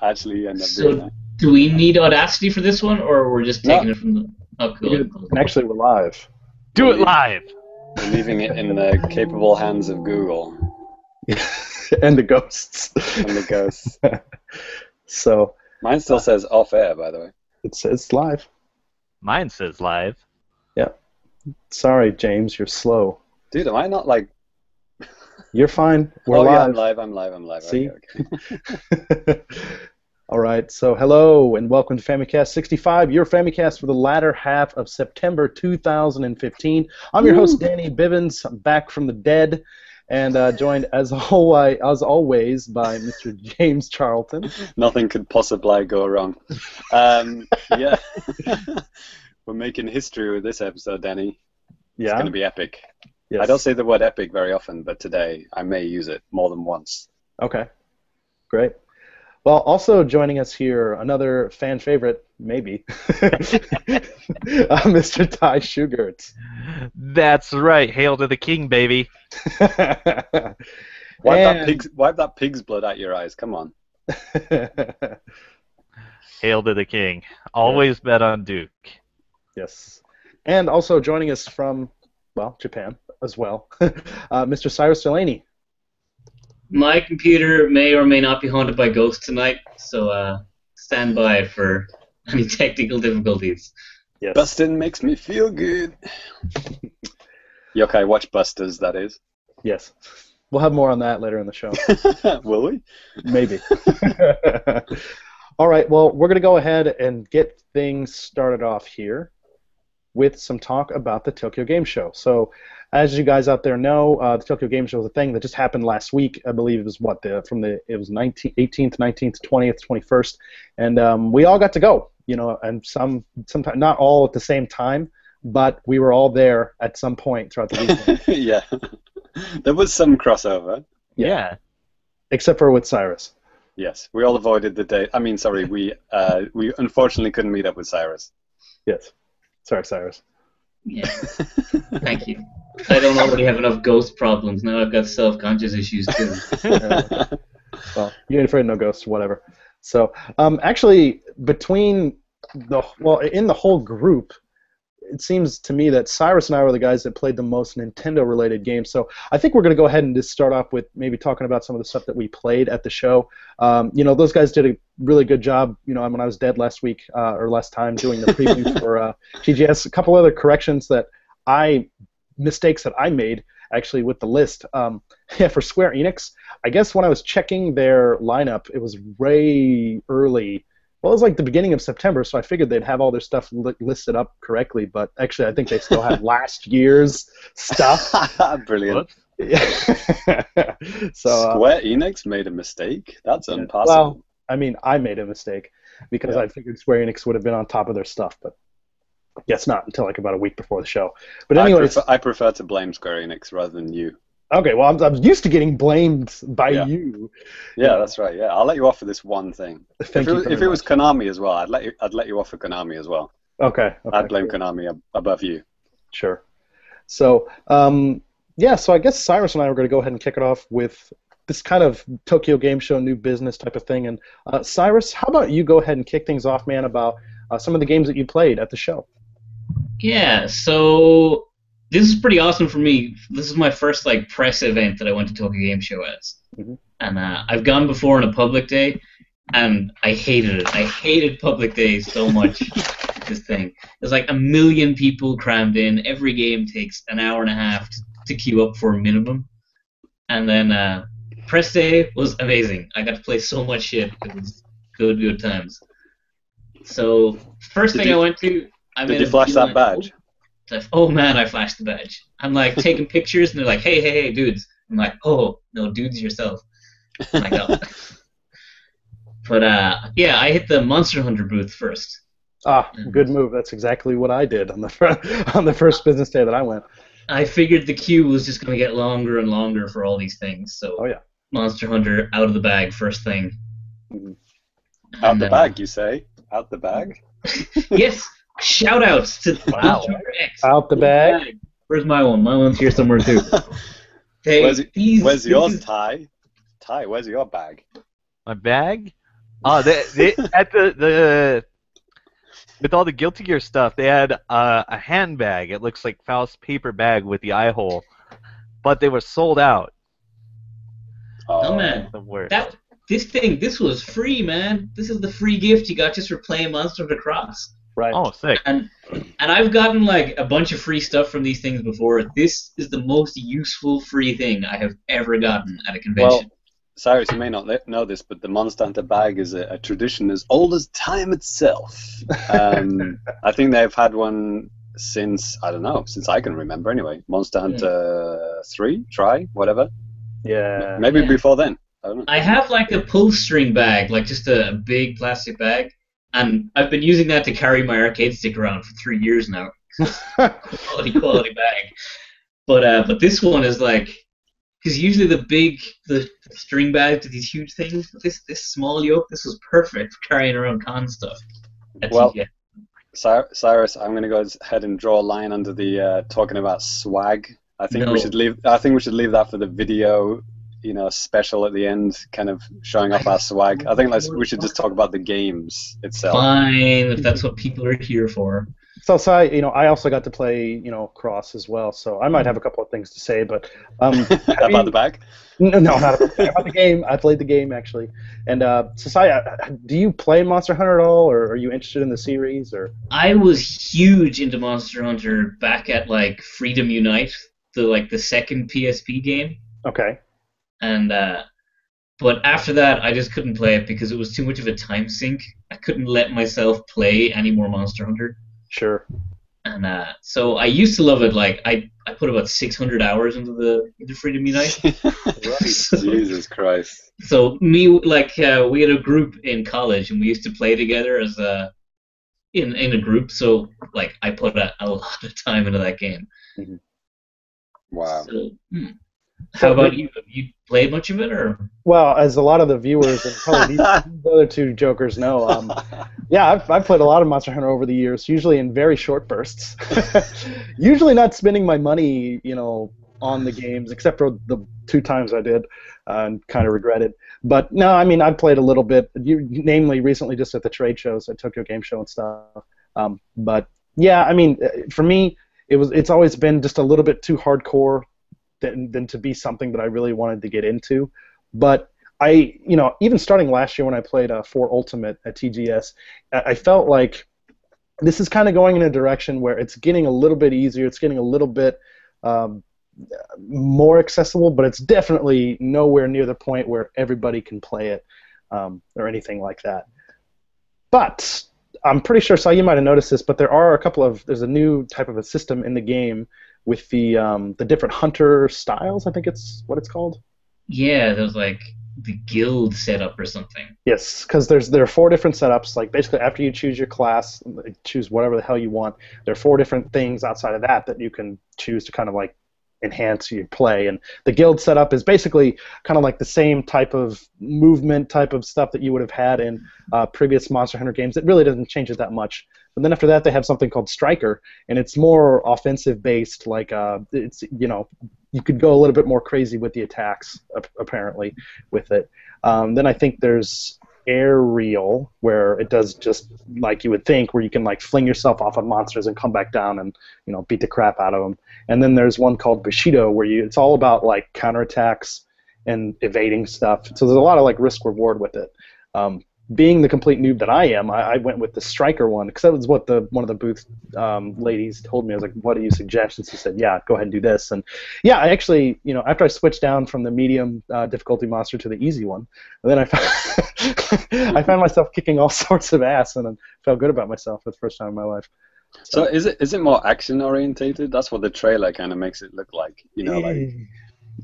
actually end up doing So, that. do we need Audacity for this one, or we're just taking it from the... Oh, cool. And actually, we're live. Do it live. We're leaving it in the capable hands of Google And the ghosts. and the ghosts. So Mine still says off air, by the way. it's live. Mine says live. Yeah. Sorry, James, you're slow. Dude, am I not like... You're fine. We're oh, live. yeah, I'm live. See? Okay. All right, so hello and welcome to Famicast 65, your Famicast for the latter half of September 2015. I'm your host, Danny Bivens, back from the dead, and joined as always by Mr. James Charlton. Nothing could possibly go wrong. Yeah. We're making history with this episode, Danny. Yeah. It's going to be epic. Yes. I don't say the word epic very often, but today I may use it more than once. Okay, great. Well, also joining us here, another fan favorite, maybe, Mr. Ty Shugerts. That's right. Hail to the king, baby. Wipe that pig's blood out your eyes. Come on. Hail to the king. Always bet on Duke. Yes. And also joining us from, well, Japan as well, Mr. Cyrus Delaney. My computer may or may not be haunted by ghosts tonight, so stand by for any technical difficulties. Yes. Bustin' makes me feel good. Yokai, watch Busters, that is. Yes. We'll have more on that later in the show. Will we? Maybe. All right, well, we're going to go ahead and get things started off here with some talk about the Tokyo Game Show. So, as you guys out there know, the Tokyo Game Show was a thing that just happened last week. I believe it was it was 18th, 19th, 20th, 21st, and we all got to go. You know, and sometimes not all at the same time, but we were all there at some point throughout the weekend. Yeah, there was some crossover. Yeah. Except for with Cyrus. Yes, we all avoided the day. I mean, sorry, we unfortunately couldn't meet up with Cyrus. Yes. Sorry, Cyrus. Yeah. Thank you. I don't already have enough ghost problems. Now I've got self-conscious issues too. Well, you ain't afraid of no ghosts, whatever. So, actually, in the whole group, it seems to me that Cyrus and I were the guys that played the most Nintendo-related games. So I think we're going to go ahead and just start off with maybe talking about some of the stuff that we played at the show. You know, those guys did a really good job. You know, when I was dead last week or last time doing the preview for TGS, a couple other mistakes that I made actually with the list. Yeah, for Square Enix, I guess when I was checking their lineup, it was way early. Well, it was like the beginning of September, so I figured they'd have all their stuff listed up correctly, but actually I think they still have last year's stuff. Brilliant. So, Square Enix made a mistake? That's impossible. Well, I mean, I made a mistake because I figured Square Enix would have been on top of their stuff, but guess not until like about a week before the show. But anyways, I prefer to blame Square Enix rather than you. Okay, well, I'm used to getting blamed by you. Yeah, that's right. Yeah, I'll let you off for this one thing. If it was Konami as well, I'd let you off for Konami as well. Okay. I'd blame Konami above you. Sure. So, so I guess Cyrus and I were going to go ahead and kick it off with this kind of Tokyo Game Show new business type of thing. And Cyrus, how about you go ahead and kick things off, man, about some of the games that you played at the show? Yeah, so this is pretty awesome for me. This is my first like press event that I went to Tokyo Game Show as. Mm-hmm. And I've gone before on a public day, and I hated it. I hated public days so much. This thing. There's like 1 million people crammed in. Every game takes an hour and a half to queue up for a minimum. And then press day was amazing. I got to play so much shit. It was good times. So first thing I went to... Did you flash that badge? Oh man, I flashed the badge. I'm like taking pictures, and they're like, hey, dudes. I'm like, oh, no, dudes yourself. I'm like, oh. But yeah, I hit the Monster Hunter booth first. Good move. That's exactly what I did on the first business day that I went. I figured the queue was just going to get longer and longer for all these things. So Monster Hunter out of the bag first thing. Mm-hmm. Out the bag, you say? Out the bag? Yes. Shout-outs to Wow. X. Out the bag. Where's my one? My one's here somewhere too. Hey, where's yours, Ty? Ty, where's your bag? My bag? Oh, they at the with all the Guilty Gear stuff, they had a handbag. It looks like Faust's paper bag with the eye hole, but they were sold out. Oh man, The worst. this was free, man. This is the free gift you got just for playing Monster Hunter Cross. Right. Oh, sick. And I've gotten like a bunch of free stuff from these things before. This is the most useful free thing I have ever gotten at a convention. Well, Cyrus, you may not know this, but the Monster Hunter bag is a tradition as old as time itself. I think they've had one since, I don't know, since I can remember anyway. Monster Hunter 3, try, whatever. Yeah. Maybe before then. I don't know. I have like a pull string bag, like just a big plastic bag, and I've been using that to carry my arcade stick around for 3 years now. Quality bag. But this one is like, because usually the string bags are these huge things. This small yoke, this was perfect for carrying around con stuff. Well, Cyrus, I'm going to go ahead and draw a line under the talking about swag. I think we should leave that for the video, special at the end, kind of showing off our swag. I think we should just talk about the games itself. Fine, if that's what people are here for. So, I also got to play, Cross as well, so I might have a couple of things to say, but... about the bag? No, not about the game. I played the game, actually. And, do you play Monster Hunter at all, or are you interested in the series? Or I was huge into Monster Hunter back at, like, Freedom Unite, the second PSP game. Okay. And, but after that, I just couldn't play it because it was too much of a time sink. I couldn't let myself play any more Monster Hunter. Sure. And so I used to love it. Like I put about 600 hours into Freedom Unite. Jesus Christ. So we had a group in college, and we used to play together as in a group. So like I put a lot of time into that game. Mm-hmm. Wow. So, how about you? Have you played much of it, or? Well, as a lot of the viewers and probably these other two jokers know, I've played a lot of Monster Hunter over the years, usually in very short bursts. Usually not spending my money, on the games, except for the 2 times I did, and kind of regret it. But no, I mean, I've played a little bit, namely recently just at the trade shows, at Tokyo Game Show and stuff. But yeah, I mean, for me, it's always been just a little bit too hardcore than to be something that I really wanted to get into. But even starting last year when I played 4 Ultimate at TGS, I felt like this is kind of going in a direction where it's getting a little bit easier, it's getting a little bit more accessible, but it's definitely nowhere near the point where everybody can play it or anything like that. But I'm pretty sure, so you might have noticed this, but there's a new type of a system in the game with the different hunter styles, I think it's what it's called. Yeah, there's like the guild setup or something. Yes, because there are 4 different setups. Like basically, after you choose your class, choose whatever the hell you want. There are 4 different things outside of that you can choose to kind of like enhance your play. And the guild setup is basically kind of like the same type of movement, type of stuff that you would have had in previous Monster Hunter games. It really doesn't change it that much. But then after that, they have something called Striker, and it's more offensive based. Like it's you could go a little bit more crazy with the attacks apparently with it. Then I think there's Aerial, where it does just like you would think, where you can like fling yourself off of monsters and come back down and beat the crap out of them. And then there's one called Bushido, where it's all about like counterattacks and evading stuff. So there's a lot of like risk reward with it. Being the complete noob that I am, I went with the Striker one because that was what one of the booth ladies told me. I was like, "What do you suggest?" And she said, "Yeah, go ahead and do this." And yeah, I actually, after I switched down from the medium difficulty monster to the easy one, and then I found myself kicking all sorts of ass, and I felt good about myself for the first time in my life. So is it more action orientated? That's what the trailer kind of makes it look like. Like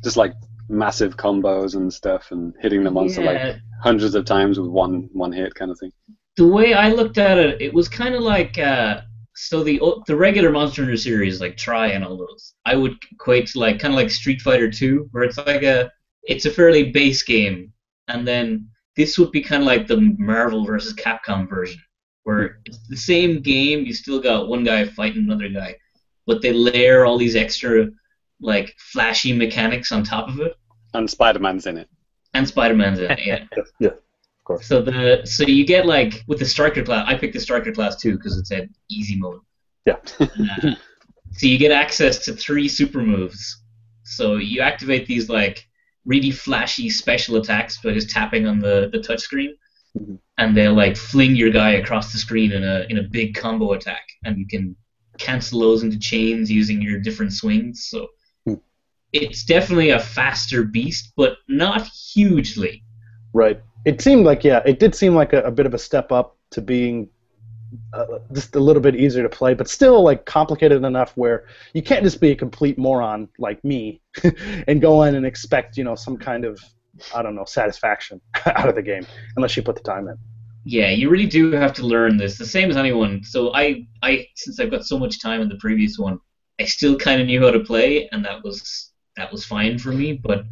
just like massive combos and stuff, and hitting the monster like hundreds of times with one hit kind of thing. The way I looked at it, it was kind of like so the regular Monster Hunter series, like Tri and all those, I would equate to like kind of like Street Fighter 2, where it's like it's a fairly base game, and then this would be kind of like the Marvel versus Capcom version, where it's the same game, you still got one guy fighting another guy, but they layer all these extra like flashy mechanics on top of it. And Spider-Man's in it. And Spider-Man's in it, yeah. Yeah, of course. So you get like with the striker class. I picked the striker class too because it said easy mode. Yeah. So you get access to 3 super moves. So you activate these like really flashy special attacks by just tapping on the touchscreen, and they'll like fling your guy across the screen in a big combo attack, and you can cancel those into chains using your different swings. So it's definitely a faster beast, but not hugely. Right. It seemed like, yeah, it did seem like a bit of a step up to being just a little bit easier to play, but still like complicated enough where you can't just be a complete moron like me and go in and expect, you know, some kind of, I don't know, satisfaction out of the game unless you put the time in. Yeah, you really do have to learn this. The same as anyone. So I since I've got so much time in the previous one, I still kind of knew how to play, and that was fine for me. But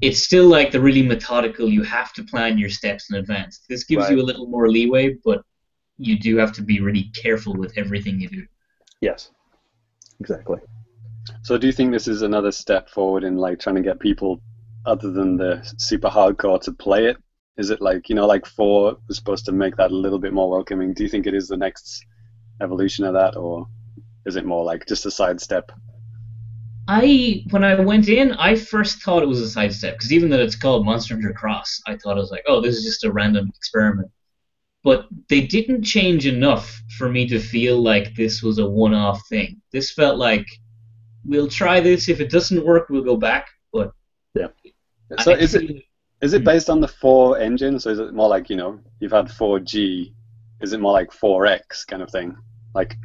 it's still like the really methodical. You have to plan your steps in advance. This gives you a little more leeway, but you do have to be really careful with everything you do. Yes, exactly. So do you think this is another step forward in like trying to get people other than the super hardcore to play it? Is it like, you know, like 4 was supposed to make that a little bit more welcoming? Do you think it is the next evolution of that, or is it more like just a sidestep? When I went in, I first thought it was a sidestep, because even though it's called Monster Hunter Cross, I thought it was like, oh, this is just a random experiment. But they didn't change enough for me to feel like this was a one-off thing. This felt like, we'll try this. If it doesn't work, we'll go back. But yeah. So is it based on the 4 engine? So is it more like, you know, you've had 4G? Is it more like 4X kind of thing? Like,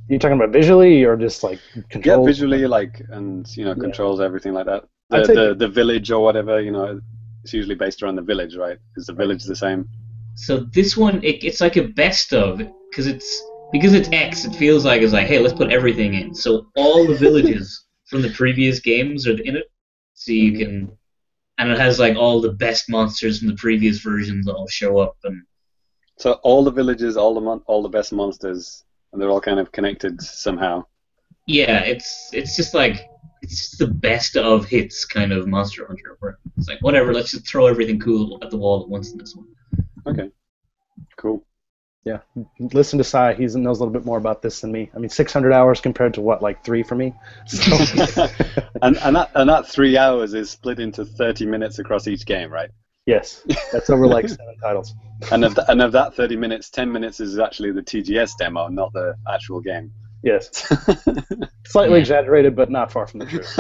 you talking about visually or just like controls? Yeah, visually, like, and you know, controls, everything like that. The village or whatever, you know, it's usually based around the village, right? Is the village the same? So this one, it's like a best of, because it's X. It feels like it's like, hey, let's put everything in. So all the villages from the previous games are in it. So you can, and it has like all the best monsters from the previous versions that all show up. And so all the villages, all the best monsters, and they're all kind of connected somehow. Yeah, it's just like, it's just the best of hits kind of Monster Hunter, where it's like, whatever, let's just throw everything cool at the wall at once in this one. Okay, cool. Yeah, listen to Sai. He knows a little bit more about this than me. I mean, 600 hours compared to what, like 3 for me? So. and that 3 hours is split into 30 minutes across each game, right? Yes, that's over like 7 titles. And of that 30 minutes, 10 minutes is actually the TGS demo, not the actual game. Yes. Slightly exaggerated, but not far from the truth.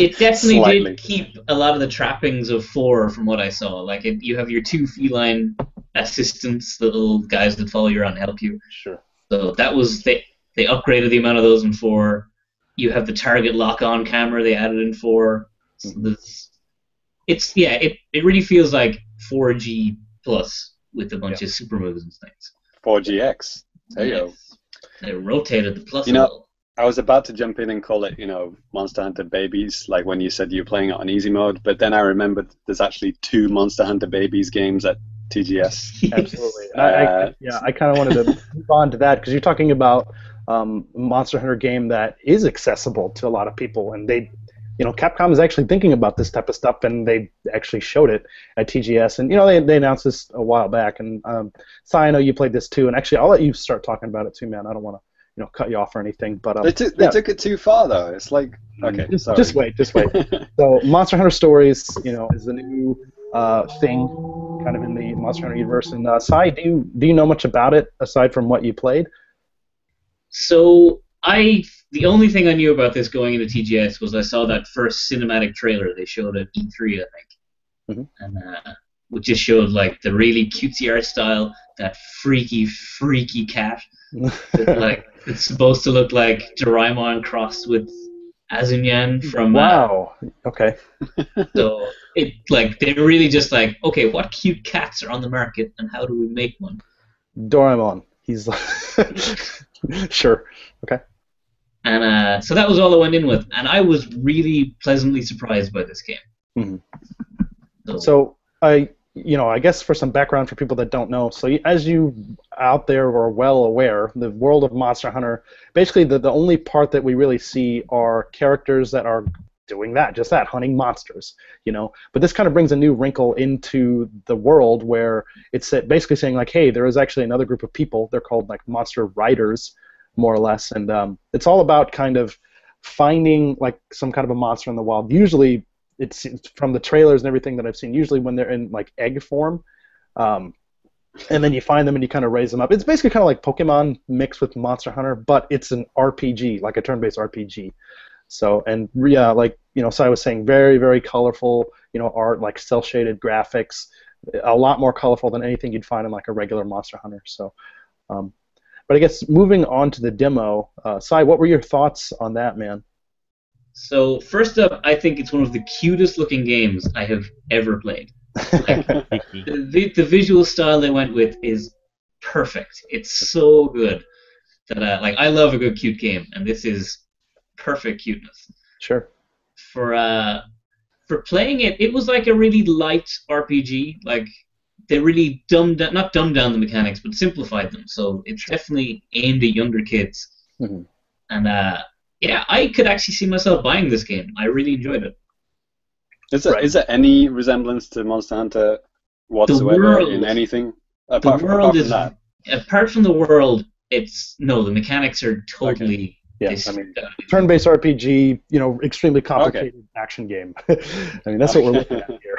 It definitely did keep a lot of the trappings of 4 from what I saw. Like, you have your 2 feline assistants, the little guys that follow you around and help you. Sure. So that was, they upgraded the amount of those in 4. You have the target lock-on camera they added in 4. So it really feels like 4G plus with a bunch of super moves and things. 4GX. There you go. They rotated the plus. You know, I was about to jump in and call it, you know, Monster Hunter Babies, like when you said you were playing it on easy mode, but then I remembered there's actually 2 Monster Hunter Babies games at TGS. Absolutely. I kind of wanted to move on to that, because you're talking about Monster Hunter game that is accessible to a lot of people, and they, you know, Capcom is actually thinking about this type of stuff, and they actually showed it at TGS, and you know, they announced this a while back, and Sai, I know you played this too, and actually I'll let you start talking about it too, man. I don't want to, you know, cut you off or anything, but they took it too far though. It's like, okay, just wait. So Monster Hunter Stories, you know, is the new thing, kind of in the Monster Hunter universe. And Sai, do you know much about it aside from what you played? So the only thing I knew about this going into TGS was I saw that first cinematic trailer they showed at E3, I think, and which just showed like the really cutesy art style, that freaky cat. Like, it's supposed to look like Doraemon crossed with Azunyan from. Wow. Okay. So it, like, they're really just like, okay, what cute cats are on the market, and how do we make one? Doraemon. He's sure. Okay. And so that was all I went in with, and I was really pleasantly surprised by this game. Mm-hmm. So I guess for some background for people that don't know, so as you out there are well aware, the world of Monster Hunter, basically the only part that we really see are characters that are doing that, just that, hunting monsters, you know. But this kind of brings a new wrinkle into the world where it's basically saying like, hey, there is actually another group of people. They're called like monster riders, more or less, and it's all about kind of finding like some kind of a monster in the wild. Usually, it's from the trailers and everything that I've seen. Usually, when they're in like egg form. And then you find them and you kind of raise them up. It's basically kind of like Pokemon mixed with Monster Hunter, but it's an RPG, like a turn-based RPG. So, and yeah, like, you know, I was saying, very, very colorful, you know, art, like cel-shaded graphics, a lot more colorful than anything you'd find in like a regular Monster Hunter. So, but I guess moving on to the demo, Sai, what were your thoughts on that, man? So, first up, I think it's one of the cutest looking games I have ever played. Like, the visual style they went with is perfect. It's so good that like I love a good cute game, and this is perfect cuteness. Sure. For playing it, it was like a really light RPG. Like they really not dumbed down the mechanics, but simplified them. So it's definitely aimed at younger kids. Mm-hmm. And yeah, I could actually see myself buying this game. I really enjoyed it. Is there any resemblance to Monster Hunter whatsoever in anything? Apart from that? Apart from the world, the mechanics are totally... Okay. Yeah, I mean, turn-based RPG, you know, extremely complicated action game. I mean, that's what we're looking at here.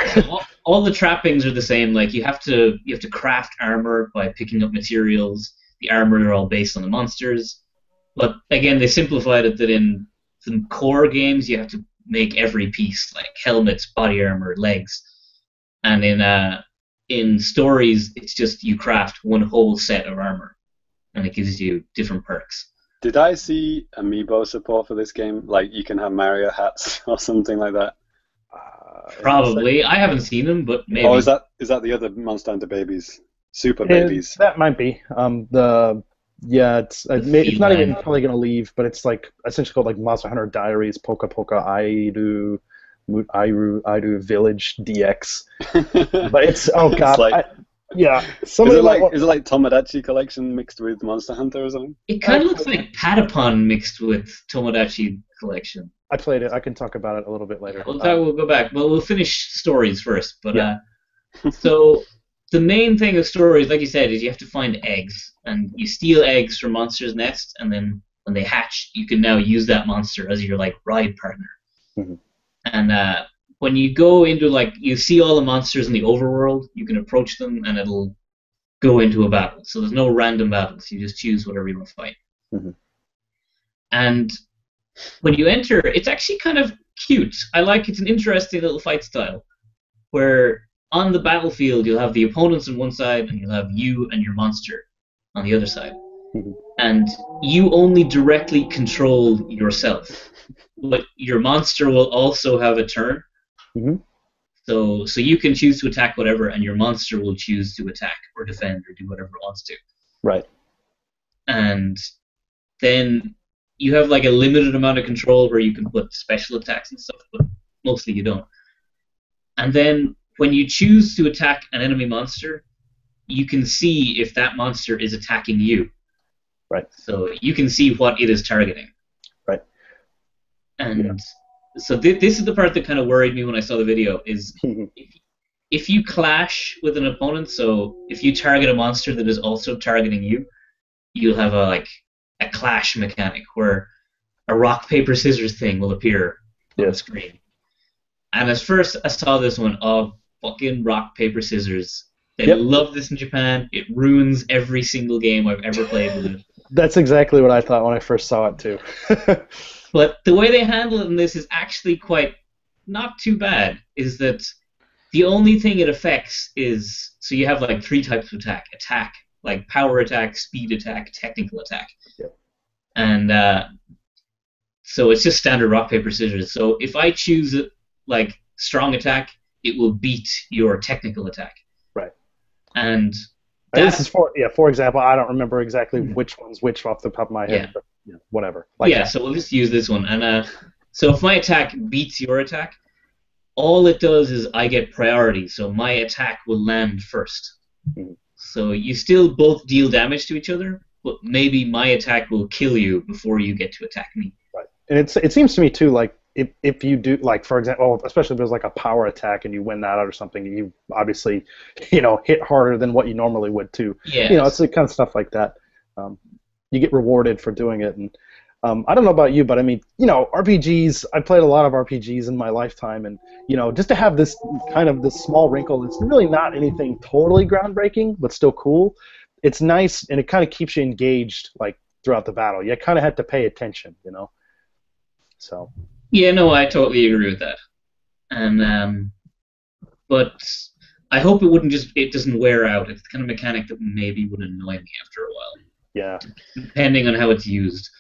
all the trappings are the same. Like you have to craft armor by picking up materials. The armor are all based on the monsters. But again, they simplified it that in the core games you have to make every piece, like helmets, body armor, legs, and in stories it's just you craft one whole set of armor, and it gives you different perks. Did I see amiibo support for this game? Like you can have Mario hats or something like that? Probably. I haven't seen them, but maybe. Oh, is that the other Monster Hunter babies? Super babies? That might be. It's not even probably going to leave, but it's like essentially called like Monster Hunter Diaries, Poka Poka Airu Village DX. But it's is it like Tomodachi Collection mixed with Monster Hunter or something? It kind of looks like Patapon mixed with Tomodachi Collection. I played it. I can talk about it a little bit later. We'll go back. Well, we'll finish stories first. But so the main thing of stories, like you said, is you have to find eggs, and you steal eggs from monsters' nests, and then when they hatch, you can now use that monster as your like ride partner. Mm-hmm. And when you go into like you see all the monsters in the overworld, you can approach them, and it'll go into a battle. So there's no random battles. You just choose whatever you want to fight. Mm-hmm. And when you enter, it's actually kind of cute. I like it's an interesting little fight style, where on the battlefield you'll have the opponents on one side, and you'll have you and your monster on the other side. Mm-hmm. And you only directly control yourself, but your monster will also have a turn. Mm-hmm. So you can choose to attack whatever, and your monster will choose to attack or defend or do whatever it wants to. Right. And then you have like a limited amount of control where you can put special attacks and stuff, but mostly you don't. And then when you choose to attack an enemy monster, you can see if that monster is attacking you. Right. So you can see what it is targeting. Right. And so this is the part that kind of worried me when I saw the video, is if you clash with an opponent, so if you target a monster that is also targeting you, you'll have a clash mechanic where a rock, paper, scissors thing will appear on the screen. And at first I saw this one, fucking rock, paper, scissors. They love this in Japan. It ruins every single game I've ever played with it. That's exactly what I thought when I first saw it too. But the way they handle it in this is actually quite not too bad, is that the only thing it affects is, so you have like 3 types of attack. Attack, like power attack, speed attack, technical attack. Yep. And so it's just standard rock, paper, scissors. So if I choose like strong attack, it will beat your technical attack. Right. And this is for example, I don't remember exactly which one's which off the top of my head, but whatever. So we'll just use this one. And so if my attack beats your attack, all it does is I get priority, so my attack will land first. Mm-hmm. So you still both deal damage to each other, but maybe my attack will kill you before you get to attack me. Right. And it seems to me too, like if you do, like, for example, especially if there's like a power attack and you win that out or something, you obviously, hit harder than what you normally would too. Yeah. It's the kind of stuff like that. You get rewarded for doing it, and I don't know about you, but I mean, RPGs. I played a lot of RPGs in my lifetime, and just to have this small wrinkle, it's really not anything totally groundbreaking, but still cool. It's nice, and it kind of keeps you engaged, like throughout the battle. You kind of had to pay attention, So. Yeah, no, I totally agree with that. And but I hope it doesn't wear out. It's the kind of mechanic that maybe would annoy me after a while. Yeah. Depending on how it's used.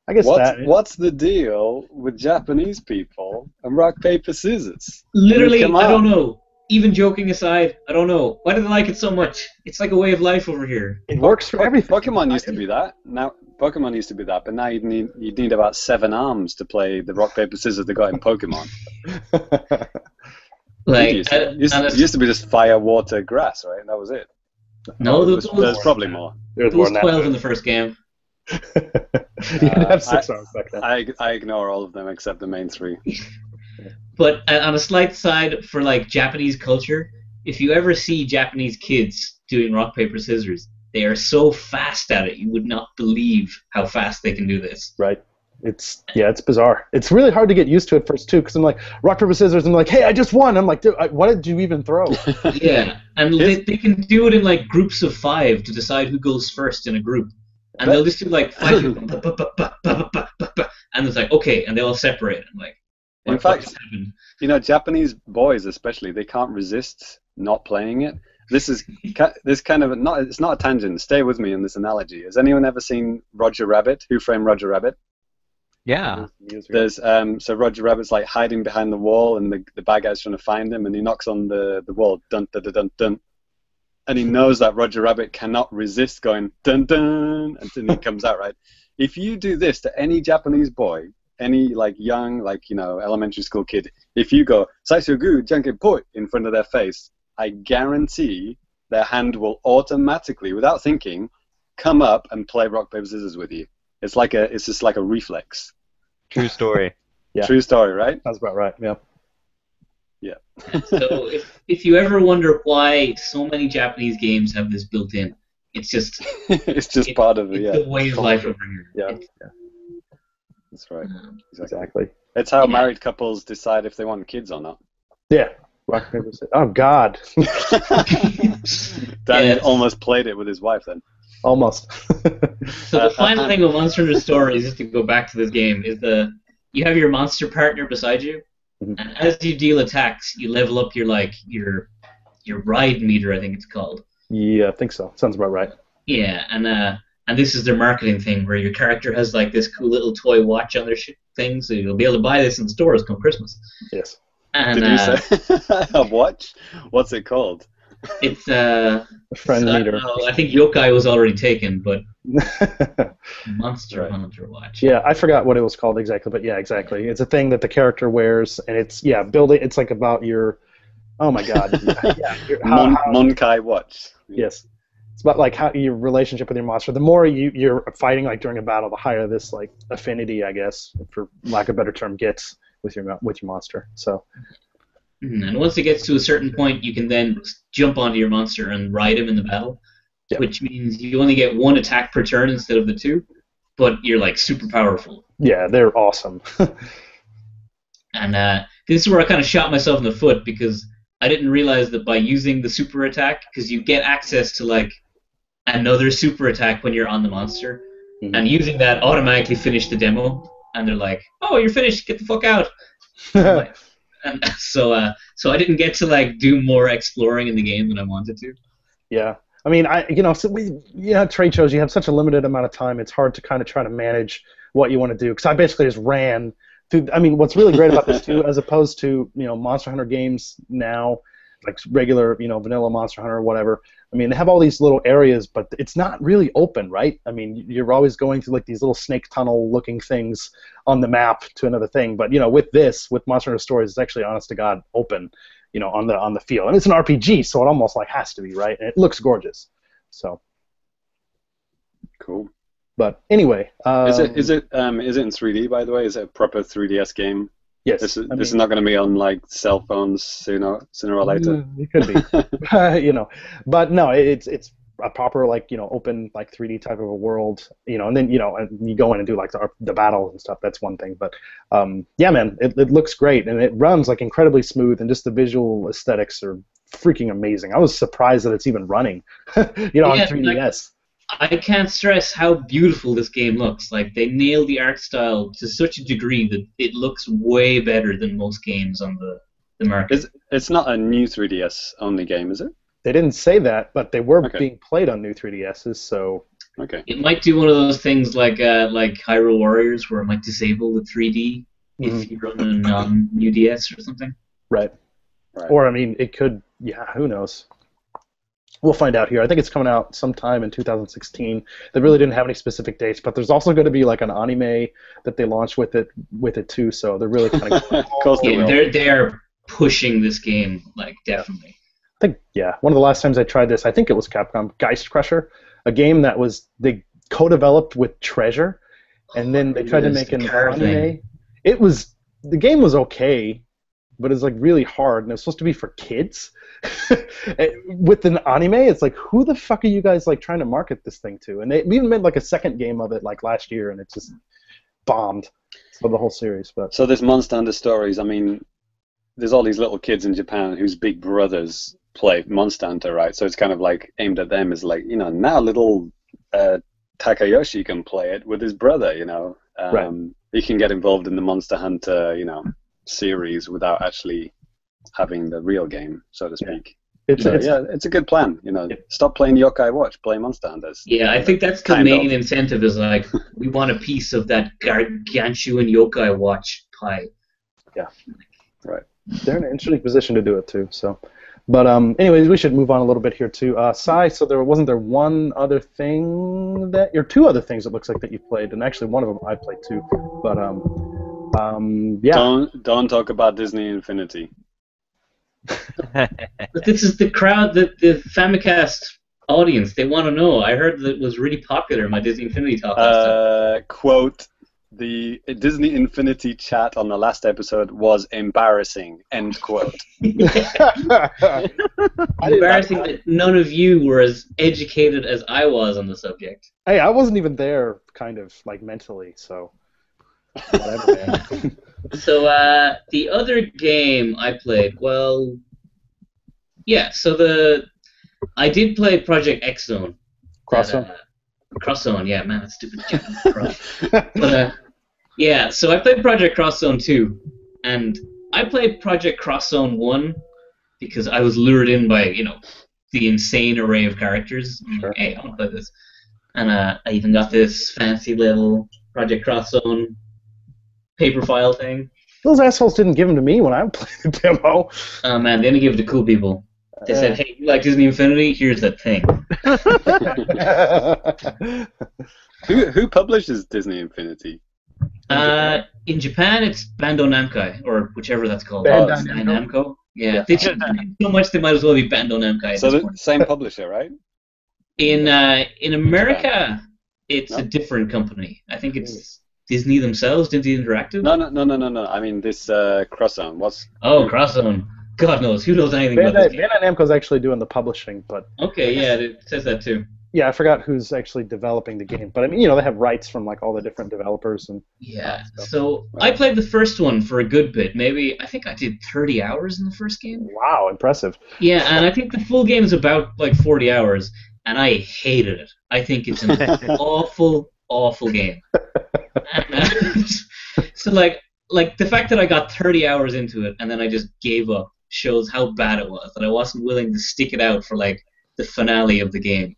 I guess what's the deal with Japanese people and rock, paper, scissors? Literally, I don't know. Even joking aside, I don't know. Why do they like it so much? It's like a way of life over here. It works for everything. Pokemon used to be that. Pokemon used to be that, but now you'd need about 7 arms to play the rock, paper, scissors they got in Pokemon. It used to be just fire, water, grass, right? And that was it. No, there's probably more. There was 12 in the first game. You didn't have 6 arms back then. I ignore all of them except the main 3. But on a slight side, for like Japanese culture, if you ever see Japanese kids doing rock, paper, scissors, they are so fast at it, you would not believe how fast they can do this. Right. It's bizarre. It's really hard to get used to at first too, because I'm like, rock, paper, scissors, and I'm like, hey, I just won. I'm like, dude, what did you even throw? Yeah, and they can do it in like groups of 5 to decide who goes first in a group. And they'll just do like 5, and it's like, okay, and they all separate. I'm like, in fact, Japanese boys especially, they can't resist not playing it. This kind of it's not a tangent. Stay with me in this analogy. Has anyone ever seen Roger Rabbit? Who Framed Roger Rabbit? Yeah. There's so Roger Rabbit's like hiding behind the wall, and the bad guy's trying to find him, and he knocks on the wall, dun dun dun dun dun, and he knows that Roger Rabbit cannot resist going dun dun until he comes out, right? If you do this to any Japanese boy, any like young elementary school kid, if you go Saisugu Janken Poi in front of their face, I guarantee their hand will automatically, without thinking, come up and play rock, paper, scissors with you. It's just like a reflex. True story. Yeah. True story, right? That's about right. Yeah. Yeah. So if you ever wonder why so many Japanese games have this built in, it's just part of it. It's the way of life over here. Yeah. That's right. Exactly. It's how married couples decide if they want kids or not. Yeah. Rock, paper, scissors. Oh God. Danny almost played it with his wife then. Almost. So the final thing with Monster Hunter Stories, just to go back to this game, is you have your monster partner beside you, and as you deal attacks, you level up your ride meter, I think it's called. Yeah, I think so. Sounds about right. Yeah, and this is their marketing thing, where your character has like this cool little toy watch on their thing, so you'll be able to buy this in stores come Christmas. Yes. And, did you say a watch? What's it called? It's a friend meter. I think Yokai was already taken, but Monster Hunter watch. Yeah, I forgot what it was called exactly, but yeah, exactly. It's a thing that the character wears, and it's building. It's like about your. Oh my God. Monkai watch. Yes. It's about like how your relationship with your monster. The more you're fighting like during a battle, the higher this like affinity, I guess, for lack of a better term, gets with your monster. So. And once it gets to a certain point, you can then jump onto your monster and ride him in the battle, which means you only get 1 attack per turn instead of the 2, but you're like super powerful. Yeah, they're awesome. And this is where I kind of shot myself in the foot, because I didn't realize that by using the super attack, because you get access to like another super attack when you're on the monster, and using that automatically finished the demo, and they're like, "Oh, you're finished. Get the fuck out." And so I didn't get to like do more exploring in the game than I wanted to. Yeah, I mean, trade shows, you have such a limited amount of time. It's hard to kind of try to manage what you want to do. Because I basically just ran through. I mean, what's really great about this too, as opposed to Monster Hunter games now, like regular vanilla Monster Hunter or whatever. I mean, they have all these little areas, but it's not really open, right? I mean, you're always going through like these little snake tunnel-looking things on the map to another thing. But with Monster Hunter Stories, it's actually, honest to God, open, on the field, and it's an RPG, so it almost like has to be, right? And it looks gorgeous. So cool. But anyway, is it in 3D, by the way? Is it a proper 3DS game? Yes. This is not going to be on like cell phones sooner or later. It could be. But no, it's a proper like open like 3D type of a world, and then and you go in and do like the battles and stuff. That's one thing, but yeah, man, it looks great and it runs like incredibly smooth, and just the visual aesthetics are freaking amazing. I was surprised that it's even running, on 3DS. I can't stress how beautiful this game looks. Like, they nailed the art style to such a degree that it looks way better than most games on the market. It's not a new 3DS only game, is it? They didn't say that, but they were being played on new 3DSs, so... Okay. It might do one of those things like Hyrule Warriors, where it might disable the 3D if you run a non-new DS or something. Right. Or, I mean, it could... Yeah, who knows? We'll find out here. I think it's coming out sometime in 2016. They really didn't have any specific dates, but there's also going to be like an anime that they launched with it too, so they're really kind of... They're pushing this game, like, definitely. I think, one of the last times I tried this, I think it was Capcom, Geist Crusher, a game that they co-developed with Treasure, and then they tried to make an anime. The game was okay, but it's like really hard, and it's supposed to be for kids. With an anime, it's like, who the fuck are you guys like trying to market this thing to? And they even made like a second game of it like last year, and it just bombed for the whole series. But so this Monster Hunter Stories, I mean, there's all these little kids in Japan whose big brothers play Monster Hunter, right? So it's kind of like aimed at them as like, now little Takayoshi can play it with his brother, Right. He can get involved in the Monster Hunter, series without actually having the real game, so to speak. It's a good plan. Stop playing Yokai Watch, play Monster Hunters. Yeah, I think that's the main incentive. Is like, we want a piece of that gargantuan Yokai Watch pie. Yeah, right. They're in an interesting position to do it too. So, but anyways, we should move on a little bit here too. Sai, so wasn't there one other thing or two other things it looks like that you played, and actually one of them I played too. But yeah. Don't talk about Disney Infinity. But this is the crowd, the Famicast audience. They want to know. I heard that it was really popular in my Disney Infinity talk last time. Quote, the Disney Infinity chat on the last episode was embarrassing, end quote. Embarrassing that none of you were as educated as I was on the subject. Hey, I wasn't even there, kind of, like, mentally, so... Whatever, man. So, the other game I played, so I did play Project X Zone. Cross-Zone? Cross-Zone, yeah, man, that's stupid. But, so I played Project Cross-Zone 2, and I played Project Cross-Zone 1 because I was lured in by, the insane array of characters. Sure. Hey, I want to play this. And I even got this fancy little Project Cross-Zone paper file thing. Those assholes didn't give them to me when I played the demo. Oh man, they only give it to cool people. They said, "Hey, you like Disney Infinity? Here's that thing." Who publishes Disney Infinity? In Japan, it's Bandai Namco, or whichever that's called. Bandai Namco. Yeah, they just so much they might as well be Bandai Namco. So the same publisher, right? In America, it's a different company. I think it's Disney themselves, Disney Interactive. No. I mean this Cross-Zone. Cross-Zone. God knows. Who knows anything about this game? Bandai Namco's actually doing the publishing, but... Okay, yeah, it says that too. Yeah, I forgot who's actually developing the game, but I mean, they have rights from like all the different developers and. Yeah. So I played the first one for a good bit. I think I did 30 hours in the first game. Wow, impressive. Yeah, and I think the full game is about like 40 hours, and I hated it. I think it's an awful game. And, so like the fact that I got 30 hours into it and then I just gave up shows how bad it was, that I wasn't willing to stick it out for like the finale of the game.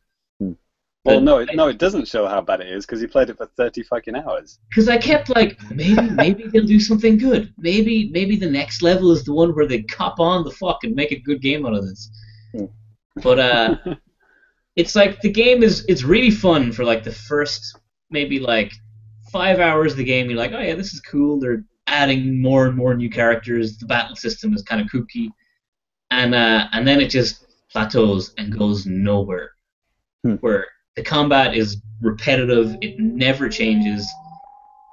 Well, no, it doesn't show how bad it is because you played it for 30 fucking hours. Because I kept like, maybe they'll do something good. Maybe the next level is the one where they cop on the fuck and make a good game out of this. But it's like the game it's really fun for like the first maybe like 5 hours of the game. You're like, oh yeah, this is cool. They're adding more and more new characters. The battle system is kind of kooky, and then it just plateaus and goes nowhere. Where the combat is repetitive, it never changes.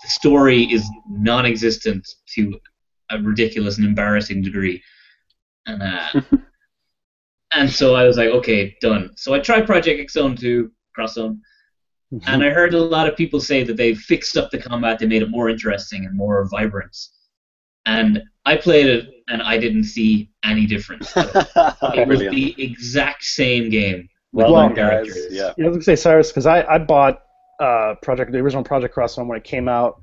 The story is non-existent to a ridiculous and embarrassing degree. And and so I was like, okay, done. So I tried Project X Zone 2, Cross Zone, and I heard a lot of people say that they fixed up the combat, they made it more interesting and more vibrant. And I played it, and I didn't see any difference. It was the exact same game. Well done, guys. Yeah. I was going to say, Cyrus, because I bought the original Project Cross Zone when it came out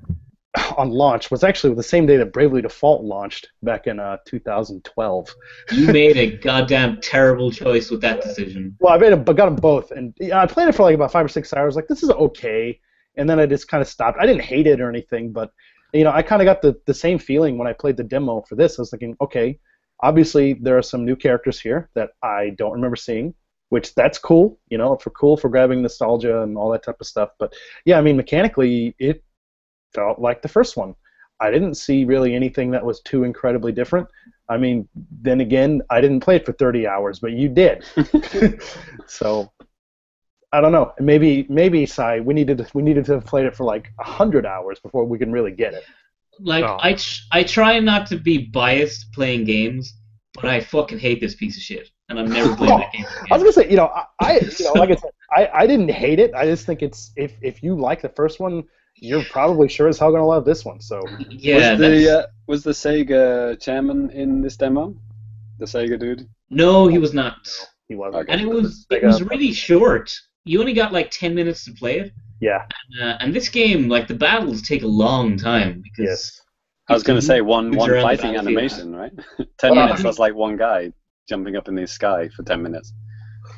on launch. Was actually the same day that Bravely Default launched back in 2012. You made a goddamn terrible choice with that decision. Well, I got them both, and I played it for like about 5 or 6 hours. Like, this is okay, and then I just kind of stopped. I didn't hate it or anything, but I kind of got the same feeling when I played the demo for this. I was thinking, okay, obviously there are some new characters here that I don't remember seeing, which that's cool, for grabbing nostalgia and all that type of stuff. But yeah, I mean, mechanically, it felt like the first one. I didn't see really anything that was too incredibly different. I mean, then again, I didn't play it for 30 hours, but you did. So I don't know. Maybe, Sai, we needed to have played it for like 100 hours before we can really get it. Like, I try not to be biased playing games, but I fucking hate this piece of shit, and I'm never playing that game again. I was gonna say, like I said, I didn't hate it. I just think it's if you like the first one, you're probably sure as hell gonna love this one. So yeah, was the Sega chairman in this demo? The Sega dude? No, he was not. No, he wasn't. And it was really short. You only got like 10 minutes to play it. Yeah. And this game, like, the battles take a long time because. Yes. I was going to say one fighting animation, right? 10 minutes. That's like one guy jumping up in the sky for 10 minutes.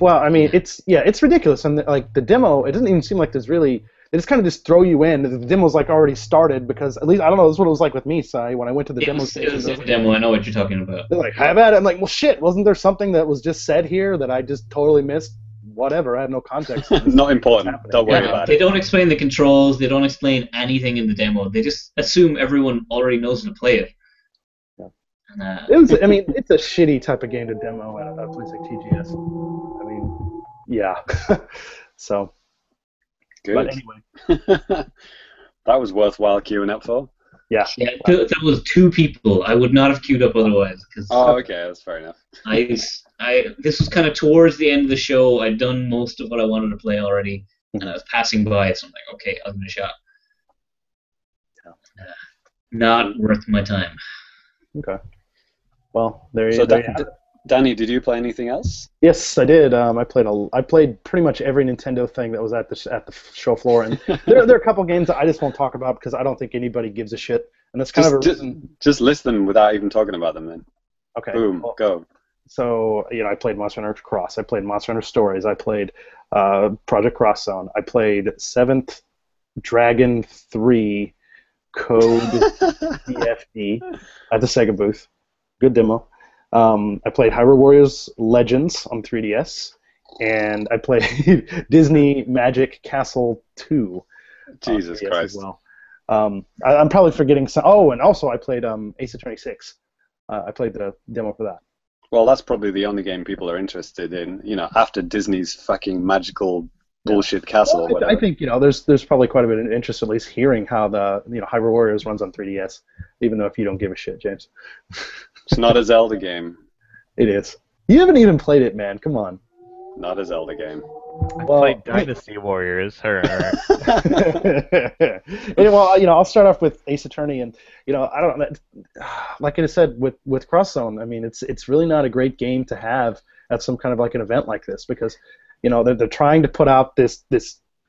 Well, I mean, it's ridiculous, and like the demo, it doesn't even seem like there's really. They just kind of just throw you in. The demo's like already started because at least I don't know. This is what it was like with me, Sai, when I went to the demo station. It was a demo. I know what you're talking about. They're like, have at it. I'm like, well, shit. Wasn't there something that was just said here that I just totally missed? Whatever. I have no context. Not important. Don't worry about it. They don't explain the controls. They don't explain anything in the demo. They just assume everyone already knows how to play it. Yeah. And, I mean, it's a shitty type of game to demo at a place like TGS. I mean, yeah. So. Good. But anyway. That was worthwhile queuing up for. Yeah. Yeah, that was 2 people. I would not have queued up otherwise. Okay, that's fair enough. This was kind of towards the end of the show. I'd done most of what I wanted to play already, and I was passing by, so I'm like, okay, I'll give it a shot. Not worth my time. Okay. Well, there you go. So, Danny, did you play anything else? Yes, I did. I played pretty much every Nintendo thing that was at the show floor, and there are a couple games that I just won't talk about because I don't think anybody gives a shit, and that's kind of a reason. Just list them without even talking about them, then. Okay. Boom, go. So I played Monster Hunter Cross. I played Monster Hunter Stories. I played Project Cross Zone. I played Seventh Dragon 3 Code DFD at the Sega booth. Good demo. I played Hyrule Warriors Legends on 3DS, and I played Disney Magic Castle 2. Jesus Christ. As well. I'm probably forgetting some. Oh, and also I played Ace Attorney 6. I played the demo for that. Well, that's probably the only game people are interested in, after Disney's fucking magical bullshit castle or whatever. I think, there's probably quite a bit of interest, at least hearing how the, Hyrule Warriors runs on 3DS, even though if you don't give a shit, James. It's not a Zelda game. It is. You haven't even played it, man. Come on. Not a Zelda game. I played Dynasty Warriors. Well, I'll start off with Ace Attorney, and I don't like I said with Cross Zone. I mean, it's really not a great game to have at some kind of like an event like this because they're trying to put out this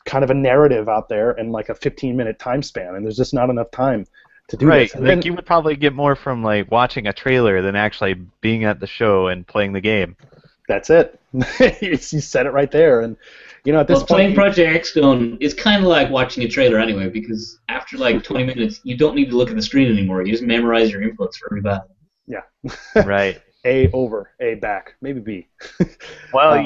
kind of a narrative out there in like a 15-minute time span, and there's just not enough time to do right. this. Like you would probably get more from like watching a trailer than actually being at the show and playing the game. That's it. You said it right there, and at this point, playing Project X Zone is kind of like watching a trailer anyway, because after like 20 minutes, you don't need to look at the screen anymore. You just memorize your inputs for every battle. Yeah. Right. A over, A back, maybe B. Well,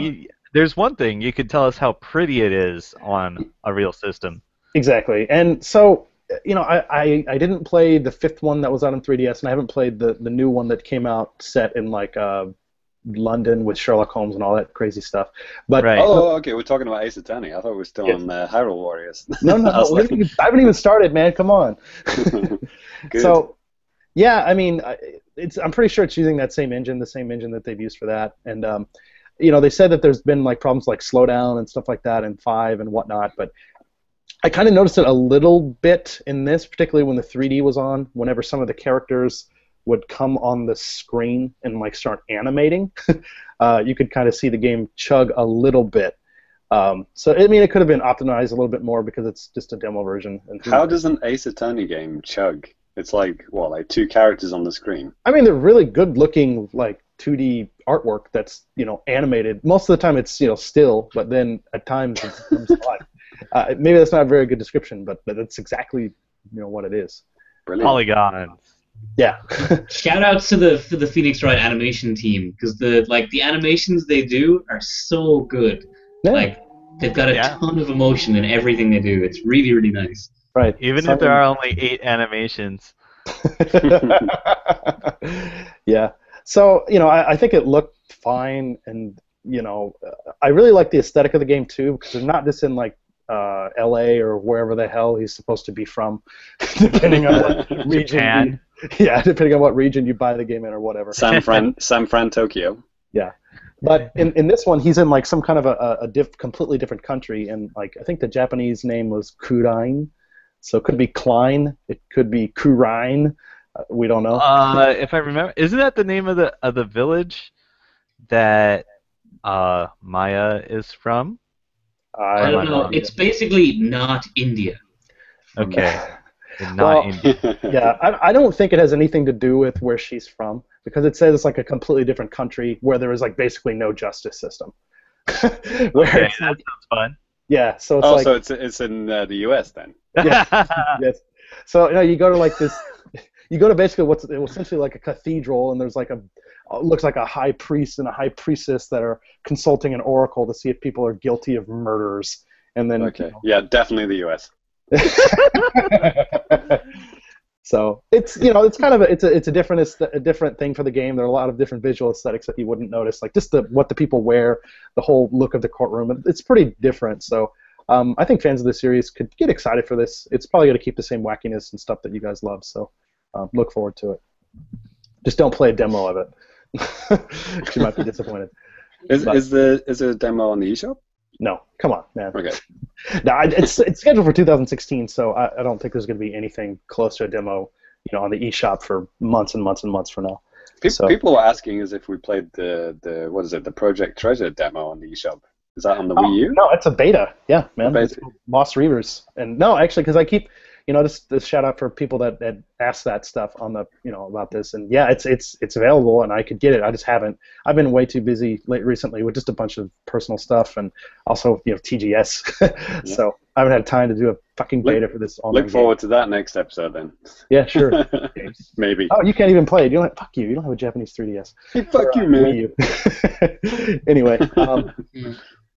there's one thing you could tell us how pretty it is on a real system. Exactly, and so I didn't play the 5th one that was out on 3DS, and I haven't played the new one that came out set in like London with Sherlock Holmes and all that crazy stuff. But right. Oh, okay. We're talking about Ace Attorney. I thought we were still on Hyrule Warriors. No. I haven't even started, man. Come on. Good. So, Yeah, I mean, I'm pretty sure it's using that same engine, the same engine that they've used for that. And they said that there's been like problems like slowdown and stuff like that in 5 and whatnot, but I kind of noticed it a little bit in this, particularly when the 3D was on. Whenever some of the characters would come on the screen and like start animating, you could kind of see the game chug a little bit. So I mean, it could have been optimized a little bit more because it's just a demo version. And how does an Ace Attorney game chug? It's like what, like 2 characters on the screen? I mean, they're really good-looking, like 2D artwork that's animated. Most of the time, it's still, but then at times it comes alive. Maybe that's not a very good description, but that's exactly what it is. Brilliant. Polygons. Yeah. Shout outs to the Phoenix Wright animation team, because the animations they do are so good. Yeah. Like they've got a ton of emotion in everything they do. It's really, really nice. Right. Even if there are only 8 animations. Yeah. So, I think it looked fine, and, I really like the aesthetic of the game, too, because they're not just in, like, L.A. or wherever the hell he's supposed to be from, depending on what region. Depending on what region you buy the game in or whatever. San Fran, Tokyo. Yeah. But in this one, he's in, like, some kind of a completely different country, and, like, I think the Japanese name was Kurain. So it could be Klein, it could be Kurain, we don't know. If I remember, isn't that the name of the village that Maya is from? I don't know. It's basically not India. Okay. Not India. Yeah, I don't think it has anything to do with where she's from, because it says it's like a completely different country where there is like basically no justice system. Okay, that sounds fun. Yeah, so it's so it's in the U.S. then. Yeah. Yes. So you go to like this. You go to basically what's essentially like a cathedral, and there's like looks like a high priest and a high priestess that are consulting an oracle to see if people are guilty of murders. And then yeah, definitely the U.S. So it's it's kind of it's a different thing for the game. There are a lot of different visual aesthetics that you wouldn't notice, like just what the people wear, the whole look of the courtroom. It's pretty different. So I think fans of the series could get excited for this. It's probably going to keep the same wackiness and stuff that you guys love. So look forward to it. Just don't play a demo of it. You might be disappointed. Is there a demo on the eShop? No, come on, man. Okay. No, it's scheduled for 2016, so I don't think there's going to be anything close to a demo, on the eShop for months and months and months from now. People were asking us if we played the Project Treasure demo on the eShop. Is that on the Wii U? No, it's a beta. Yeah, man. It's Lost Reavers. And no, actually, because I keep, this shout out for people that ask that stuff on the, about this. And yeah, it's available, and I could get it. I just haven't. I've been way too busy recently with just a bunch of personal stuff, and also TGS. So I haven't had time to do a fucking beta for this online Look forward to that next episode then. Yeah, sure. Maybe. Oh, you can't even play it. Fuck you. You don't have a Japanese 3DS. Hey, fuck you, man. Anyway.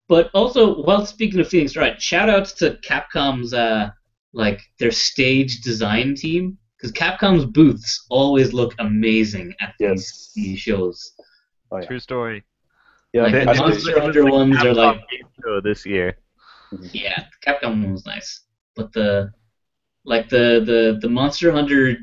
But also, while speaking of Phoenix Wright, shout outs to Capcom's their stage design team, because Capcom's booths always look amazing at these shows. Oh, yeah. True story. Yeah, the Monster Hunter ones are like show this year. Yeah, the Capcom one was nice, but the Monster Hunter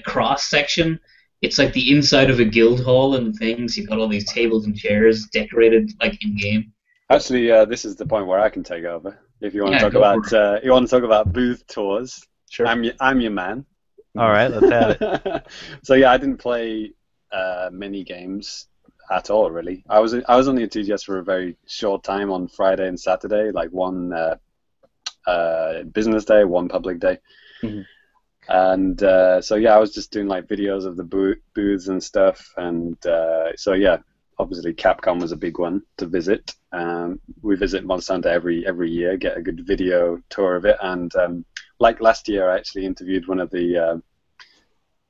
cross section, it's like the inside of a guild hall and things. You've got all these tables and chairs decorated in game. Actually, this is the point where I can take over. If you want to talk about booth tours, sure. I'm your man. All right, let's have it. So yeah, I didn't play many games at all, really. I was only at TGS for a very short time on Friday and Saturday, like one business day, one public day. Mm-hmm. And so yeah, I was just doing videos of the booths and stuff, and so yeah. Obviously, Capcom was a big one to visit. We visit Monster Hunter every year, get a good video tour of it. And like last year, I actually interviewed one of the...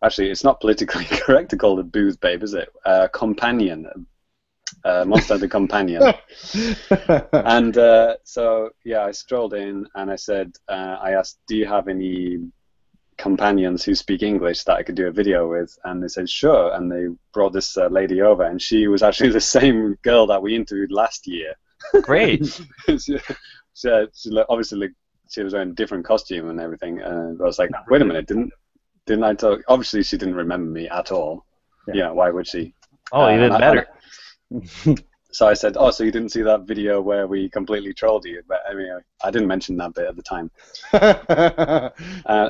actually, it's not politically correct to call it Booth Babe, is it? Companion. Monster Hunter Companion. And so, yeah, I strolled in and I said, I asked, do you have any companions who speak English that I could do a video with? And they said sure, and they brought this lady over, and she was actually the same girl that we interviewed last year. Great. she obviously she was wearing a different costume and everything, and I was like, wait a minute, Didn't I talk? Obviously, she didn't remember me at all. Yeah. Why would she? Oh, even better. So I said, "Oh, so you didn't see that video where we completely trolled you?" But I mean, I didn't mention that bit at the time.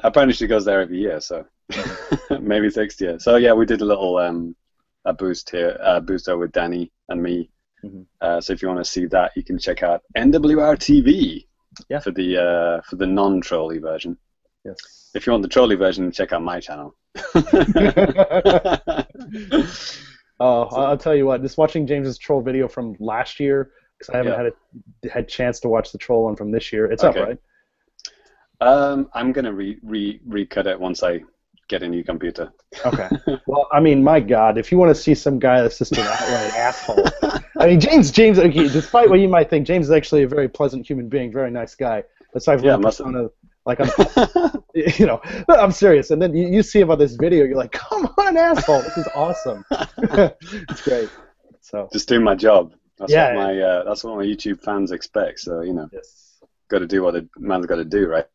Apparently, she goes there every year, so maybe next year. So yeah, we did a little a booster with Danny and me. So if you want to see that, you can check out NWR TV for the non-trolley version. Yes. If you want the trolley version, check out my channel. Oh, I'll tell you what. Just watching James's troll video from last year, because I haven't had chance to watch the troll one from this year. It's up, right? I'm gonna recut it once I get a new computer. Okay. Well, I mean, my God, if you want to see some guy that's just an outright asshole. I mean, James. Okay, despite what you might think, James is actually a very pleasant human being, very nice guy. Aside from persona, like you know, but I'm serious. And then you see him on this video, you're like, come on, asshole, this is awesome. It's great. So just doing my job. That's what my YouTube fans expect. So got to do what a man's got to do, right?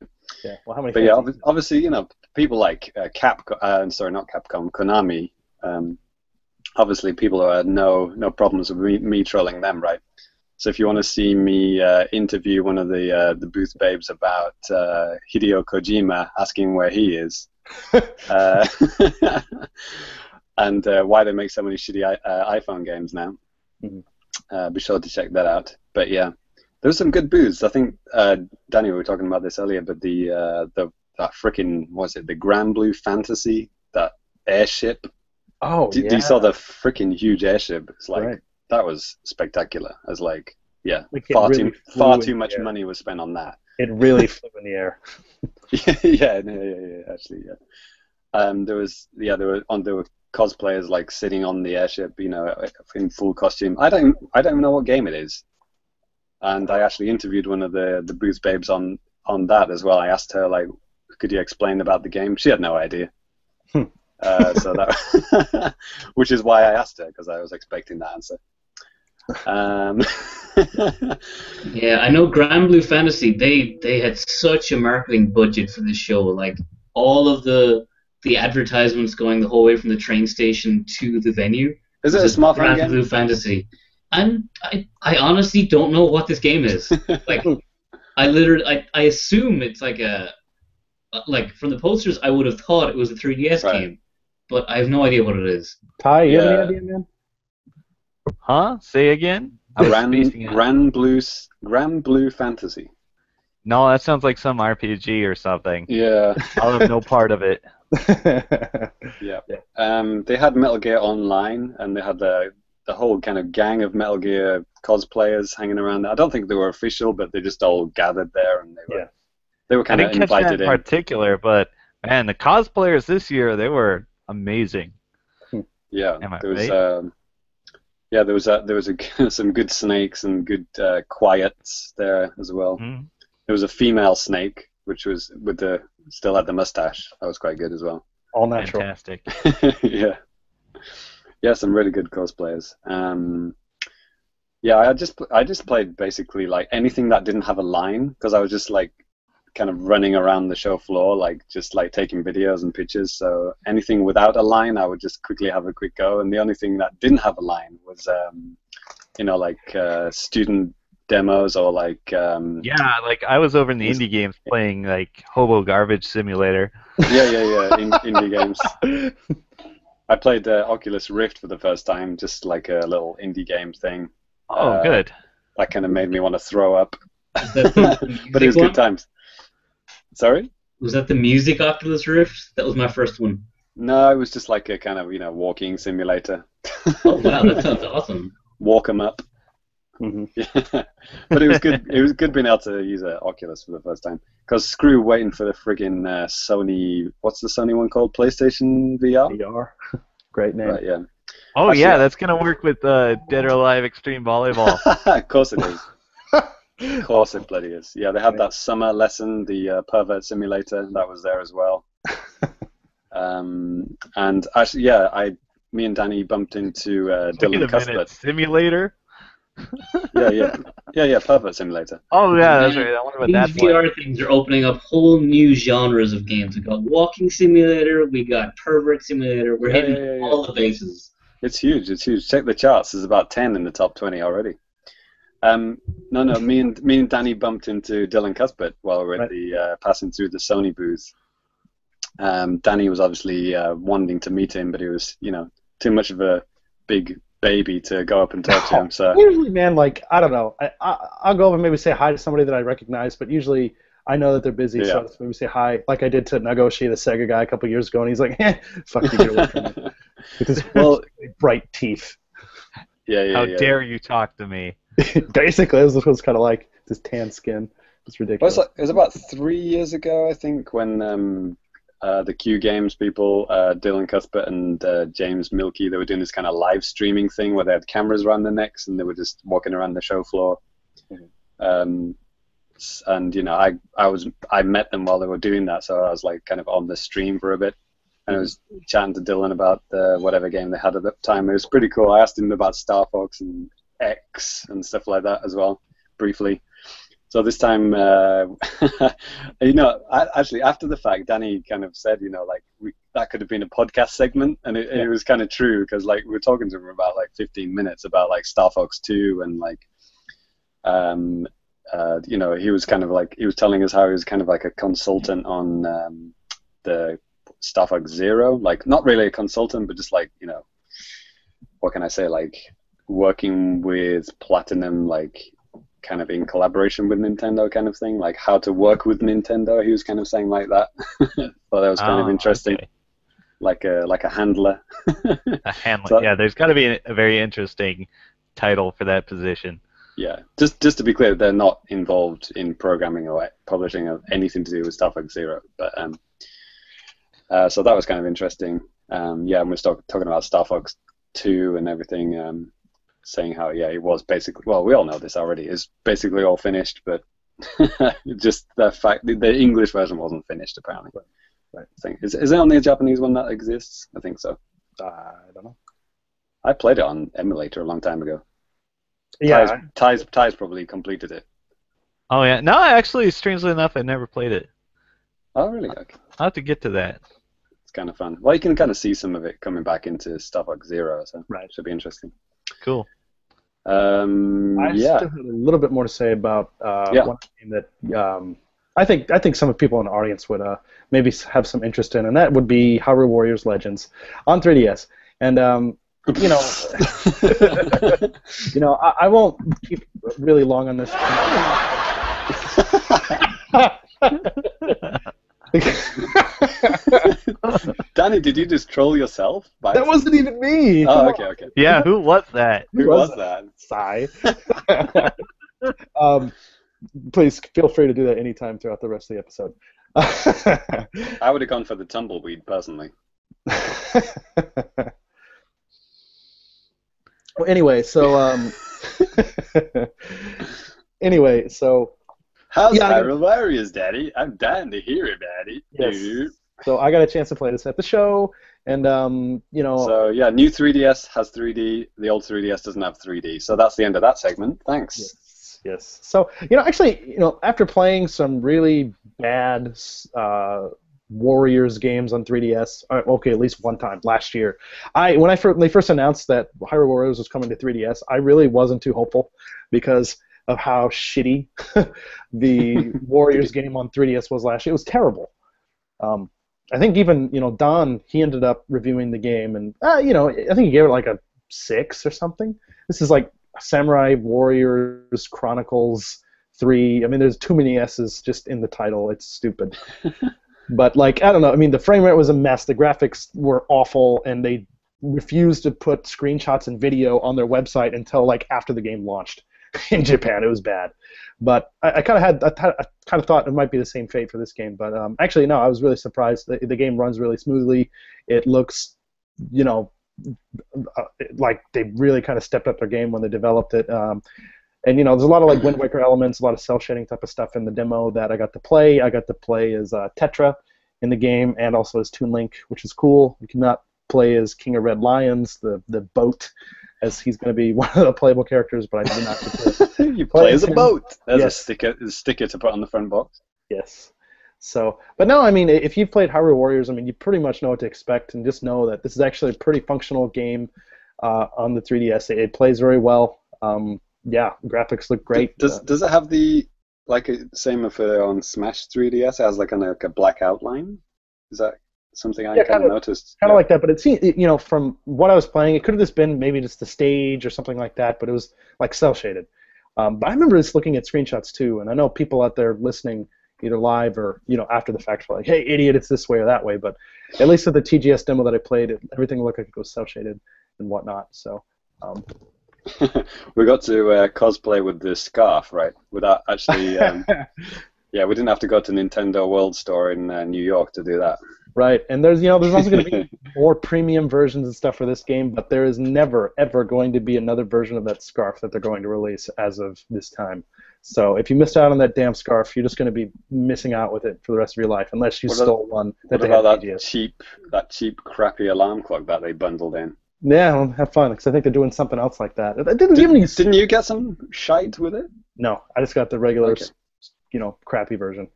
Yeah. Well, how many? But obviously, people like Konami. Obviously, people who had no problems with me trolling them, right? So if you want to see me interview one of the booth babes about Hideo Kojima, asking where he is, and why they make so many shitty iPhone games now, be sure to check that out. But yeah, there was some good booths. I think Danny, we were talking about this earlier, but that freaking the Grand Blue Fantasy, that airship. Oh, do you saw the freaking huge airship? It's like that was spectacular. I was like, far too much money was spent on that. It really flew in the air. Actually. There were cosplayers like sitting on the airship, in full costume. I don't even know what game it is. And I actually interviewed one of the booth babes on that as well. I asked her, like, could you explain about the game? She had no idea. So that, which is why I asked her, because I was expecting that answer. Yeah, I know Grand Blue Fantasy. They had such a marketing budget for this show. Like all of the advertisements going the whole way from the train station to the venue. Is it a smartphone game? Grand Blue Fantasy. And I honestly don't know what this game is. Like, I assume it's like from the posters, I would have thought it was a 3DS game, but I have no idea what it is. Ty, you have any idea, man? Huh? Say again? Grand Blue Fantasy. No, that sounds like some RPG or something. Yeah. I'll have no part of it. Yeah. They had Metal Gear Online, and they had the whole kind of gang of Metal Gear cosplayers hanging around. I don't think they were official, but they just all gathered there, and they were kind of invited in. I didn't catch that in particular, but man, the cosplayers this year, they were amazing. Yeah. Am I there was right? there was some good snakes and good quiets there as well. Mm-hmm. There was a female snake, which was still had the mustache. That was quite good as well. All natural. Fantastic. Yeah, some really good cosplayers. I just played basically like anything that didn't have a line, because I was just like kind of running around the show floor, like just like taking videos and pictures. So anything without a line, I would just quickly have a quick go. And the only thing that didn't have a line was, student demos or like. Like I was over in the indie games playing like Hobo Garbage Simulator. Indie games. I played Oculus Rift for the first time, just like a little indie game thing. Oh, good. That kind of made me want to throw up. But it was good times. Sorry? Was that the music Oculus Rift? That was my first one. No, it was just like a kind of, walking simulator. Oh, wow, that sounds awesome. Walk 'em up. Mm-hmm. Yeah. But it was good. It was good being able to use an Oculus for the first time. Because screw waiting for the friggin' Sony. What's the Sony one called? PlayStation VR. VR. Great name. Right, yeah. Oh yeah, that's gonna work with Dead or Alive Extreme Volleyball. Of course it is. Of course it bloody is. Yeah, they had that summer lesson, the pervert simulator, that was there as well. And actually, me and Danny bumped into Dylan Cuthbert. Simulator? Yeah. Pervert Simulator. Oh yeah, that's right. I wonder what These that's VR like. things are opening up whole new genres of games. We got Walking Simulator, we got Pervert Simulator. We're hitting all the bases. It's huge. It's huge. Check the charts. There's about 10 in the top 20 already. No. Me and Danny bumped into Dylan Cuthbert while we were at the passing through the Sony booth. Danny was obviously wanting to meet him, but he was, too much of a big baby to go up and talk to him. So usually, man, like I don't know, I'll go over and maybe say hi to somebody that I recognize, but usually I know that they're busy, so I'll just maybe say hi, like I did to Nagoshi, the Sega guy, a couple years ago, and he's like, "Fuck you, get away from me," with his bright teeth. How dare you talk to me? Basically, this was kind of like this tan skin. It's ridiculous. Well, it was about 3 years ago, I think, when the Q Games people, Dylan Cuthbert and James Milkey, they were doing this kind of live streaming thing where they had cameras around their necks and they were just walking around the show floor. And I met them while they were doing that, so I was like kind of on the stream for a bit, and I was chatting to Dylan about whatever game they had at the time. It was pretty cool. I asked him about Star Fox and X and stuff like that as well, briefly. So this time, actually after the fact, Danny kind of said, that could have been a podcast segment, and it was kind of true, because like we were talking to him about like 15 minutes about like Star Fox 2 and like, he was kind of like, he was telling us how he was kind of like a consultant on the Star Fox Zero, like not really a consultant, but just like, what can I say, like working with Platinum, like kind of in collaboration with Nintendo kind of thing, like how to work with Nintendo. He was kind of saying like that. Thought that was kind of interesting. Okay. Like a handler. A handler. So, yeah, there's got to be a very interesting title for that position. Yeah, just to be clear, they're not involved in programming or publishing or anything to do with Star Fox Zero. But so that was kind of interesting. And we're talking about Star Fox 2 and everything. Saying how it was basically, well, we all know this already, it's basically all finished, but just the fact that the English version wasn't finished apparently. Right. I think is there only a Japanese one that exists? I think so. I don't know. I played it on emulator a long time ago. Yeah. Ty's probably completed it. Oh yeah, no, actually, strangely enough, I never played it. Oh really? Okay. I'll have to get to that. It's kind of fun. Well, you can kind of see some of it coming back into Star Fox Zero, so it should be interesting. Cool. I still have a little bit more to say about one game that I think some of people in the audience would maybe have some interest in, and that would be Hyrule Warriors Legends on 3DS. And I won't keep really long on this. Danny, did you just troll yourself? That wasn't even me. Oh, okay. Yeah, who was that? Who was that? Sigh. Please feel free to do that anytime throughout the rest of the episode. I would have gone for the tumbleweed personally. Well, anyway, so how's Hyrule Warriors, Daddy? I'm dying to hear it, Daddy. Yes. So I got a chance to play this at the show, and So yeah, new 3DS has 3D. The old 3DS doesn't have 3D. So that's the end of that segment. Thanks. Yes. So actually, after playing some really bad Warriors games on 3DS, okay, at least one time last year, when they first announced that Hyrule Warriors was coming to 3DS, I really wasn't too hopeful because of how shitty the Warriors game on 3DS was last year. It was terrible. I think even Don, he ended up reviewing the game, and I think he gave it like a 6 or something. This is like Samurai Warriors Chronicles 3. I mean, there's too many S's just in the title. It's stupid. But like, I don't know. I mean, the frame rate was a mess. The graphics were awful, and they refused to put screenshots and video on their website until like after the game launched in Japan. It was bad. But I kind of thought it might be the same fate for this game. But actually, no, I was really surprised. The game runs really smoothly. It looks, like they really kind of stepped up their game when they developed it. And there's a lot of like Wind Waker elements, a lot of cell shading type of stuff in the demo that I got to play. I got to play as Tetra in the game, and also as Toon Link, which is cool. You cannot play as King of Red Lions, the boat as he's going to be one of the playable characters, but I do not get to You play as a him. boat. There's Yes. a sticker to put on the front box. Yes. So, but no, I mean, if you've played Hyrule Warriors, I mean, you pretty much know what to expect, and just know that this is actually a pretty functional game on the 3DS. It plays very well. Yeah, graphics look great. Does it have the same for on Smash 3DS? It has like a black outline. Is that something I kind of noticed? Kind of like that, but it seemed, from what I was playing, it could have just been maybe just the stage or something like that, but it was like cel shaded. But I remember just looking at screenshots too, and I know people out there listening, either live or after the fact, were like, "Hey, idiot, it's this way or that way." But at least with the TGS demo that I played, everything looked like it was cel shaded and whatnot. So. We got to cosplay with the scarf, right? Without actually, yeah, we didn't have to go to Nintendo World Store in New York to do that. Right, and there's also going to be more premium versions and stuff for this game, but there is never ever going to be another version of that scarf that they're going to release as of this time. So if you missed out on that damn scarf, you're just going to be missing out with it for the rest of your life, unless you stole one. What about that cheap, crappy alarm clock that they bundled in? Yeah, well, have fun, because I think they're doing something else like that. Didn't you get some shite with it? No, I just got the regular, crappy version.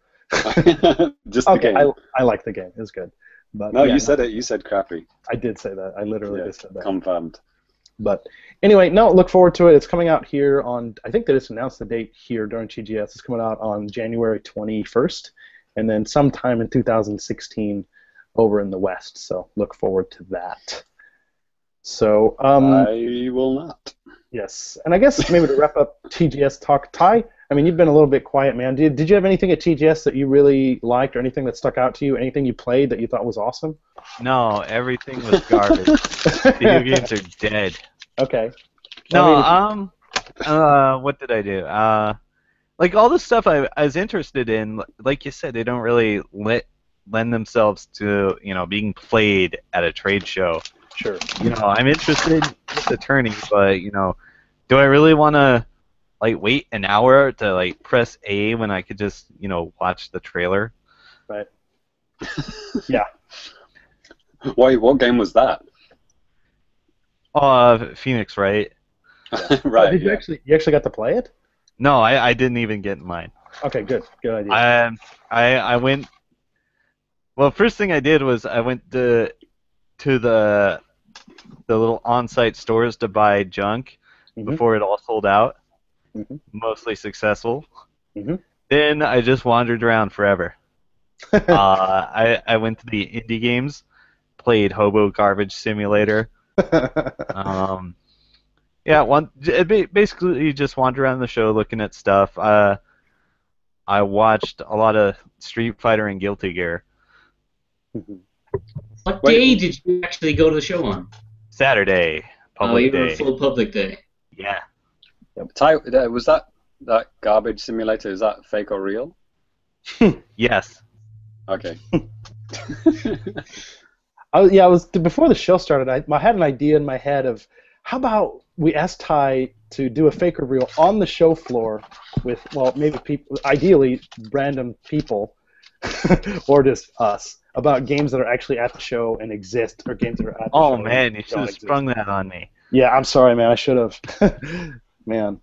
Just the game. I like the game. It's good. But no, you said it. You said crappy. I did say that. I literally just said that. Confirmed. But anyway, no, look forward to it. It's coming out here on, I think they just announced the date here during TGS. It's coming out on January 21st, and then sometime in 2016 over in the West. So look forward to that. So I will not. Yes, and I guess maybe to wrap up TGS talk, Ty, I mean, you've been a little bit quiet, man. Did you have anything at TGS that you really liked, or anything that stuck out to you? Anything you played that you thought was awesome? No, everything was garbage. Video games are dead. Okay. No, what did I do? Like all the stuff I was interested in, like you said, they don't really lend themselves to being played at a trade show. Sure. I'm interested in the attorney, but do I really want to wait an hour to press A when I could just watch the trailer? Right. Yeah. Wait, what game was that? Phoenix, right? Right. Did you actually got to play it? No, I didn't even get mine. Okay, good idea. I went. Well, first thing I did was I went to the little on-site stores to buy junk before it all sold out. Mostly successful. Then I just wandered around forever. I went to the indie games, played Hobo Garbage Simulator. Basically just wandered around the show looking at stuff. I watched a lot of Street Fighter and Guilty Gear. What day did you actually go to the show on? Saturday, public day. You were a full public day. Yeah. Ty, was that garbage simulator? Is that fake or real? Yes. Okay. I was before the show started. I had an idea in my head of how about we ask Ty to do a fake or real on the show floor with maybe people, ideally random people, or just us, about games that are actually at the show and exist, or games that are at the show. Oh man, you should have sprung that on me. Yeah, I'm sorry, man. I should have. Man,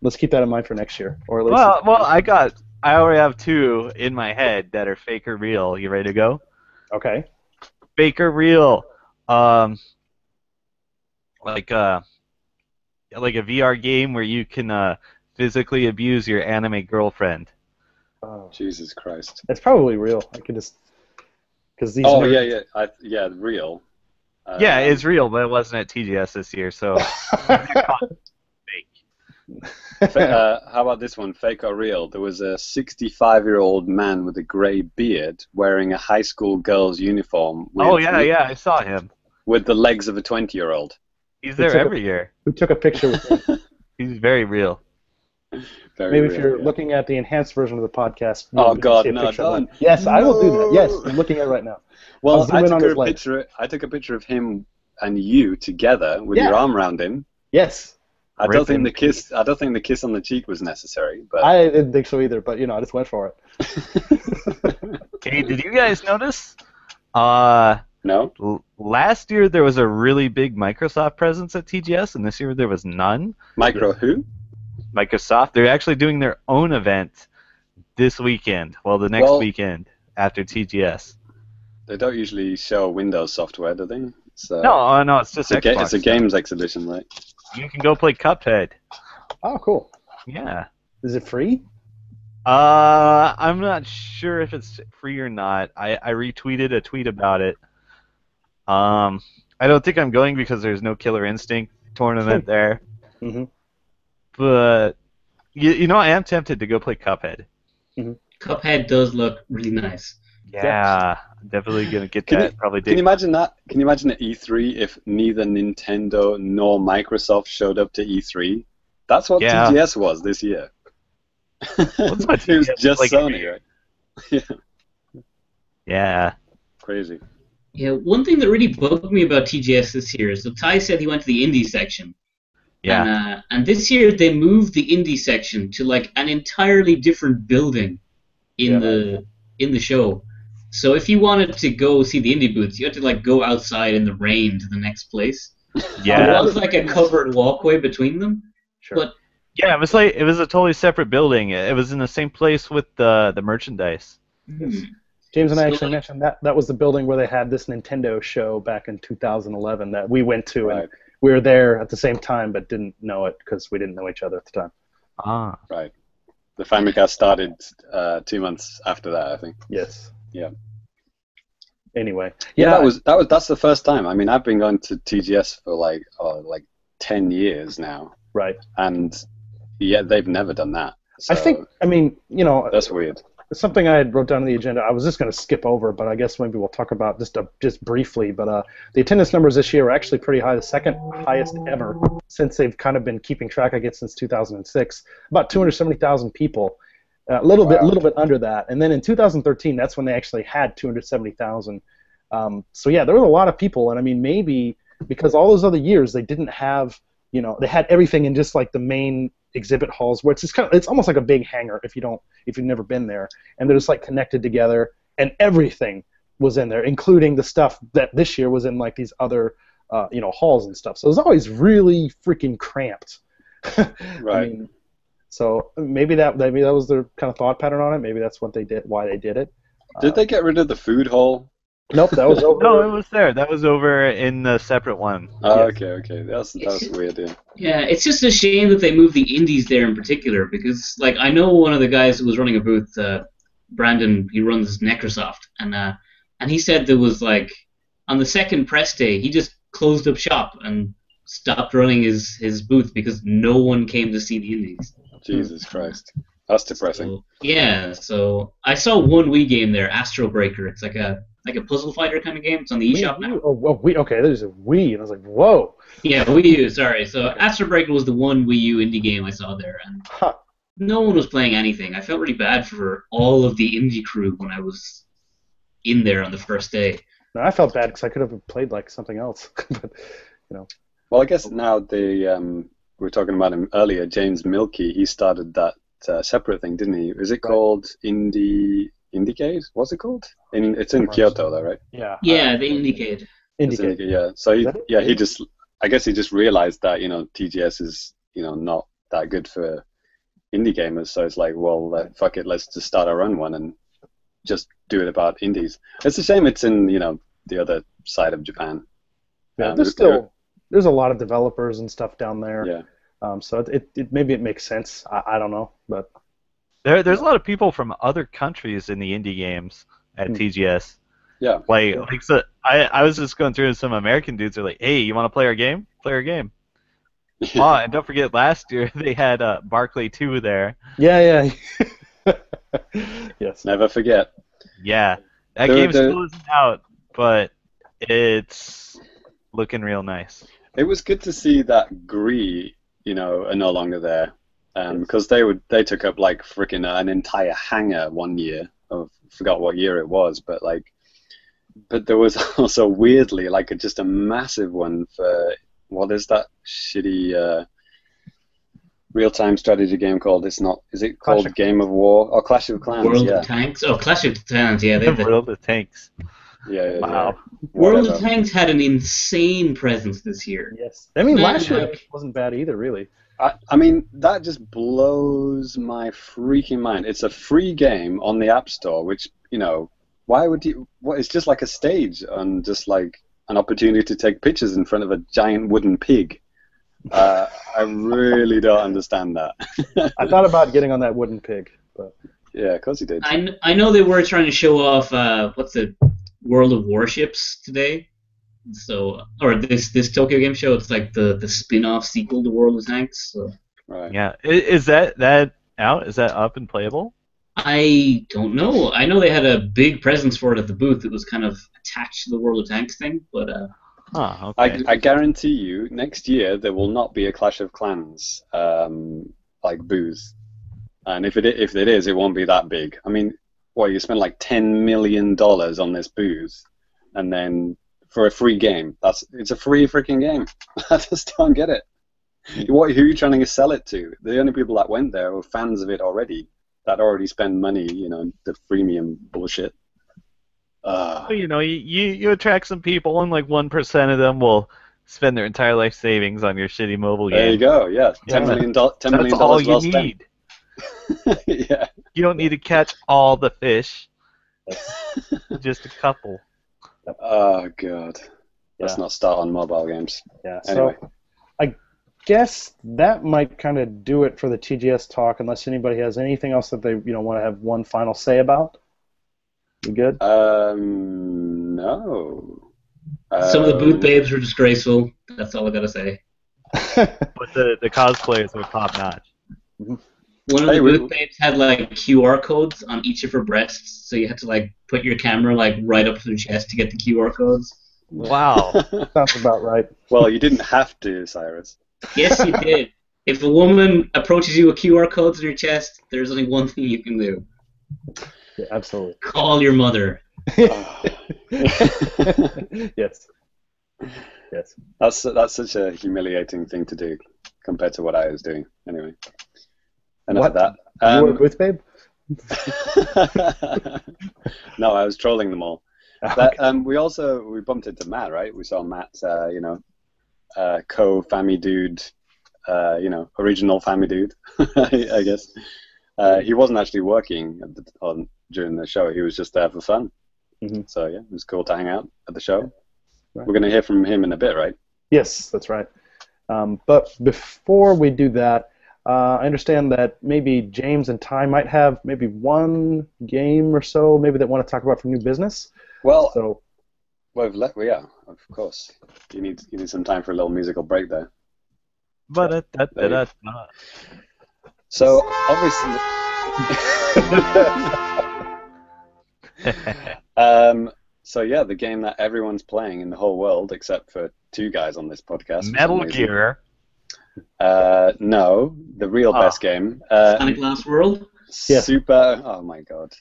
let's keep that in mind for next year, or at least. I already have two in my head that are fake or real. You ready to go? Okay. Fake or real. Like a VR game where you can physically abuse your anime girlfriend. Oh, Jesus Christ. It's probably real. I could just because these. Oh yeah, real. Yeah, it's real, but it wasn't at TGS this year, so. Fake. How about this one? Fake or real? There was a 65-year-old man with a grey beard wearing a high school girl's uniform. I saw him. With the legs of a 20-year-old. He's there every year. Who took a picture with him? He's very real. Maybe if you're looking at the enhanced version of the podcast. Oh God, no, don't. Yes, I will do that. Yes, I'm looking at it right now. Well, I took a picture of him and you together with your arm around him. Yes. I don't think the kiss on the cheek was necessary, but I didn't think so either. But I just went for it. Okay, did you guys notice? No? Last year there was a really big Microsoft presence at TGS, and this year there was none. Who? Microsoft. They're actually doing their own event this weekend. Well, the next weekend after TGS. They don't usually show Windows software, do they? No, it's just Xbox. It's a games exhibition, right? You can go play Cuphead. Oh, cool. Yeah. Is it free? I'm not sure if it's free or not. I retweeted a tweet about it. I don't think I'm going because there's no Killer Instinct tournament there. Mm-hmm. But you know, I am tempted to go play Cuphead. Mm-hmm. Cuphead does look really nice. Yeah, definitely gonna get that. Probably. Can you imagine that? Can you imagine at E3 if neither Nintendo nor Microsoft showed up to E3? That's what TGS was this year. What's my It was just like Sony, right? Yeah. Yeah. Crazy. Yeah, one thing that really bugged me about TGS this year is that Ty said he went to the indie section. Yeah. And this year they moved the indie section to like an entirely different building in the show. So if you wanted to go see the indie booths, you had to like go outside in the rain to the next place. Yeah. There was like a covered walkway between them. Sure. But yeah, it was a totally separate building. It was in the same place with the merchandise. James and I actually mentioned that was the building where they had this Nintendo show back in 2011 that we went to, and we were there at the same time but didn't know it because we didn't know each other at the time. Ah. Right. The Famicast started 2 months after that, I think. Yes. Yeah. Anyway. Yeah, that's the first time. I mean, I've been going to TGS for like 10 years now. Right. And yet they've never done that. So I mean, you know, that's weird. It's something I had wrote down on the agenda. I was just going to skip over, but I guess maybe we'll talk about just briefly. But the attendance numbers this year are actually pretty high, the second highest ever since they've kind of been keeping track of it since 2006. About 270,000 people, a little bit under that. And then in 2013, that's when they actually had 270,000. So yeah, there were a lot of people, and I mean maybe because all those other years they didn't have, you know, they had everything in just like the main exhibit halls where it's just it's almost like a big hangar if you've never been there, and they're just like connected together, and everything was in there, including the stuff that this year was in like these other halls and stuff. So it was always really freaking cramped. Right. I mean, so maybe that was their kind of thought pattern on it. Maybe that's what they did, why they did it. Did they get rid of the food hall? Nope, that was over. No, it was there. That was over in the separate one. Oh, okay. That's weird, yeah. Yeah, it's just a shame that they moved the indies there in particular because, like, I know one of the guys who was running a booth, Brandon. He runs Necrosoft, and he said there was like on the second press day he just closed up shop and stopped running his booth because no one came to see the indies. Jesus Christ, that's depressing. So I saw one Wii game there, Astro Breaker. It's like a puzzle fighter kind of game. It's on the eShop now. Okay, there's a Wii, and I was like, whoa. Yeah, Wii U, sorry. So Astro Breaker was the one Wii U indie game I saw there, and no one was playing anything. I felt really bad for all of the indie crew when I was in there on the first day. No, I felt bad because I could have played like something else, but you know. Well, I guess now we were talking about him earlier. James Milkey, he started that separate thing, didn't he? Is it called Indiegate? What's it called? It's in Kyoto, though, right? Yeah. Yeah, the Indiegate. Indiegate. Yeah. So I guess he just realized that TGS is not that good for indie gamers. So it's like, well, fuck it, let's just start our own one and just do it about indies. It's a shame it's in the other side of Japan. Yeah, there's a lot of developers and stuff down there. Yeah. So it maybe it makes sense. I don't know, but. There's a lot of people from other countries in the indie games at TGS. Yeah. Like so I was just going through and some American dudes are like, hey, you want to play our game? Play our game. Oh, and don't forget last year they had Barclay 2 there. Yeah. Yes. Never forget. Yeah. That game still isn't out, but it's looking real nice. It was good to see that Gree, are no longer there. Because they took up like freaking an entire hangar one year. I forgot what year it was, but there was also weirdly like just a massive one for what is that shitty real-time strategy game called? Is it called Game of War or Clash of Clans? World of Tanks? Oh, Clash of Clans, yeah. World of Tanks. Yeah. Wow. World of Tanks had an insane presence this year. Yes. I mean, last year like, wasn't bad either, really. I mean, that just blows my freaking mind. It's a free game on the App Store, which, why would you... What, it's just like a stage and just like an opportunity to take pictures in front of a giant wooden pig. I really don't understand that. I thought about getting on that wooden pig, but... Yeah, of course you did. I know they were trying to show off, what's the World of Warships today? So, or this Tokyo Game Show, it's like the spin-off sequel to World of Tanks. So. Right. Yeah. Is that out? Is that up and playable? I don't know. I know they had a big presence for it at the booth. It was kind of attached to the World of Tanks thing, but okay. I guarantee you, next year there will not be a Clash of Clans like booth, and if it is, it won't be that big. I mean, you spend like $10 million on this booth, and then for a free game, it's a free freaking game. I just don't get it. Who are you trying to sell it to? The only people that went there were fans of it already, that already spend money, the freemium bullshit. You attract some people, and like 1% of them will spend their entire life savings on your shitty mobile game. There you go. Yeah, $10 million. That's all you need. Yeah. You don't need to catch all the fish. Just a couple. Oh god. Let's not start on mobile games. Yeah. Anyway. So I guess that might kind of do it for the TGS talk, unless anybody has anything else that they want to have one final say about. You good? No. Some of the booth babes were disgraceful. That's all I gotta say. But the cosplayers were top notch. One of the booth babes had like QR codes on each of her breasts, so you had to like put your camera like right up to her chest to get the QR codes. Wow. Sounds about right. Well, you didn't have to, Cyrus. Yes, you did. If a woman approaches you with QR codes on your chest, there's only one thing you can do. Yeah, absolutely. Call your mother. Yes. Yes. That's such a humiliating thing to do compared to what I was doing. Anyway, enough of that. You were a booth babe? No, I was trolling them all. But we bumped into Matt, right? We saw Matt, co-Fami dude, original Fami dude, I guess. He wasn't actually working during the show. He was just there for fun. Mm-hmm. So yeah, it was cool to hang out at the show. Right. We're going to hear from him in a bit, right? Yes, that's right. But before we do that, I understand that maybe James and Ty might have maybe one game or so, maybe that want to talk about for new business. Well, so, yeah, of course. You need some time for a little musical break there. So obviously, so yeah, the game that everyone's playing in the whole world except for two guys on this podcast. Metal Gear. No, the real best game. Sonic Last World. Super. Oh my god.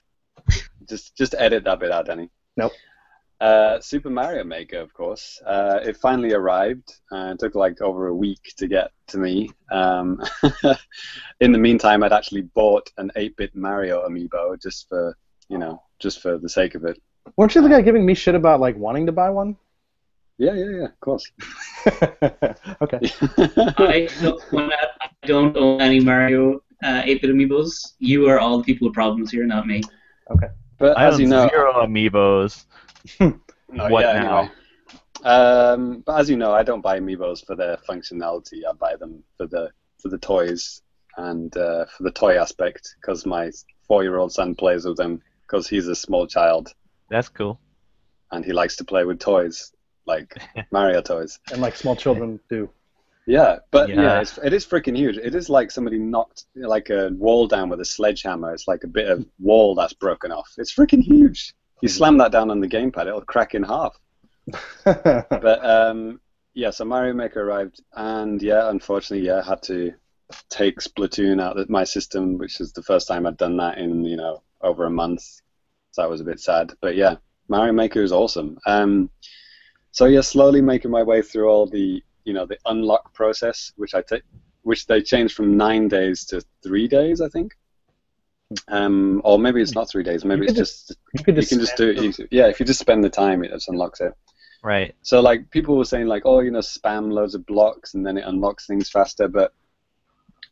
Just edit that bit out, Danny. Nope. Super Mario Maker, of course. It finally arrived. It took like over a week to get to me. In the meantime, I'd actually bought an 8-bit Mario amiibo just for the sake of it. Weren't you the guy giving me shit about like wanting to buy one? Yeah, of course. Okay. I don't own any Mario 8-bit amiibos. You are all the people with problems here, not me. Okay. But I as you know, 0 amiibos. What now? Anyway. But as you know, I don't buy amiibos for their functionality. I buy them for the toys and for the toy aspect, because my 4-year-old son plays with them because he's a small child. That's cool. And he likes to play with toys, like Mario toys. And like small children do. Yeah, but it is freaking huge. It is like somebody knocked like a wall down with a sledgehammer. It's like a bit of wall that's broken off. It's freaking huge. You slam that down on the gamepad, it'll crack in half. But so Mario Maker arrived, and unfortunately, I had to take Splatoon out of my system, which is the first time I'd done that in over a month. So that was a bit sad. But yeah, Mario Maker is awesome. Slowly making my way through all the the unlock process, which they changed from 9 days to 3 days, I think. Or maybe it's not 3 days. Maybe it's just you can just do it. Yeah, if you just spend the time, it just unlocks it. Right. So like people were saying like, oh, spam loads of blocks and then it unlocks things faster. But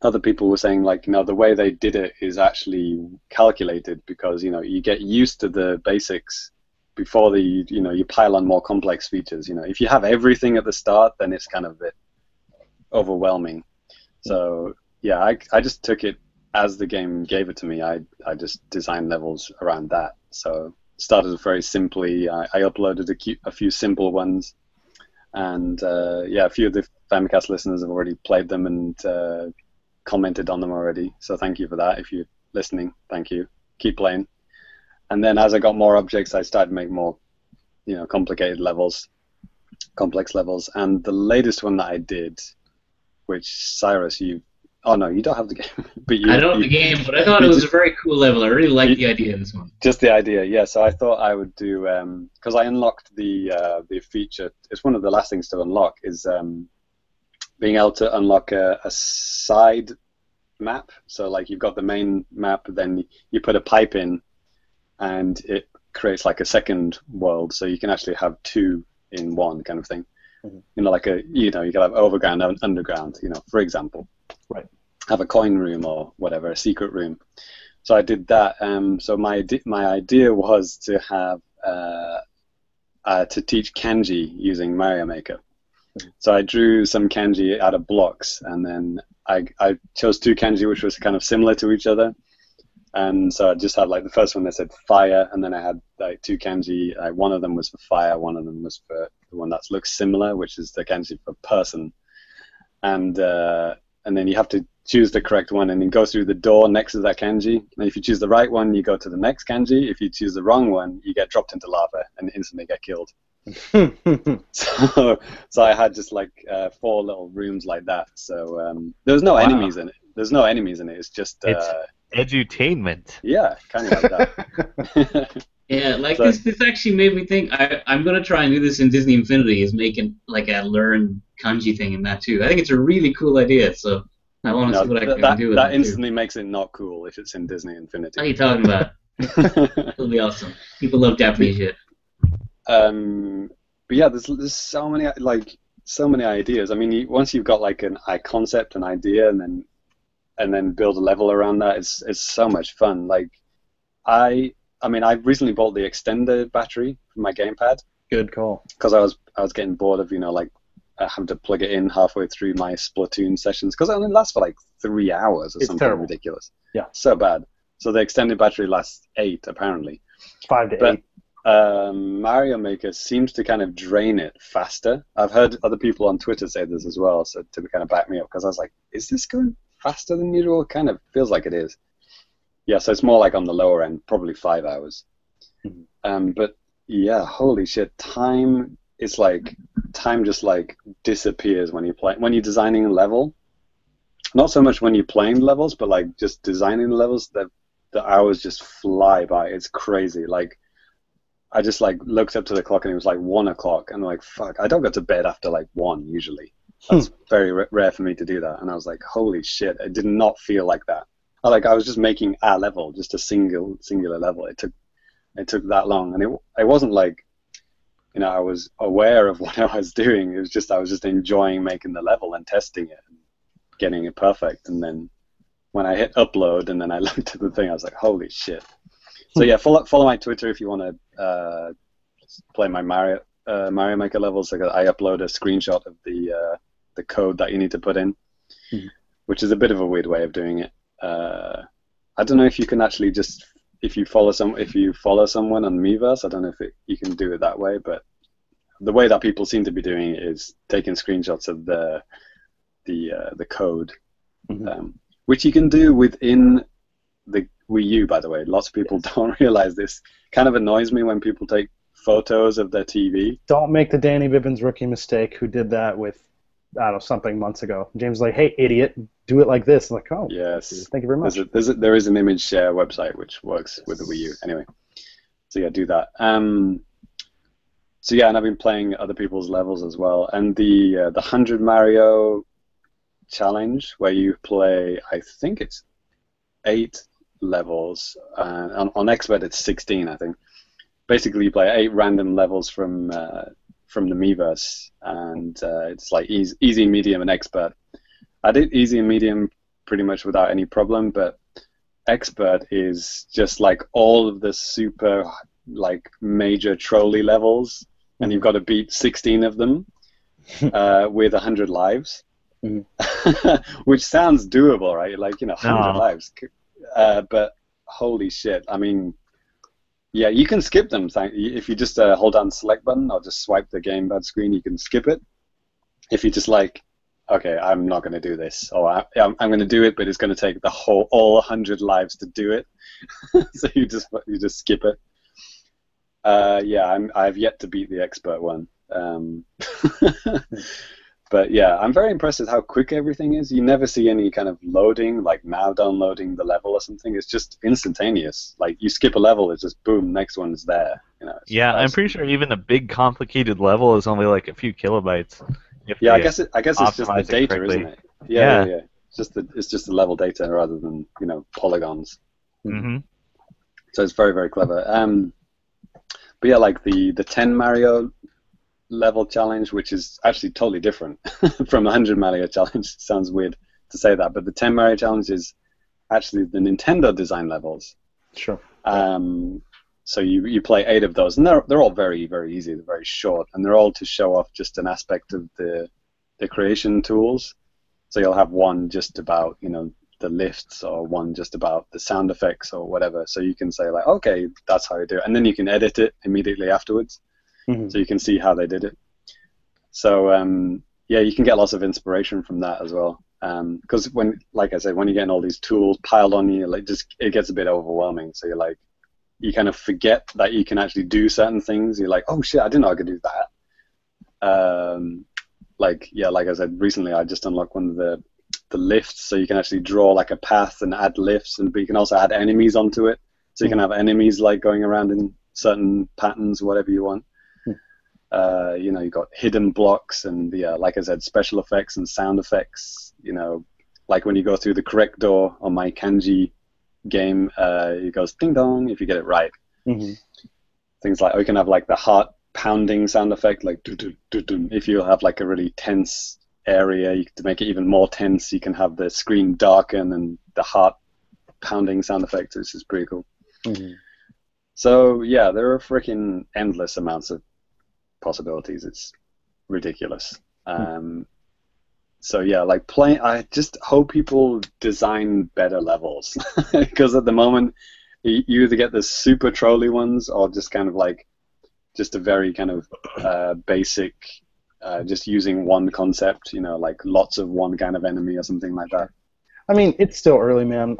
other people were saying like, the way they did it is actually calculated because you get used to the basics before you pile on more complex features. If you have everything at the start, then it's kind of a bit overwhelming. So yeah, I just took it as the game gave it to me. I just designed levels around that. So started very simply. I uploaded a few simple ones, and yeah, a few of the Famicast listeners have already played them and commented on them already. So thank you for that. If you're listening, thank you. Keep playing. And then as I got more objects, I started to make more, complicated levels, complex levels. And the latest one that I did, which Cyrus, oh no, you don't have the game. But I don't have the game, but I thought it was a very cool level. I really liked the idea of this one. Just the idea, yeah. So I thought I would do, because I unlocked the feature. It's one of the last things to unlock is being able to unlock a side map. So like you've got the main map, then you put a pipe in, and it creates like a second world. So you can actually have two in one kind of thing. Mm-hmm. Like you can have overground and underground. For example. Right. Have a coin room or whatever, a secret room. So I did that. So my idea was to have to teach kanji using Mario Maker. So I drew some kanji out of blocks, and then I chose two kanji which was kind of similar to each other. And so I just had like the first one that said fire, and then I had like two kanji. One of them was for fire, one of them was for the one that looks similar, which is the kanji for person. And then you have to choose the correct one and then go through the door next to that kanji. And if you choose the right one, you go to the next kanji. If you choose the wrong one, you get dropped into lava and instantly get killed. So I had just like 4 little rooms like that. So there's no enemies in it. There's no enemies in it. It's just it's edutainment. Yeah, kind of like that. Yeah, like so, this actually made me think I'm going to try and do this in Disney Infinity, is making like a learn kanji thing in that too. I think it's a really cool idea, so I want to see what I can do with that. That instantly makes it not cool if it's in Disney Infinity. What are you talking about? It'll be awesome. People love Japanese shit. But yeah, there's so many ideas. I mean, once you've got like a concept, an idea, and then build a level around that, it's so much fun. Like I mean, I recently bought the extender battery for my gamepad. Good call. Because I was getting bored of like having to plug it in halfway through my Splatoon sessions because it only lasts for like 3 hours or something ridiculous. Yeah. So bad. So the extended battery lasts 8 apparently. 5 to 8. Mario Maker seems to kind of drain it faster. I've heard other people on Twitter say this as well, so to kind of back me up, because I was like, is this going faster than usual? It kind of feels like it is. Yeah, so it's more like on the lower end, probably 5 hours. Mm-hmm. But yeah, holy shit, time just like disappears when you play. When you're designing a level, not so much when you're playing levels, but like just designing the levels, the hours just fly by. It's crazy. Like I just like looked up to the clock and it was like 1 o'clock, and I'm like, fuck, I don't go to bed after like 1 usually. That's very rare for me to do that. And I was like, holy shit, it did not feel like that. I was just making a level, just a singular level. It took that long, and it wasn't like, I was aware of what I was doing. It was just I was just enjoying making the level and testing it and getting it perfect. And then when I hit upload and then I looked at the thing, I was like, holy shit. So yeah, follow my Twitter if you want to play my Mario Maker levels. I upload a screenshot of the code that you need to put in, which is a bit of a weird way of doing it. I don't know if you can actually just if you follow someone on Miiverse, I don't know if you can do it that way, but the way that people seem to be doing it is taking screenshots of the code, which you can do within the Wii U. By the way, lots of people don't realize this. Kind of annoys me when people take photos of their TV. Don't make the Danny Bivens rookie mistake, who did that with, I don't know, something months ago. James was like, hey, idiot, do it like this. I'm like, oh, yes. Thank you very much. There is an image share website which works with the Wii U. Anyway, so yeah, do that. So yeah, and I've been playing other people's levels as well. And the 100 Mario challenge, where you play, I think it's 8 levels. On expert, it's 16, I think. Basically, you play 8 random levels from the Miiverse, and it's like easy, medium, and expert. I did easy and medium pretty much without any problem, but expert is just like all of the super like major trolley levels, and you've got to beat 16 of them with 100 lives, which sounds doable, right? Like, 100 lives, but holy shit! I mean, yeah, you can skip them if you just hold down the select button or just swipe the gamepad screen. You can skip it if you just like, okay, I'm not going to do this, or I'm going to do it, but it's going to take all 100 lives to do it. So you just skip it. Yeah, I've yet to beat the expert one. But yeah, I'm very impressed with how quick everything is. You never see any kind of loading, like now downloading the level or something. It's just instantaneous. Like you skip a level, it's just boom, next one's there. Yeah, I'm pretty sure even a big complicated level is only like a few kilobytes. Yeah, I guess it's just the data, correctly. isn't it? Yeah. It's just the level data rather than polygons. Mm-hmm. So it's very, very clever. But yeah, like the 10 Mario level challenge, which is actually totally different from the 100 Mario challenge. Sounds weird to say that, but the 10 Mario challenge is actually the Nintendo design levels. Sure. So you play 8 of those, and they're all very, very easy. They're very short, and they're all to show off just an aspect of the creation tools. So you'll have one just about the lifts, or one just about the sound effects or whatever. So you can say like, okay, that's how you do it, and then you can edit it immediately afterwards. So you can see how they did it. So yeah, you can get lots of inspiration from that as well. Because like I said, when you're getting all these tools piled on you, it gets a bit overwhelming. So you kind of forget that you can actually do certain things. You're like, oh shit, I didn't know I could do that. Like I said, recently I just unlocked one of the lifts, so you can actually draw like a path and add lifts, but you can also add enemies onto it. So you can have enemies like going around in certain patterns, whatever you want. You've got hidden blocks and like I said, special effects and sound effects. Like when you go through the correct door on my kanji game, it goes ding dong if you get it right. Things like, you can have like the heart pounding sound effect, like if you have like a really tense area, to make it even more tense, you can have the screen darken and the heart pounding sound effect, which is pretty cool. So yeah, there are freaking endless amounts of possibilities. It's ridiculous. So yeah, like I just hope people design better levels, because at the moment you either get the super trolley ones or just kind of like just a very kind of basic, just using one concept, like lots of one kind of enemy or something like that. I mean, it's still early, man.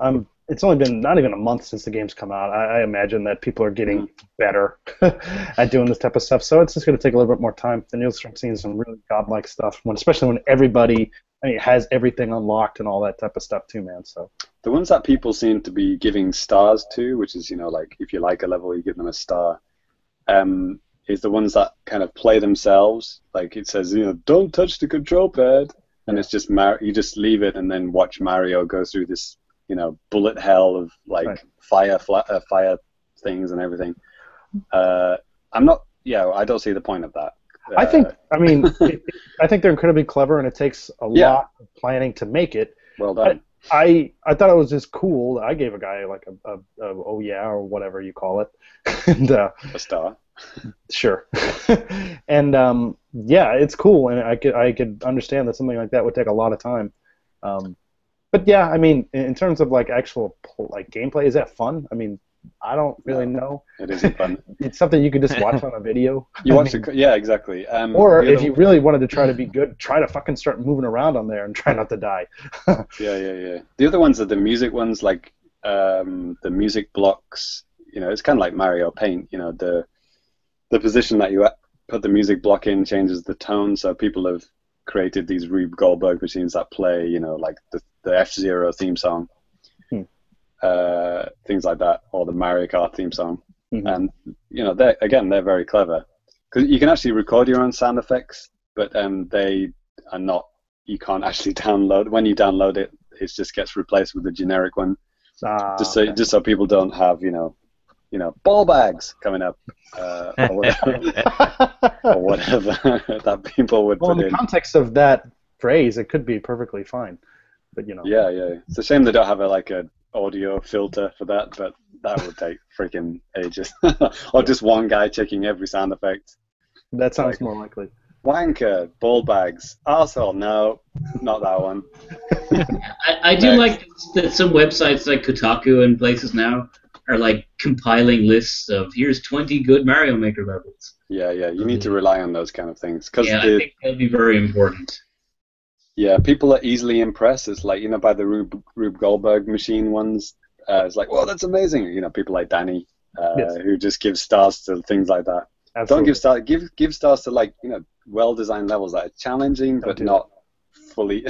It's only been not even a month since the game's come out. I imagine that people are getting better at doing this type of stuff, so it's just going to take a little bit more time. Then you'll start seeing some really godlike stuff, especially when everybody has everything unlocked and all that type of stuff too, man. So the ones that people seem to be giving stars to, which is like if you like a level, you give them a star, is the ones that kind of play themselves. Like it says, don't touch the control pad, and it's just you just leave it and then watch Mario go through this bullet hell of like fire things and everything. I don't see the point of that. I think they're incredibly clever, and it takes a lot of planning to make it. Well done. I thought it was just cool. I gave a guy like a oh yeah, or whatever you call it, and a star. Sure. And yeah, it's cool, and I could understand that something like that would take a lot of time. But yeah, I mean, in terms of like actual like gameplay, is that fun? I mean, I don't really know. It isn't fun. It's something you could just watch on a video. You watch it, yeah, exactly. Or if you really wanted to try to be good, try to fucking start moving around on there and try not to die. Yeah. The other ones are the music ones, like the music blocks. It's kind of like Mario Paint. The position that you put the music block in changes the tone. So people have created these Rube Goldberg machines that play, like the F-Zero theme song, things like that, or the Mario Kart theme song. And they're very clever, because you can actually record your own sound effects, but they are not. You can't actually download. When you download it, it just gets replaced with a generic one. Just so people don't have ball bags coming up or whatever that people would well, put in the context of that phrase, it could be perfectly fine. But Yeah. It's a shame they don't have a audio filter for that, but that would take freaking ages. Or just one guy checking every sound effect. That sounds more likely. Wanker, ball bags, arsehole. No, not that one. I do like that some websites like Kotaku and places now are compiling lists of here's 20 good Mario Maker levels. Yeah. You need to rely on those kind of things. I think that'll be very important. Yeah, people are easily impressed. It's by the Rube Goldberg machine ones. It's well, that's amazing. People like Danny, who just give stars to things like that. Absolutely. Don't give stars. Give stars to well-designed levels that are challenging, but not fully,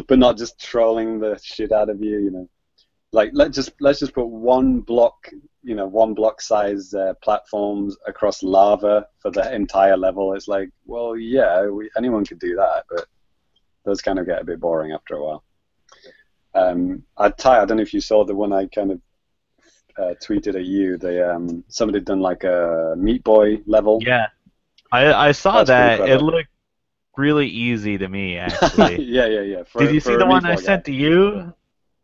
but not just trolling the shit out of you. Let's just put one block size platforms across lava for the entire level. It's anyone could do that, but those kind of get a bit boring after a while. I don't know if you saw the one I kind of tweeted at you. Somebody had done a Meat Boy level. Yeah, I saw that. It looked really easy to me, actually. Yeah. Did you see the one I sent to you?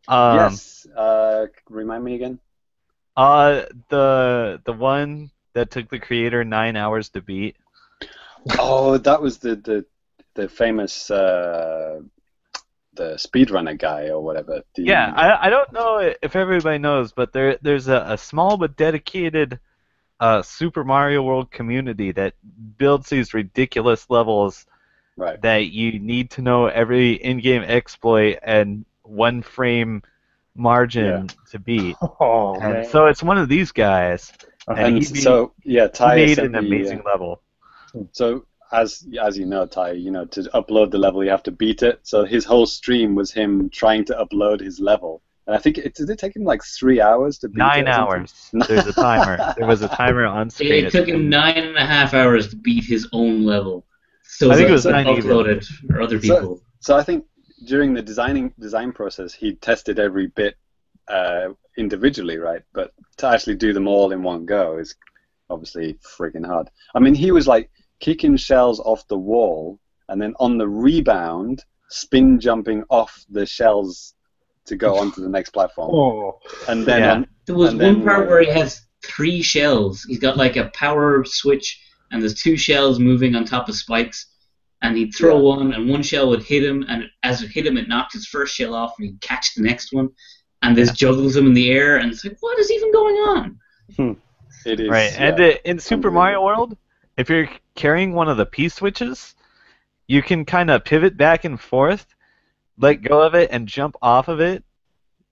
Yes. Remind me again. The one that took the creator 9 hours to beat. Oh, that was the famous the speedrunner guy or whatever. I don't know if everybody knows, but there's a small but dedicated Super Mario World community that builds these ridiculous levels that you need to know every in-game exploit and one frame margin to beat. Oh, man. So it's one of these guys. Ty made an amazing level. So as you know, Ty, to upload the level you have to beat it. So his whole stream was him trying to upload his level. And I think did it take him 3 hours to beat 9 hours. There's a timer. There was a timer on screen. It took him 9.5 hours to beat his own level. So I think it was 9 uploaded or other people. So I think during the design process, he tested every bit individually, right? But to actually do them all in one go is obviously freaking hard. I mean, he was kicking shells off the wall and then on the rebound, spin jumping off the shells to go onto the next platform. Oh. And then there was one part where he has 3 shells. He's got a power switch and there's 2 shells moving on top of spikes. And he'd throw one, and one shell would hit him, and as it hit him, it knocked his first shell off, and he'd catch the next one, and this juggles him in the air, and it's what is even going on? It is. Right, and in Super Mario World, if you're carrying one of the P-switches, you can kind of pivot back and forth, let go of it, and jump off of it.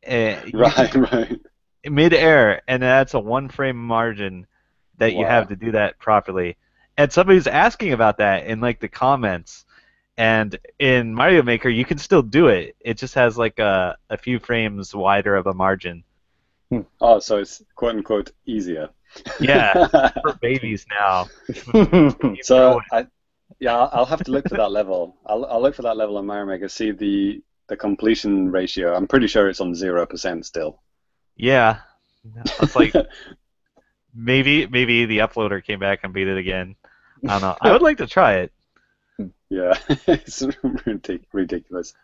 Right. Mid-air, and that's a 1-frame margin that you have to do that properly. And somebody's asking about that in the comments. And in Mario Maker, you can still do it. It just has a few frames wider of a margin. Oh, so it's quote unquote easier. Yeah, for babies now. So I'll have to look for that level. I'll look for that level on Mario Maker. See the completion ratio. I'm pretty sure it's on 0% still. Yeah, it's maybe the uploader came back and beat it again. I don't know. I would like to try it. Yeah, it's ridiculous.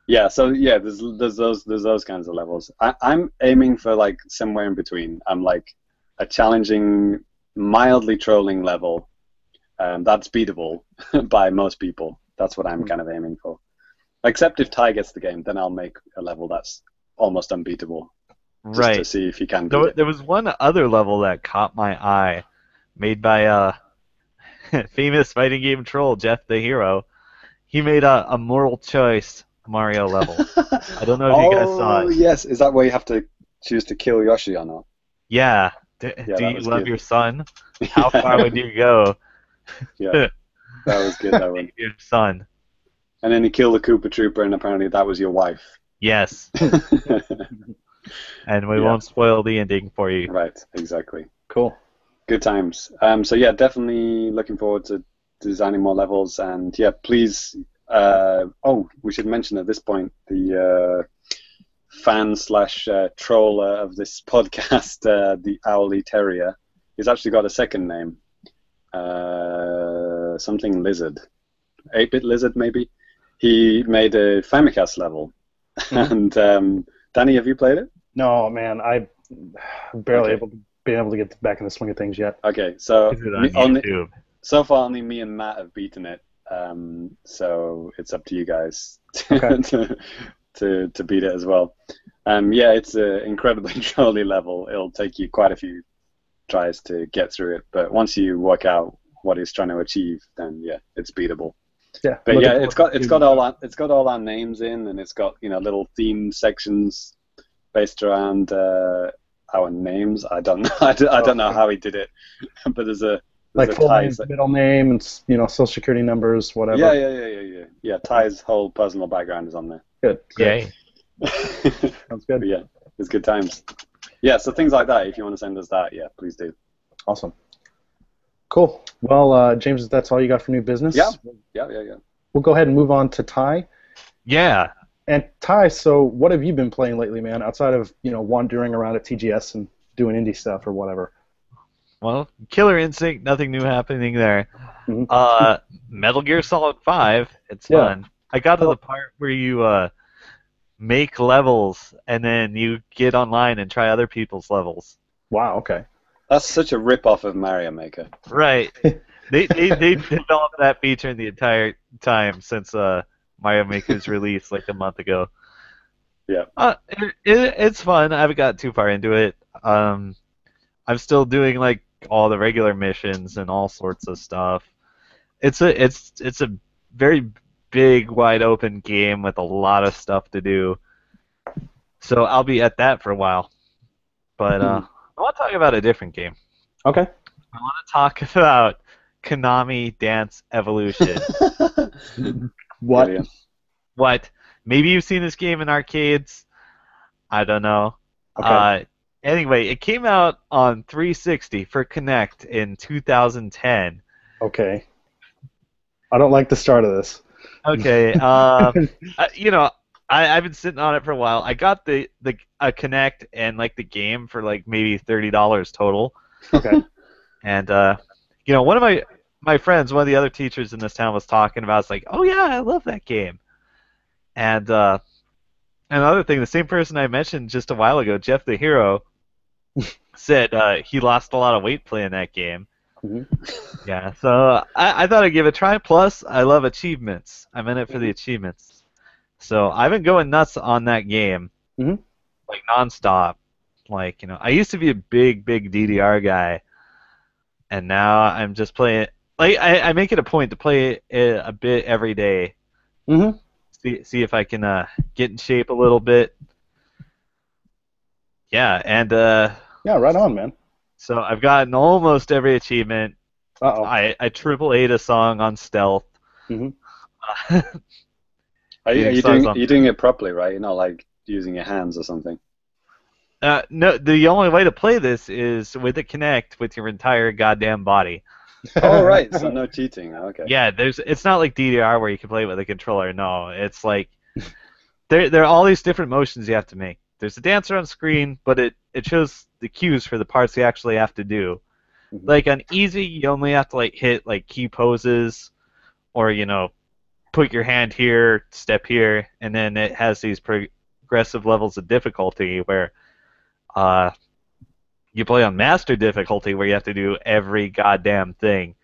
Yeah, so there's those kinds of levels. I'm aiming for somewhere in between. I'm a challenging, mildly trolling level that's beatable by most people. That's what I'm kind of aiming for. Except if Ty gets the game, then I'll make a level that's almost unbeatable. Just to see if he can do it. There was one other level that caught my eye, made by famous fighting game troll Jeff the Hero. He made a moral choice Mario level. I don't know if you guys saw it. Oh, yes. Is that where you have to choose to kill Yoshi or not? Yeah. Do you love your son? How far would you go? Yeah. That was good, that one. Your son. And then you kill the Koopa Trooper, and apparently that was your wife. Yes. And we won't spoil the ending for you. Right, exactly. Cool. Good times. So yeah, definitely looking forward to designing more levels, and yeah, please. We should mention at this point the fan slash troller of this podcast, the Owly Terrier. He's actually got a second name, something Lizard, 8-bit Lizard maybe. He made a Famicast level, and Danny, have you played it? No, man, I barely been able to get back in the swing of things yet. Okay, so Is it on YouTube? So far, only me and Matt have beaten it. So it's up to you guys to beat it as well. Yeah, it's an incredibly trolly level. It'll take you quite a few tries to get through it, but once you work out what it's trying to achieve, then yeah, it's beatable. Yeah, but yeah, it's got all our names in, and it's got little theme sections based around our names. I don't know. I don't know how he did it, but there's like full name, middle name, and Social Security numbers, whatever. Yeah. Ty's whole personal background is on there. Good. Yay. Sounds good. But yeah, it's good times. Yeah, so things like that. If you want to send us that, yeah, please do. Awesome. Cool. Well, James, that's all you got for new business? Yeah. We'll go ahead and move on to Ty. Yeah. And Ty, so what have you been playing lately, man? Outside of wandering around at TGS and doing indie stuff or whatever. Well, Killer Instinct, nothing new happening there. Metal Gear Solid 5, it's fun. I got to the part where you make levels and then you get online and try other people's levels. Wow, okay. That's such a rip-off of Mario Maker. Right. They developed that feature the entire time since Mario Maker's release like a month ago. Yeah. It's fun. I haven't got too far into it. I'm still doing like all the regular missions and all sorts of stuff. It's a very big, wide open game with a lot of stuff to do. So I'll be at that for a while. But I want to talk about a different game. Okay. I want to talk about Konami Dance Evolution. What? Brilliant. What? Maybe you've seen this game in arcades. I don't know. Okay. Anyway, it came out on 360 for Kinect in 2010. Okay. I don't like the start of this. Okay. I've been sitting on it for a while. I got the Kinect and like the game for like maybe $30 total. Okay. And one of my friends, one of the other teachers in this town, was talking about. It's like, oh yeah, I love that game. And another thing, the same person I mentioned just a while ago, Jeff the Hero, said he lost a lot of weight playing that game. Mm-hmm. Yeah, so I thought I'd give it a try. Plus, I love achievements. I'm in it for the achievements. So I've been going nuts on that game, like nonstop. Like I used to be a big DDR guy, and now I'm just playing. Like I make it a point to play it a bit every day. Mm-hmm. See if I can get in shape a little bit. Yeah, and yeah, right on, man. So I've gotten almost every achievement. Uh-oh. I triple A'd a song on stealth. Mm-hmm. Are you doing it properly, right? You're not like using your hands or something. No, the only way to play this is with a Kinect with your entire goddamn body. Oh, right. So no cheating. Okay. Yeah, it's not like DDR where you can play it with a controller. No, it's like there are all these different motions you have to make. There's a dancer on screen, but it shows the cues for the parts you actually have to do. Mm-hmm. Like on easy, you only have to like hit like key poses, or put your hand here, step here, and then it has these progressive levels of difficulty where you play on master difficulty where you have to do every goddamn thing.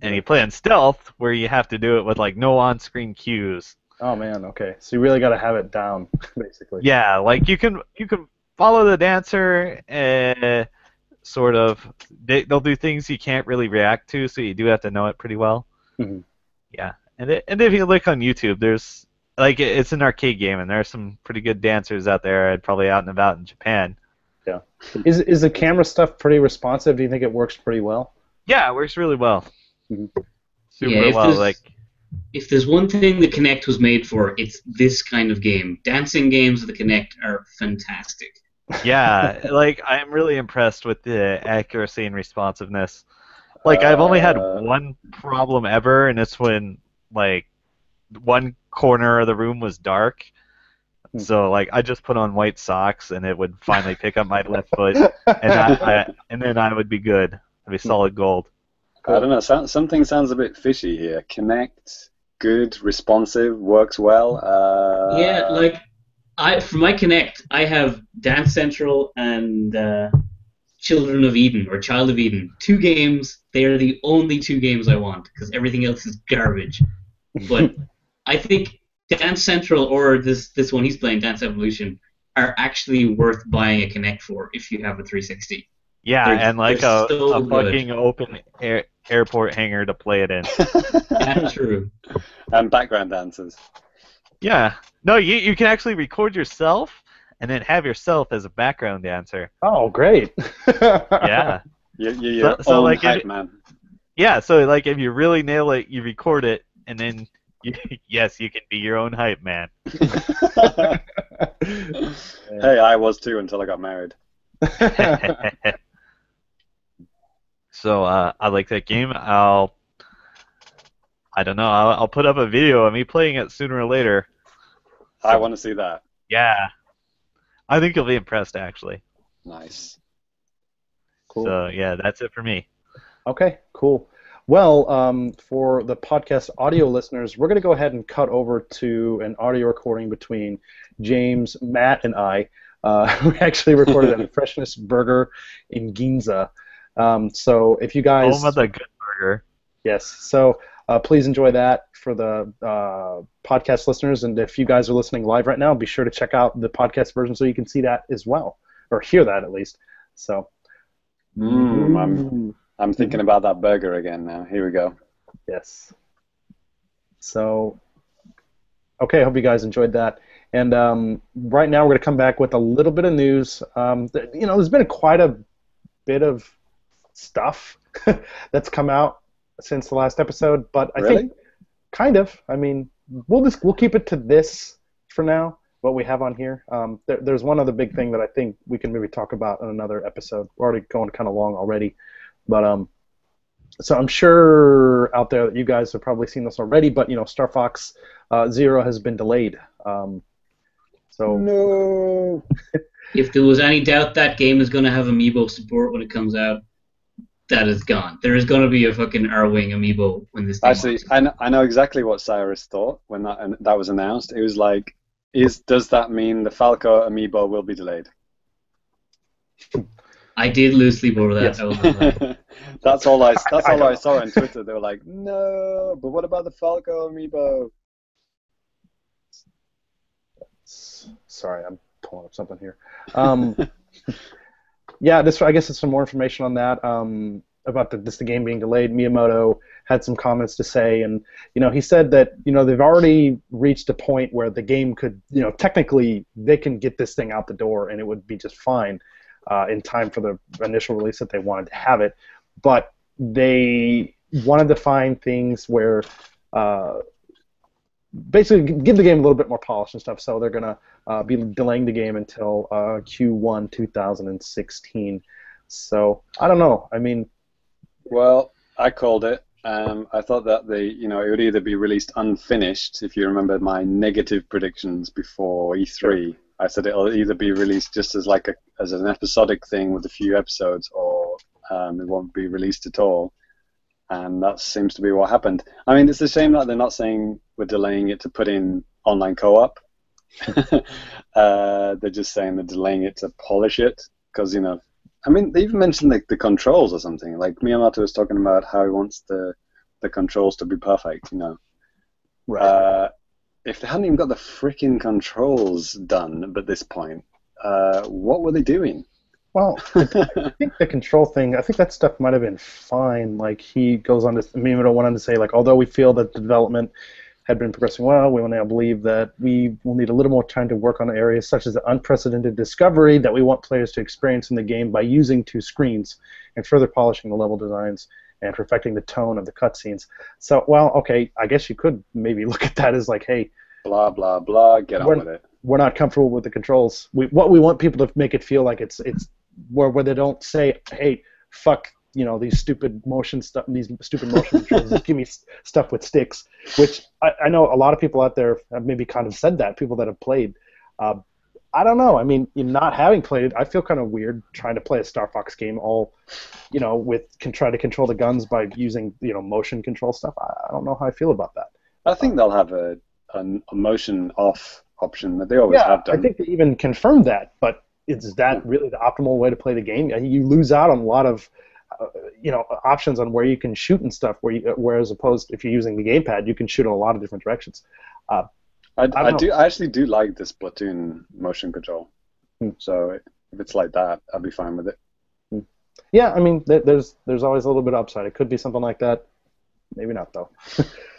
And you play on stealth where you have to do it with like no on-screen cues. Oh man, okay. So you really got to have it down, basically. Yeah, like you can follow the dancer, sort of. They'll do things you can't really react to, so you do have to know it pretty well. Mm-hmm. Yeah, and if you look on YouTube, there's like it's an arcade game, and there are some pretty good dancers out there, probably out and about in Japan. Yeah. Is the camera stuff pretty responsive? Do you think it works pretty well? Yeah, it works really well. Mm-hmm. Super well. If there's one thing the Kinect was made for, it's this kind of game. Dancing games with the Kinect are fantastic. Yeah, like I'm really impressed with the accuracy and responsiveness. Like I've only had one problem ever, and it's when like one corner of the room was dark. So like I just put on white socks and it would finally pick up my left foot, and then I would be good. I'd be solid gold. I don't know. Something sounds a bit fishy here. Connect, good, responsive, works well. Yeah, like for my Connect, I have Dance Central and Children of Eden or Child of Eden. 2 games. They are the only 2 games I want because everything else is garbage. But I think Dance Central or this one he's playing, Dance Evolution, are actually worth buying a Connect for if you have a 360. Yeah, and like a so fucking open airport hangar to play it in. That's true. And background dancers. Yeah. No, you can actually record yourself and then have yourself as a background dancer. Oh, great. Yeah. You're own like hype man. Yeah, so like if you really nail it, you record it, and then yes, you can be your own hype man. Hey, I was too until I got married. So I like that game. I don't know. I'll put up a video of me playing it sooner or later. I want to see that. Yeah, I think you'll be impressed actually. Nice. Cool. So yeah, that's it for me. Okay, cool. Well, for the podcast audio listeners, we're going to go ahead and cut over to an audio recording between James, Matt, and I. We actually recorded at Freshness Burger in Ginza. So if you guys... Home of the good burger. Yes. So please enjoy that for the podcast listeners. And if you guys are listening live right now, be sure to check out the podcast version so you can see that as well, or hear that at least. So... I'm thinking about that burger again now. Here we go. Yes. So, okay, I hope you guys enjoyed that. And right now we're going to come back with a little bit of news. There's been quite a bit of stuff that's come out since the last episode, but I think kind of. I mean, we'll keep it to this for now. What we have on here. There's one other big thing that I think we can maybe talk about in another episode. We're already going kind of long already. But so I'm sure out there that you guys have probably seen this already, but Star Fox Zero has been delayed. So no. If there was any doubt that game is going to have amiibo support when it comes out, that is gone. There is going to be a fucking R-Wing amiibo when this thing Actually, I know exactly what Cyrus thought when that was announced. It was like, does that mean the Falco amiibo will be delayed? I did lose sleep over that. Yes. That's all I saw on Twitter. They were like, no, but what about the Falco amiibo? Sorry, I'm pulling up something here. Yeah, I guess it's some more information on that about the game being delayed. Miyamoto had some comments to say, and he said that they've already reached a point where the game could, technically they can get this thing out the door and it would be just fine. In time for the initial release that they wanted to have it, but they wanted to find things where basically give the game a little bit more polish and stuff, so they're going to be delaying the game until Q1 2016. So, I don't know. I mean... Well, I called it. I thought that it would either be released unfinished, if you remember my negative predictions before E3. Sure. I said it'll either be released just as as an episodic thing with a few episodes, or it won't be released at all. And that seems to be what happened. I mean, it's a shame that they're not saying we're delaying it to put in online co-op. They're just saying they're delaying it to polish it, because I mean, they even mentioned the controls or something. Like Miyamoto was talking about how he wants the controls to be perfect. Right. If they hadn't even got the freaking controls done at this point, what were they doing? Well, I think the control thing, I think that stuff might have been fine. Like, he goes on to, Miyamoto went on to say, like, although we feel that the development had been progressing well, we now believe that we will need a little more time to work on areas such as the unprecedented discovery that we want players to experience in the game by using 2 screens, and further polishing the level designs and perfecting the tone of the cutscenes. So, well, okay, I guess you could maybe look at that as like, hey, blah, blah, blah, get on with it. We're not comfortable with the controls. What we want people to make it feel like it's where they don't say, hey, fuck, these stupid motion controls, just give me stuff with sticks, which I know a lot of people out there have maybe kind of said that, people that have played. I don't know. I mean, not having played it, I feel kind of weird trying to play a Star Fox game all, try to control the guns by using, motion control stuff. I don't know how I feel about that. I think they'll have a motion off option that they always have done. I think they even confirmed that, but is that really the optimal way to play the game? You lose out on a lot of, options on where you can shoot and stuff. Whereas opposed, if you're using the gamepad, you can shoot in a lot of different directions. I actually do like this Splatoon motion control. So if it's like that, I'll be fine with it. Yeah, I mean, there's always a little bit of upside. It could be something like that. Maybe not though.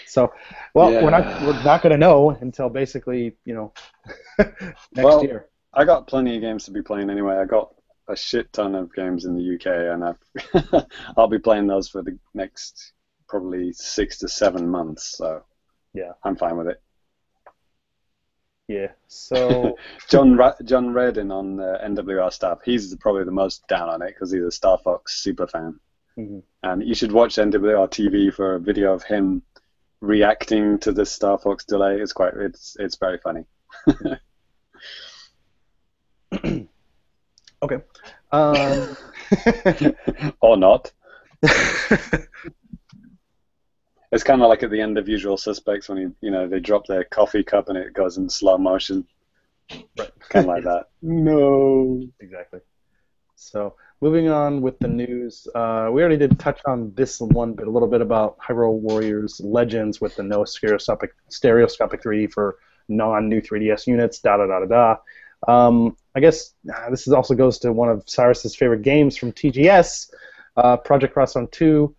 So, we're not going to know until basically next year. I got plenty of games to be playing anyway. I got a shit ton of games in the UK, and I'll be playing those for the next probably 6 to 7 months. So yeah, I'm fine with it. Yeah. So John Redden on NWR staff, he's probably the most down on it because he's a Star Fox super fan. Mm-hmm. And you should watch NWR TV for a video of him reacting to the Star Fox delay. It's very funny. Okay. Or not. It's kind of like at the end of Usual Suspects when they drop their coffee cup and it goes in slow motion. Right. Kind of like that. No. Exactly. So moving on with the news, we already did touch on this one bit, a little bit about Hyrule Warriors Legends with the no stereoscopic 3D for non-new 3DS units. I guess this also goes to one of Cyrus's favorite games from TGS, Project Crosszone 2.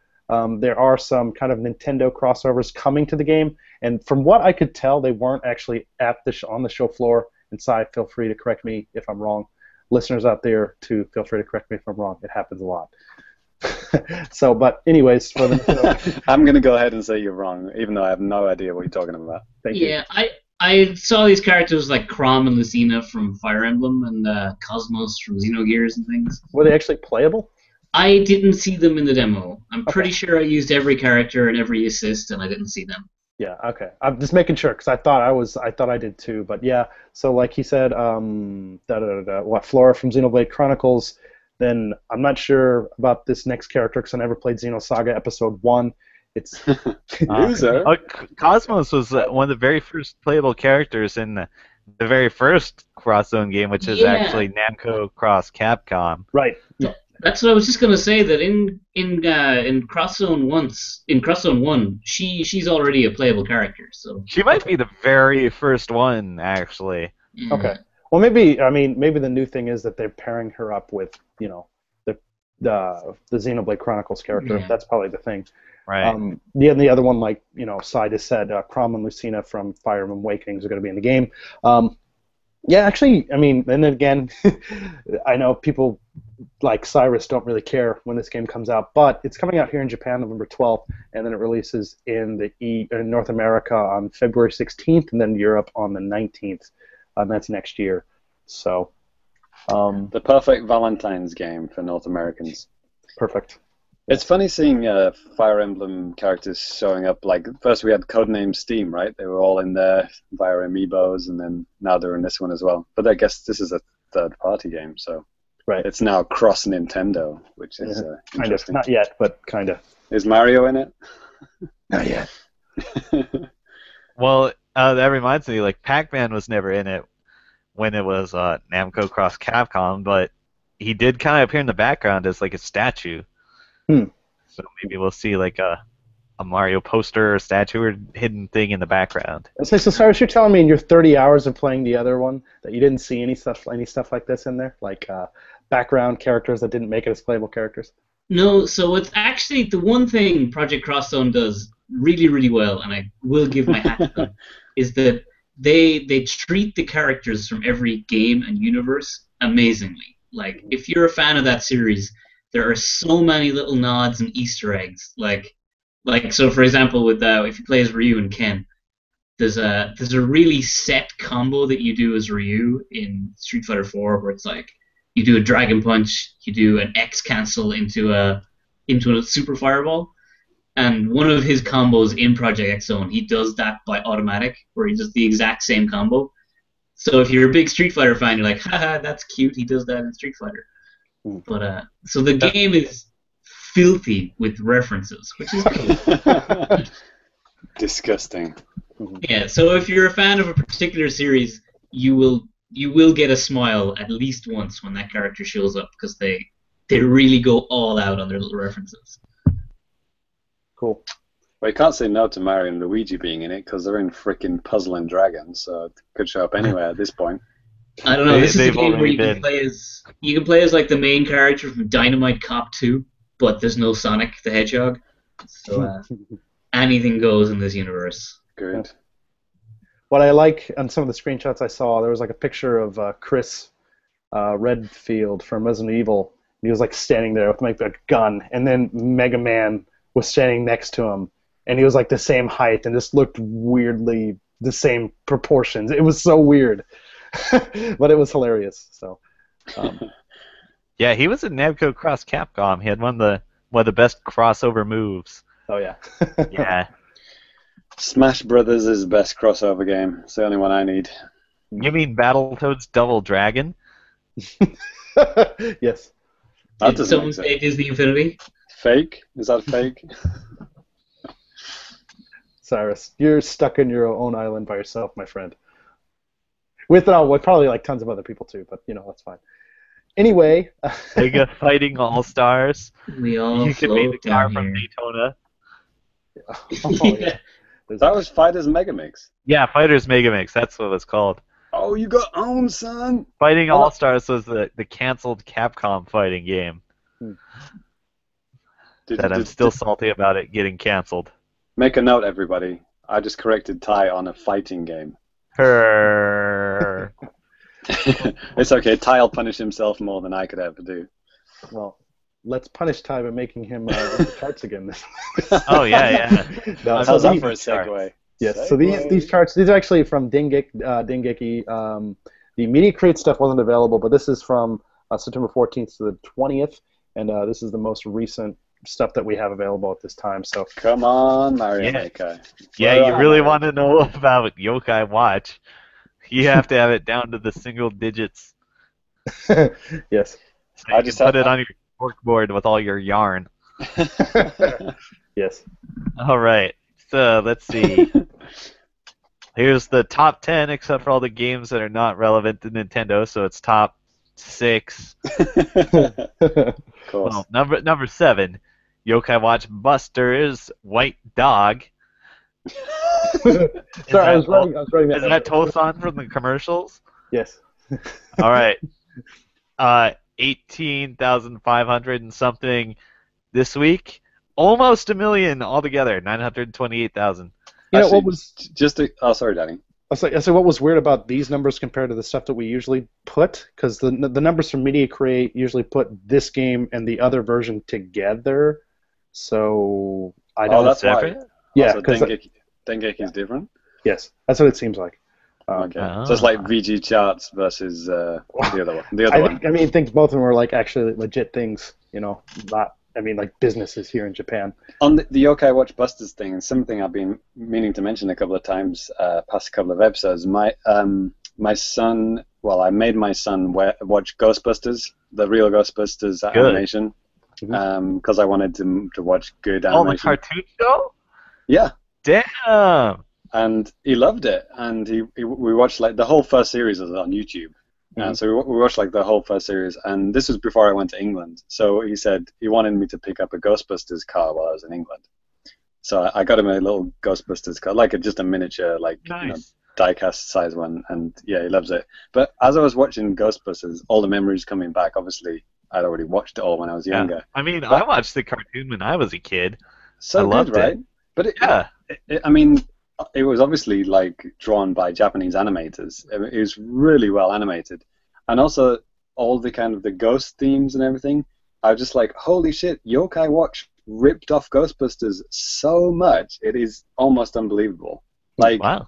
There are some kind of Nintendo crossovers coming to the game, and from what I could tell, they weren't actually on the show floor. And Cy, feel free to correct me if I'm wrong. Listeners out there, too, feel free to correct me if I'm wrong. It happens a lot. So, but anyways, I'm going to go ahead and say you're wrong, even though I have no idea what you're talking about. Thank you. Yeah, I saw these characters like Chrom and Lucina from Fire Emblem and Cosmos from Xenogears and things. Were they actually playable? I didn't see them in the demo. I'm pretty sure I used every character and every assist, and I didn't see them. Yeah. Okay. I'm just making sure because I thought I did too. But yeah. So like he said, Flora from Xenoblade Chronicles. Then I'm not sure about this next character because I never played Xenosaga Episode 1. It's Cosmos was one of the very first playable characters in the very first Crosszone game, which is actually Namco Cross Capcom. Right. That's what I was just gonna say. That in Crosszone 1, she's already a playable character. So she might be the very first one, actually. Yeah. Okay. Well, maybe the new thing is that they're pairing her up with the Xenoblade Chronicles character. Yeah. That's probably the thing. Right. The other one, like Cy just said, Chrom and Lucina from Fire Emblem Awakenings are going to be in the game. Yeah, actually, I mean, and then again, I know people like Cyrus don't really care when this game comes out, but it's coming out here in Japan November 12th, and then it releases in North America on February 16th, and then Europe on the 19th. That's next year. So, the perfect Valentine's game for North Americans. Perfect. It's funny seeing Fire Emblem characters showing up. Like, first we had Codename Steam, right? They were all in there via amiibos, and then now they're in this one as well. But I guess this is a third-party game, so right. It's now cross Nintendo, which is interesting. Not yet, but kind of. Is Mario in it? Not yet. Well, that reminds me, like, Pac-Man was never in it when it was Namco Cross Capcom, but he did kind of appear in the background as, like, a statue. So maybe we'll see like a Mario poster or statue or hidden thing in the background. So Cyrus, you're telling me in your 30 hours of playing the other one that you didn't see any stuff like this in there, like background characters that didn't make it as playable characters? No, so it's actually the one thing Project Crosszone does really, really well, and I will give my hat to them, is that they treat the characters from every game and universe amazingly. Like, if you're a fan of that series, there are so many little nods and Easter eggs. Like so, for example, with if you play as Ryu and Ken, there's a really set combo that you do as Ryu in Street Fighter 4, where it's like you do a Dragon Punch, you do an X cancel into a Super Fireball, and one of his combos in Project X Zone, he does that by automatic, where he does the exact same combo. So if you're a big Street Fighter fan, you're like, haha, that's cute. He does that in Street Fighter. But so the game is filthy with references, which is cool. Disgusting. Yeah. So if you're a fan of a particular series, you will get a smile at least once when that character shows up because they really go all out on their little references. Cool. Well, you can't say no to Mario and Luigi being in it because they're in freaking Puzzle and Dragons, so it could show up anywhere at this point. I don't know. This is a game where you can play as like the main character from Dynamite Cop 2, but there's no Sonic the Hedgehog. So anything goes in this universe. Good. What I like on some of the screenshots I saw, there was like a picture of Chris Redfield from Resident Evil. And he was like standing there with like a gun, and then Mega Man was standing next to him, and he was like the same height, and just looked weirdly the same proportions. It was so weird, but it was hilarious. So, yeah, he was in Namco Cross Capcom. He had one of the best crossover moves. Oh yeah. Yeah. Smash Brothers is the best crossover game. It's the only one I need. You mean Battletoads Double Dragon? Yes. That Did someone say Disney Infinity? Fake? Is that fake? Cyrus, you're stuck in your own island by yourself, my friend. With probably like tons of other people too, but that's fine. Anyway. Mega Fighting All-Stars. We all You could be the car down from here. Daytona. Oh, yeah. That was Fighters Megamix. Yeah, Fighters Megamix. That's what it's called. Oh, you got owned, son. Fighting All-Stars was the canceled Capcom fighting game. I'm still salty about it getting canceled. Make a note, everybody. I just corrected Ty on a fighting game. Her. It's okay. Ty will punish himself more than I could ever do. Well, let's punish Ty by making him in the charts again. Oh, yeah. No, How's that for a segue? Yes, so these charts, these are actually from Dengeki. The Media Create stuff wasn't available, but this is from September 14th to the 20th, and this is the most recent stuff that we have available at this time. So come on, Mario Maker. Yeah, you really want to know about Yokai Watch. You have to have it down to the single digits. Yes. So I just put it on your corkboard with all your yarn. Yes. All right. So let's see. Here's the top 10, except for all the games that are not relevant to Nintendo. So it's top 6. Cool. Well, number 7, Yokai Watch Buster's White Dog. Sorry, I was writing that. Is that Tosan from the commercials? Yes. All right. 18,500 and something this week. Almost a million altogether. 928,000. Actually, what was oh, sorry, Danny. I say what was weird about these numbers compared to the stuff that we usually put, because the numbers from Media Create usually put this game and the other version together. So I don't. Oh, that's why. Yeah, because Dengeki is different. Yes, that's what it seems like. Okay, so it's like VG charts versus the other one. The other one. I think both of them are like actually legit things. Not. Like businesses here in Japan. On the Yokai Watch Busters thing, something I've been meaning to mention a couple of times past a couple of episodes. My son, I made my son watch Ghostbusters, the real Ghostbusters animation, because I wanted to watch good animation. Oh, the cartoon show? Yeah. Damn. And he loved it, and we watched like the whole first series was on YouTube. So we watched like the whole first series, and this was before I went to England. So he said he wanted me to pick up a Ghostbusters car while I was in England. So I got him a little Ghostbusters car, like just a miniature, like nice. die-cast size one, and yeah, he loves it. But as I was watching Ghostbusters, all the memories coming back. Obviously, I'd already watched it all when I was younger. I mean, I watched the cartoon when I was a kid. So I loved good, right? it. But it was obviously like drawn by Japanese animators. It was really well animated, and also all the kind of the ghost themes and everything. I was just like, holy shit! Yokai Watch ripped off Ghostbusters so much. It is almost unbelievable. Like, wow.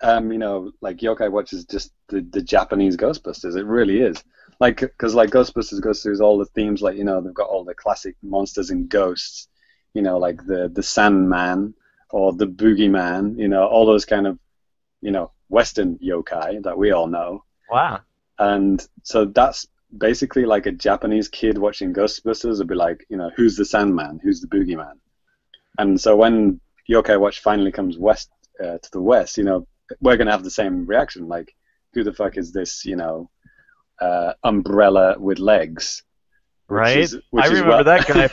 Like Yokai Watch is just the Japanese Ghostbusters. It really is. Like, because like Ghostbusters goes through all the themes. Like, they've got all the classic monsters and ghosts. Like the Sandman. Or the Boogeyman, all those kind of, Western yokai that we all know. Wow. And so that's basically like a Japanese kid watching Ghostbusters would be like, who's the Sandman? Who's the Boogeyman? And so when Yokai Watch finally comes to the West, we're going to have the same reaction. Like, who the fuck is this, umbrella with legs? Right? I remember that guy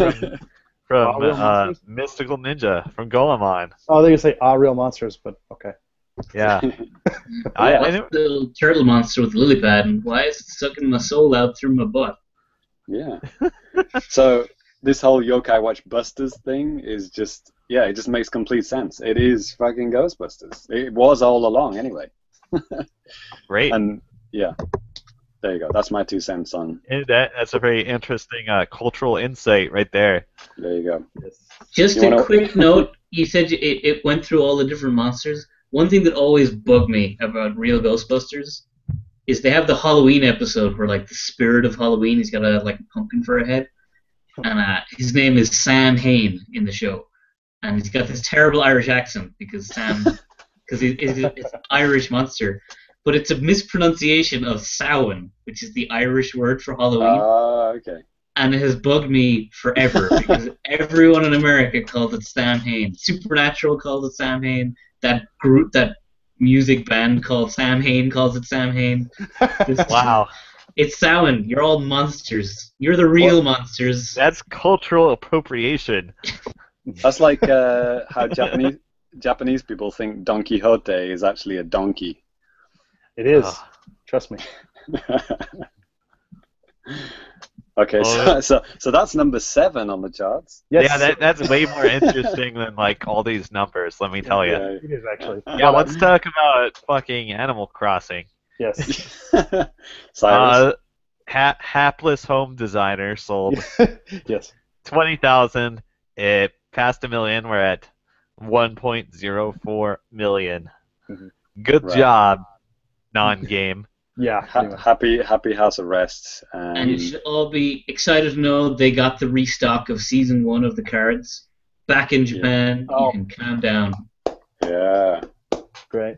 from Mystical Ninja, from Goemon. Oh, they say real monsters, but okay. Yeah. What's the little turtle monster with the lily pad, and why is it sucking my soul out through my butt? Yeah. So this whole Yokai Watch Busters thing is just, it just makes complete sense. It is fucking Ghostbusters. It was all along anyway. Great. And yeah, there you go. That's my 2 cents on. That's a very interesting cultural insight right there. There you go. Just a quick note. You said it went through all the different monsters. One thing that always bugged me about real Ghostbusters is they have the Halloween episode where, like, the spirit of Halloween, he's got a pumpkin for a head, and his name is Sam Hain in the show, and he's got this terrible Irish accent because it's an Irish monster, but it's a mispronunciation of Samhain, which is the Irish word for Halloween. Okay. And it has bugged me forever because everyone in America called it Sam Hain. Supernatural called it Sam Hain. That music band called Sam Hain calls it Sam Hain. Wow. It's Samhain. You're all monsters. You're the real monsters. That's cultural appropriation. That's like how Japanese people think Don Quixote is actually a donkey. It is. Trust me. Okay, so that's number 7 on the charts. Yes. Yeah, that's way more interesting than all these numbers. Let me tell you. Yeah, it is actually. Yeah, let's talk about fucking Animal Crossing. Yes. Cyrus. Hapless home designer sold. Yes. 20,000. It passed 1 million. We're at 1.04 million. Mm-hmm. Good job, non-game. Yeah. Happy House Arrest. And you should all be excited to know they got the restock of Season 1 of the cards back in Japan. You can calm down. Yeah. Great.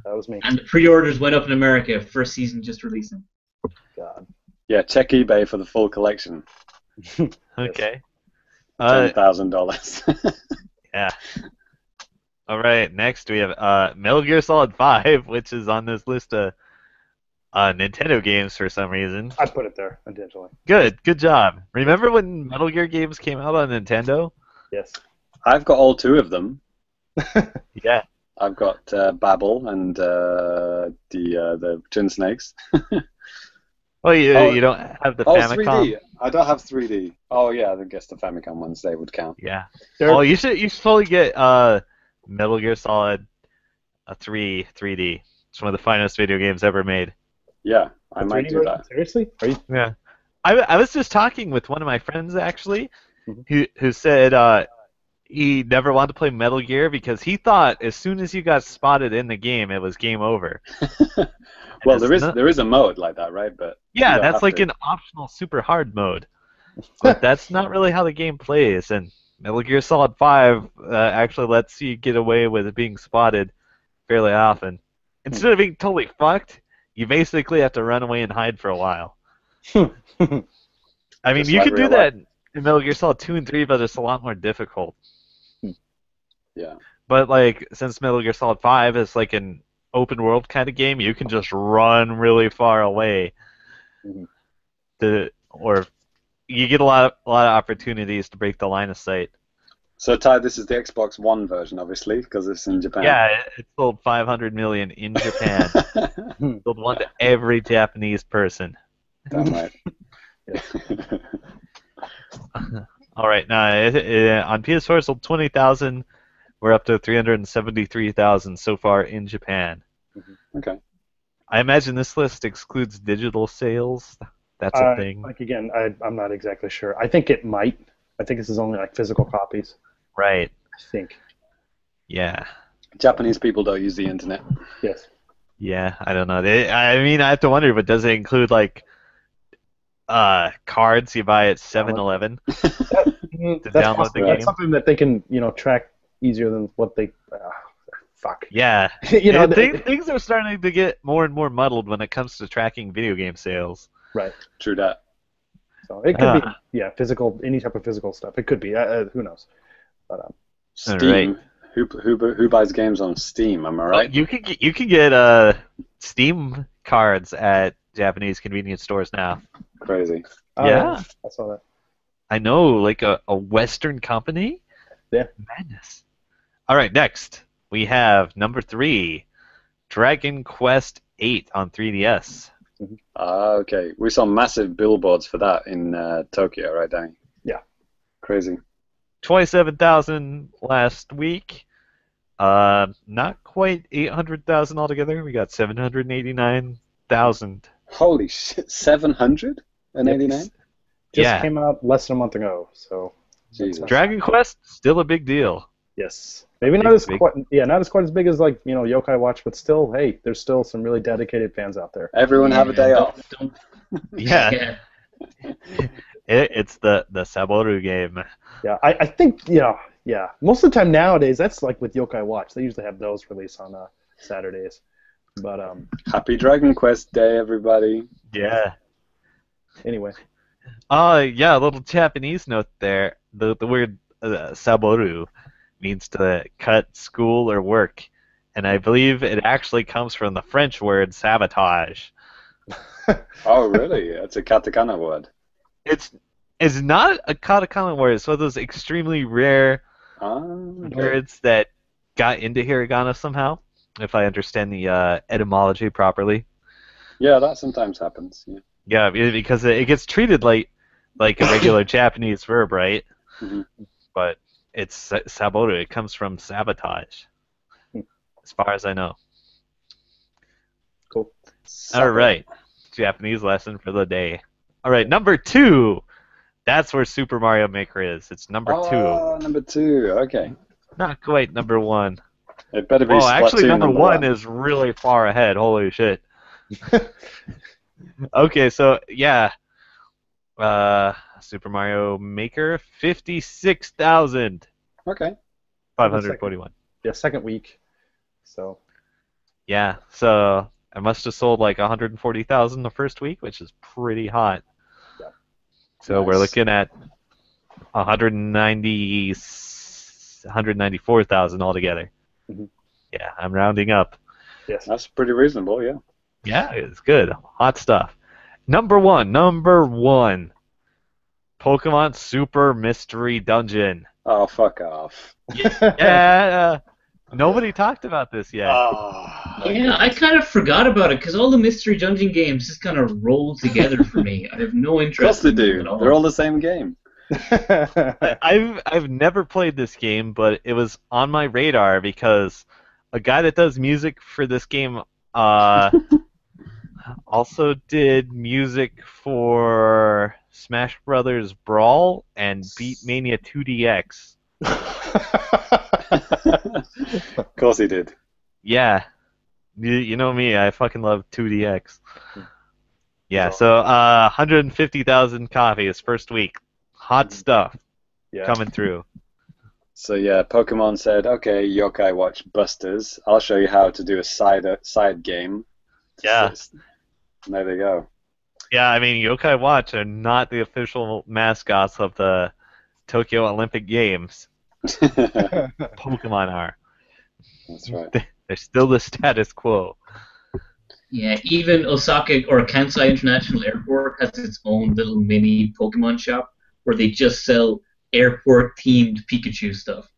That was me. And the pre-orders went up in America. First season just releasing. God. Yeah, check eBay for the full collection. Okay. $10,000. Yeah. All right. Next we have Metal Gear Solid 5, which is on this list of Nintendo games for some reason. I put it there intentionally. Good job. Remember when Metal Gear games came out on Nintendo? Yes. I've got all 2 of them. Yeah. I've got Babel and the Twin Snakes. Well, you don't have the Famicom. 3D. I don't have 3D. Oh yeah, I guess the Famicom ones they would count. Yeah. Oh, you should totally get Metal Gear Solid 3D. It's one of the finest video games ever made. Yeah, I might do that. Seriously? Are you? Yeah. I was just talking with one of my friends actually, who said he never wanted to play Metal Gear because he thought as soon as you got spotted in the game, it was game over. Well, there is a mode like that, right? But yeah, that's like an optional super hard mode. But that's not really how the game plays. And Metal Gear Solid 5 actually lets you get away with being spotted fairly often. Instead of being totally fucked, you basically have to run away and hide for a while. I mean, you could do that in Metal Gear Solid 2 and 3, but it's a lot more difficult. Yeah. But since Metal Gear Solid 5 is like an open world kind of game, you can just run really far away. Or you get a lot of opportunities to break the line of sight. So Ty, this is the Xbox One version, obviously, because it's in Japan. Yeah, it sold 500 million in Japan. Sold one to every Japanese person. Damn right. All right, now on PS4 it sold 20,000. We're up to 373,000 so far in Japan. Okay. I imagine this list excludes digital sales. That's a thing. Again, I'm not exactly sure. I think it might. I think this is only physical copies. Right. I think. Yeah. Japanese people don't use the internet. Yes. Yeah, I don't know. I mean, I have to wonder, but does it include cards you buy at 7-Eleven to download the game? That's something that they can track easier than what they. fuck. Yeah. You know, things are starting to get more and more muddled when it comes to tracking video game sales. right. True that. So it could be, physical, any type of physical stuff. It could be. Who knows? But Steam. Right. Who buys games on Steam? Am I right? You can get Steam cards at Japanese convenience stores now. Crazy. Yeah. I saw that. I know, like a Western company? Yeah. Madness. All right, next we have number 3, Dragon Quest VIII on 3DS. Okay. We saw massive billboards for that in Tokyo, right, Danny? Yeah. Crazy. 27,000 last week. Not quite 800,000 altogether. We got 789,000. Holy shit! 789? Just came out less than a month ago, so. Jesus. Dragon Quest still a big deal. Yes. Maybe not as quite as big as like Yokai Watch, but still, hey, there's still some really dedicated fans out there. Everyone have a day off. Yeah. It's the Saboru game. Yeah, I think most of the time nowadays that's like with Yokai Watch. They usually have those released on Saturdays. But Happy Dragon Quest Day, everybody. Yeah. Anyway. Yeah, a little Japanese note there. The word Saboru means to cut, school, or work, and I believe it actually comes from the French word sabotage. Oh, really? It's a katakana word. It's not a katakana word. It's one of those extremely rare words that got into hiragana somehow, if I understand the etymology properly. Yeah, that sometimes happens. Yeah, because it gets treated like a regular Japanese verb, right? Mm-hmm. But it's saboru. It comes from sabotage, as far as I know. Cool. All right, Japanese lesson for the day. All right, number 2. That's where Super Mario Maker is. It's number 2. Oh, number 2. Okay. Not quite number 1. It better be. Oh, actually, Splatoon number 1 is really far ahead. Holy shit. Okay, so yeah. Super Mario Maker, 56,000. Okay. 541. Yeah, second week. So. Yeah, so I must have sold like 140,000 the first week, which is pretty hot. Yeah. So nice. We're looking at 194,000 altogether. Mm-hmm. Yeah, I'm rounding up. Yes, that's pretty reasonable. Yeah. Yeah, it's good. Hot stuff. Number one. Pokemon Super Mystery Dungeon. Oh, fuck off. Yeah. Nobody talked about this yet. Yeah, I kind of forgot about it because all the Mystery Dungeon games just kind of roll together for me. I have no interest. Of course they in do. them at all. They're all the same game. I've never played this game, but it was on my radar because a guy that does music for this game also did music for Smash Brothers Brawl and Beatmania 2DX. Of course he did. Yeah. You know me, I fucking love 2DX. Yeah, so 150,000 copies first week. Hot stuff coming through. So yeah, Pokemon said, okay, Yokai Watch Busters, I'll show you how to do a side game. Yeah. There they go. Yeah, I mean, Yokai Watch are not the official mascots of the Tokyo Olympic Games. Pokemon are. That's right. They're still the status quo. Yeah, even Osaka or Kansai International Airport has its own little mini Pokemon shop where they just sell airport-themed Pikachu stuff.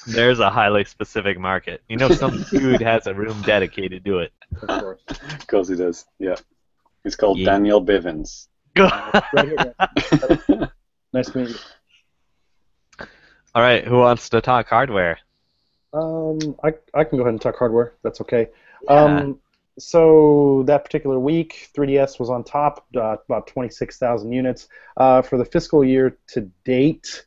There's a highly specific market. You know, some dude has a room dedicated to it. Of course. Of course he does. Yeah. He's called Daniel Bivens. Right here. Nice to meet you. All right, who wants to talk hardware? I can go ahead and talk hardware. That's okay. Yeah. So that particular week, 3DS was on top, about 26,000 units. For the fiscal year to date,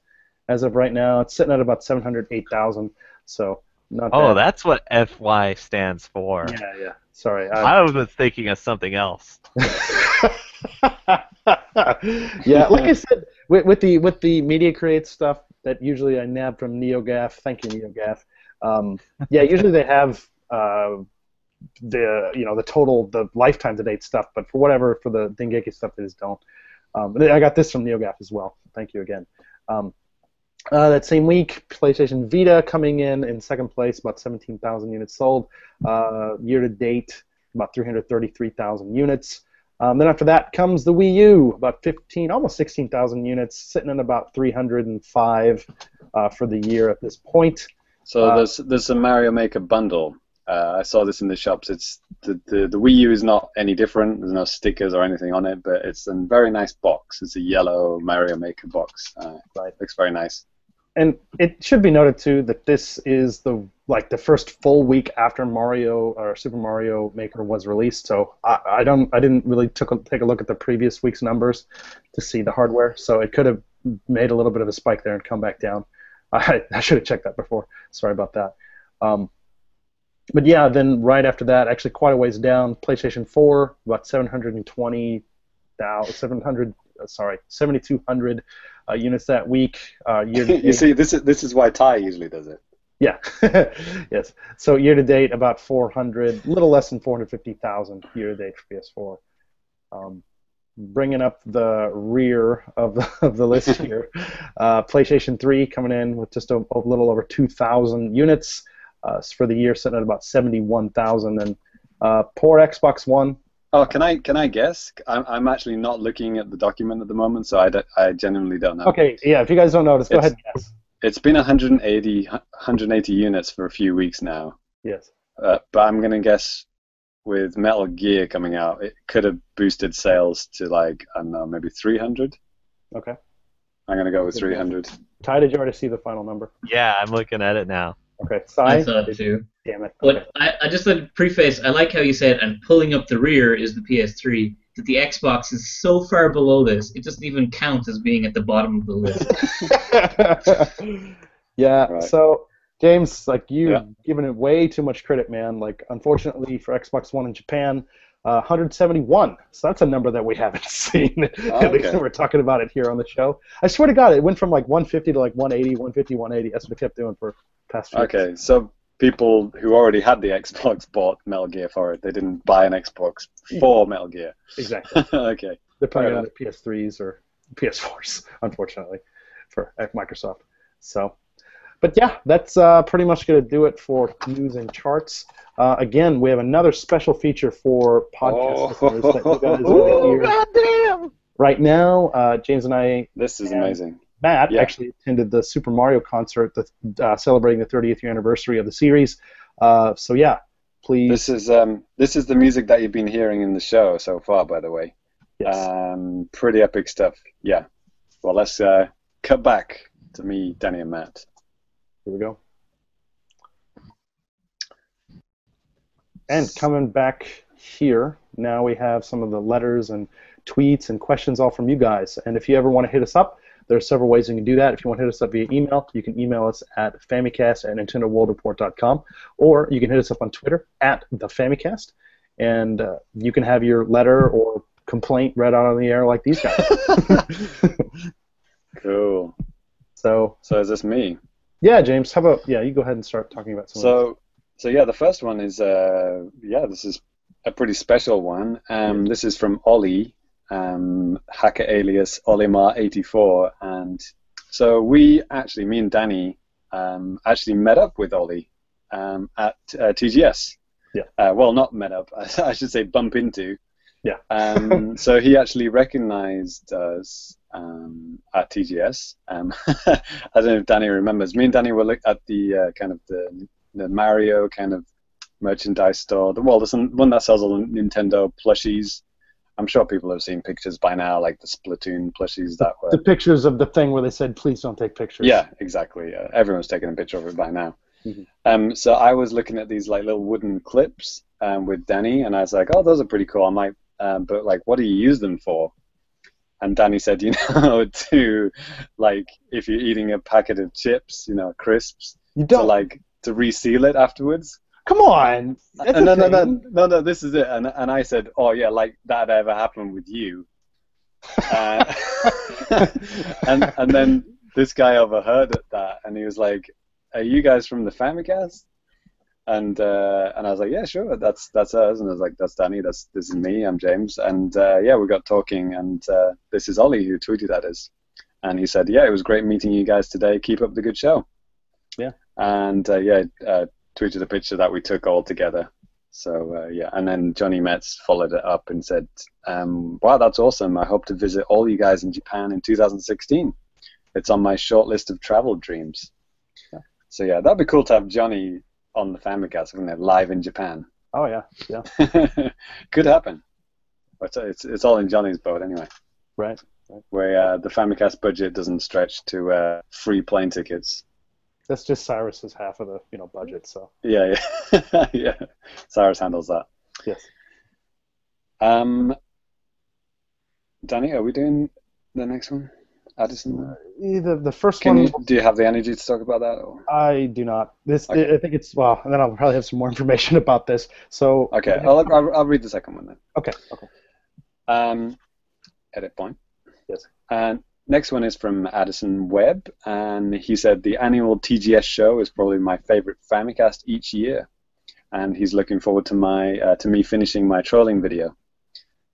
as of right now, it's sitting at about 708,000. So not bad. Oh, that's what FY stands for. Yeah. Sorry. I was thinking of something else. Yeah, like I said, with the Media Create stuff that usually I nab from NeoGaf. Thank you, NeoGaf. Yeah, usually they have the total, the lifetime to date stuff, but for the Dengeki stuff, they just don't. I got this from NeoGAF as well. Thank you again. That same week, PlayStation Vita coming in second place, about 17,000 units sold. Year to date, about 333,000 units. Then after that comes the Wii U, about 15, almost 16,000 units, sitting at about 305 for the year at this point. So there's a Mario Maker bundle. I saw this in the shops. It's the Wii U is not any different. There's no stickers or anything on it, but it's a very nice box. It's a yellow Mario Maker box. Right, looks very nice. And it should be noted too that this is the first full week after Super Mario Maker was released. So I didn't really take a look at the previous week's numbers to see the hardware. So it could have made a little bit of a spike there and come back down. I should have checked that before. Sorry about that. But yeah, then right after that, actually quite a ways down, PlayStation 4, about 7,200 units that week. You see, this is why Ty usually does it. Yeah, yes. So year to date, about 400, a little less than 450,000 year to date for PS4. Bringing up the rear of the list here, PlayStation 3 coming in with just a little over 2,000 units. For the year, sitting at about 71,000, and poor Xbox One. Oh, can I guess? I'm actually not looking at the document at the moment, so I genuinely don't know. Okay, yeah. If you guys don't notice, go ahead and guess. It's been 180 units for a few weeks now. Yes. But I'm gonna guess with Metal Gear coming out, it could have boosted sales to I don't know, maybe 300. Okay. I'm gonna go with 300. Ty, did you already see the final number? Yeah, I'm looking at it now. Okay, I thought too. Damn it. But I just like to preface, I like how you said, and pulling up the rear is the PS3, that the Xbox is so far below this, it doesn't even count as being at the bottom of the list. Yeah, right. So, James, you've given it way too much credit, man. Unfortunately for Xbox One in Japan, 171. So that's a number that we haven't seen. At least we're talking about it here on the show. I swear to God, it went from 150 to 180, 150, 180. That's what it kept doing for past few years. So people who already had the Xbox bought Metal Gear for it. They didn't buy an Xbox for Metal Gear. Exactly. Okay. They're playing on the PS3s or PS4s, unfortunately, for Microsoft. So, but yeah, that's pretty much going to do it for news and charts. Again, we have another special feature for podcast listeners that you guys will hear. Goddamn! Right now, James and I. This is amazing. Matt actually attended the Super Mario concert celebrating the 30th year anniversary of the series. So yeah, please. This is the music that you've been hearing in the show so far, by the way. Yes. Pretty epic stuff. Yeah. Well, let's cut back to me, Danny, and Matt. Here we go. And coming back here, now we have some of the letters and tweets and questions all from you guys. And if you ever want to hit us up, there are several ways you can do that. If you want to hit us up via email, you can email us at famicast@nintendoworldreport.com, or you can hit us up on Twitter @thefamicast, and you can have your letter or complaint read out on the air like these guys. Cool. So is this me? Yeah, James. How about you go ahead and start talking about some. So yeah, the first one is this is a pretty special one. This is from Ollie. Hacker alias Olimar84, and so me and Danny actually met up with Ollie at TGS. Yeah. Well, not met up. I should say bump into. Yeah. So he actually recognized us at TGS. I don't know if Danny remembers. Me and Danny were at the kind of the Mario kind of merchandise store. There's one that sells all the Nintendo plushies. I'm sure people have seen pictures by now, like the Splatoon plushies that were... The pictures of the thing where they said, please don't take pictures. Yeah, exactly. Everyone's taking a picture of it by now. Mm-hmm. So I was looking at these little wooden clips with Danny, and I was like, oh, those are pretty cool. I might, but what do you use them for? And Danny said, to, if you're eating a packet of chips, crisps, you don't... to reseal it afterwards. Come on! No, this is it. And I said, oh, yeah, that ever happened with you. And then this guy overheard that, and he was like, are you guys from the Famicast? And I was like, yeah, sure, that's us. And I was like, that's Danny, this is me, I'm James. And yeah, we got talking, and this is Ollie who tweeted at us. And he said, yeah, it was great meeting you guys today. Keep up the good show. Yeah. And tweeted a picture that we took all together. So yeah, and then Johnny Metz followed it up and said, wow, that's awesome. I hope to visit all you guys in Japan in 2016. It's on my short list of travel dreams. Yeah. So yeah, that'd be cool to have Johnny on the Famicast, wouldn't it? Live in Japan. Oh yeah, yeah. Could happen. It's all in Johnny's boat anyway. Right. Where the Famicast budget doesn't stretch to free plane tickets. That's just Cyrus's half of the budget. So. Yeah. Yeah. Cyrus handles that. Yes. Danny, are we doing the next one? Addison? The first one. Do you have the energy to talk about that? Or? I do not. Okay. I think it's and then I'll probably have some more information about this. So. Okay, I'll read the second one then. Okay. Edit point. Yes. And next one is from Addison Webb, and he said the annual TGS show is probably my favorite Famicast each year, and he's looking forward to me finishing my trolling video.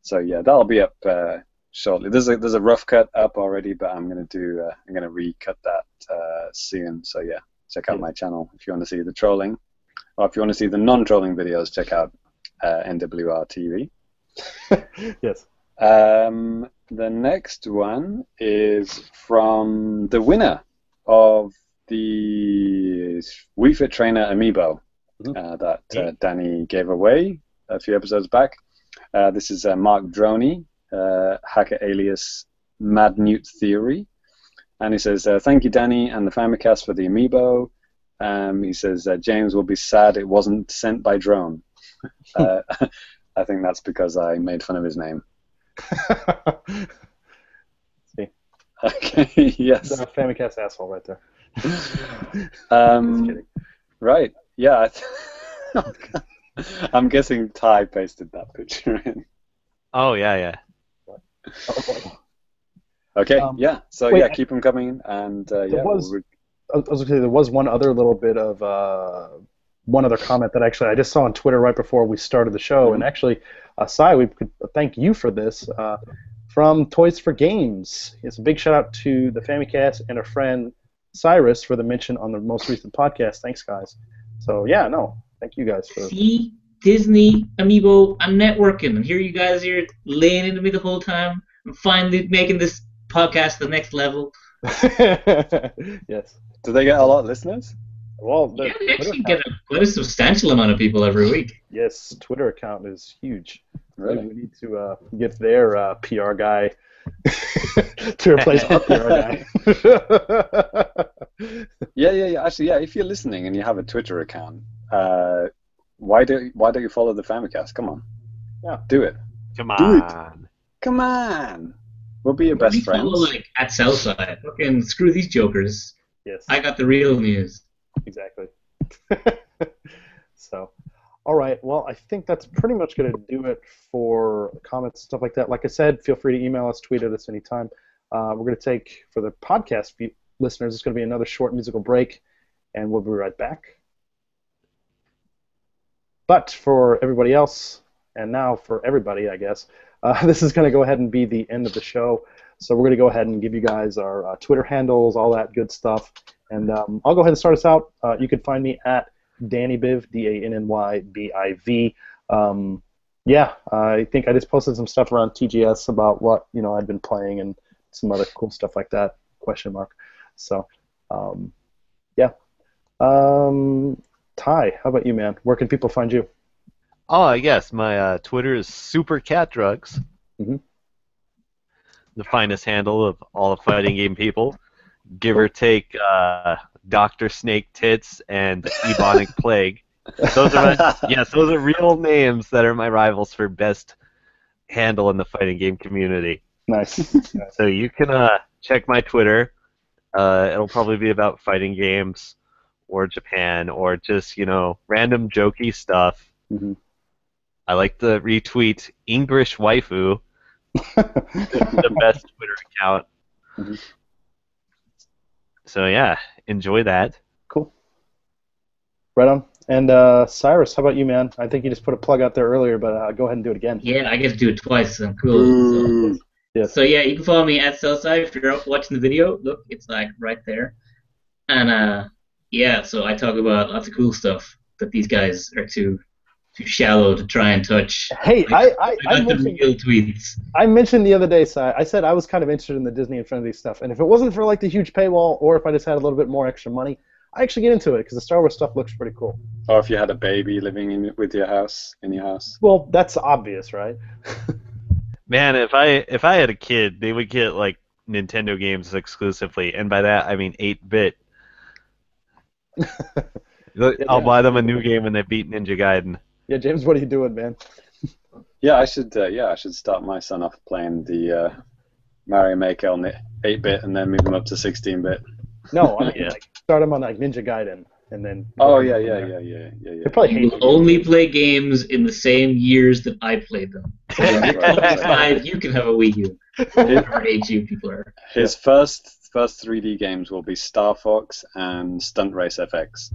So yeah, that'll be up shortly. There's a rough cut up already, but I'm gonna recut that soon. So yeah, check out my channel if you want to see the trolling, or if you want to see the non-trolling videos, check out NWR TV. Yes. The next one is from the winner of the Wii Fit Trainer Amiibo that Danny gave away a few episodes back. This is Mark Droney, hacker alias Mad Newt Theory, and he says, "Thank you, Danny, and the Famicast for the Amiibo." He says, "James will be sad it wasn't sent by drone." I think that's because I made fun of his name. See. Okay. Yes. The Famicast asshole right there. Just kidding. Right. Yeah. I'm guessing Ty pasted that picture in. Oh yeah. Okay. Yeah. So wait, yeah, keep them coming, and yeah. I was going to say there was one other little bit of one other comment that actually I just saw on Twitter right before we started the show, and actually, Sai, we could thank you for this from Toys for Games. It's a big shout out to the Famicast and our friend Cyrus for the mention on the most recent podcast. Thanks, guys. So yeah, thank you guys for. See, Disney, Amiibo, I'm networking, and here you guys are laying into me the whole time. I'm finally making this podcast the next level. Yes. Do they get a lot of listeners? Well, yeah, they actually get quite a substantial amount of people every week. Yes, Twitter account is huge. Really? We need to get their PR guy to replace our PR guy. Yeah. Actually, yeah. If you're listening and you have a Twitter account, why don't you follow the Famicast? Come on. Yeah. Do it. Come on. Come on. We'll be your best friends. Follow, like, at Southside. Fucking screw these jokers. Yes. I got the real news. Exactly. So, all right. Well, I think that's pretty much going to do it for comments and stuff like that. Like I said, feel free to email us, tweet at us anytime. We're going to take, for the podcast listeners, it's going to be another short musical break, and we'll be right back. But for everybody else, and now for everybody, I guess, this is going to go ahead and be the end of the show. So we're going to go ahead and give you guys our Twitter handles, all that good stuff. And I'll go ahead and start us out. You can find me at DannyBiv, DannyBiv. Yeah, I think I just posted some stuff around TGS about what I'd been playing and some other cool stuff like that. ? So, yeah. Ty, how about you, man? Where can people find you? Oh, yes, my Twitter is SuperCatDrugs. Mm-hmm. The finest handle of all the fighting game people. Give or take Dr. Snake Tits and Ebonic Plague. Those are real names that are my rivals for best handle in the fighting game community. Nice. So you can check my Twitter. It'll probably be about fighting games or Japan or just, random jokey stuff. Mm-hmm. I like to retweet English Waifu, the best Twitter account. Mm-hmm. So yeah, enjoy that. Cool. Right on. And Cyrus, how about you, man? I think you just put a plug out there earlier, but go ahead and do it again. Yeah, I get to do it twice. So I'm cool. Yes. So yeah, you can follow me at Southside if you're watching the video. Look, it's like right there. And yeah, so I talk about lots of cool stuff that these guys are too shallow to try and touch. Hey, I got the real tweets. I mentioned the other day, I said I was kind of interested in the Disney Infinity stuff, and if it wasn't for like the huge paywall, or if I just had a little bit more extra money, I actually get into it because the Star Wars stuff looks pretty cool. Or if you had a baby living in your house. Well, that's obvious, right? Man, if I had a kid, they would get like Nintendo games exclusively, and by that I mean 8-bit. I'll buy them a new game when they beat Ninja Gaiden. Yeah, James, what are you doing, man? Yeah, I should start my son off playing the Mario Maker on the 8-bit and then move him up to 16-bit. No, I mean, like, start him on like Ninja Gaiden, and then. Oh yeah. They probably hate you only play games in the same years that I played them. So when you're 25, you can have a Wii U. Whatever age you people are. His first 3D games will be Star Fox and Stunt Race FX.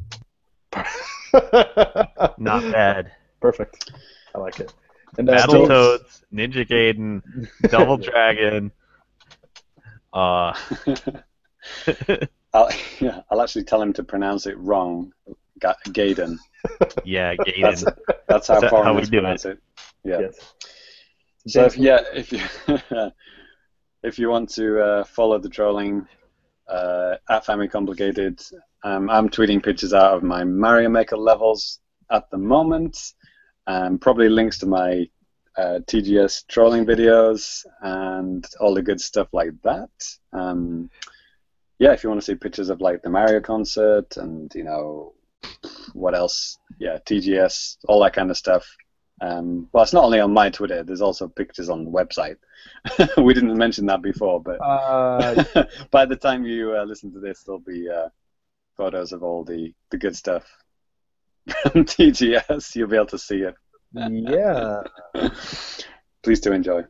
Not bad. Perfect. I like it. And Battletoads, Ninja Gaiden, Double Dragon. I'll actually tell him to pronounce it wrong. Gaiden. Yeah, Gaiden. That's how foreigners we do pronounce it. Yeah. Yes. So if you want to follow the trolling at FamiComplicated, I'm tweeting pictures out of my Mario Maker levels at the moment. Probably links to my TGS trolling videos and all the good stuff like that. Yeah, if you want to see pictures of like the Mario concert and what else, yeah, TGS, all that kind of stuff. Well, it's not only on my Twitter. There's also pictures on the website. We didn't mention that before, but by the time you listen to this, there'll be photos of all the good stuff from TGS. You'll be able to see it. Yeah. Please do enjoy.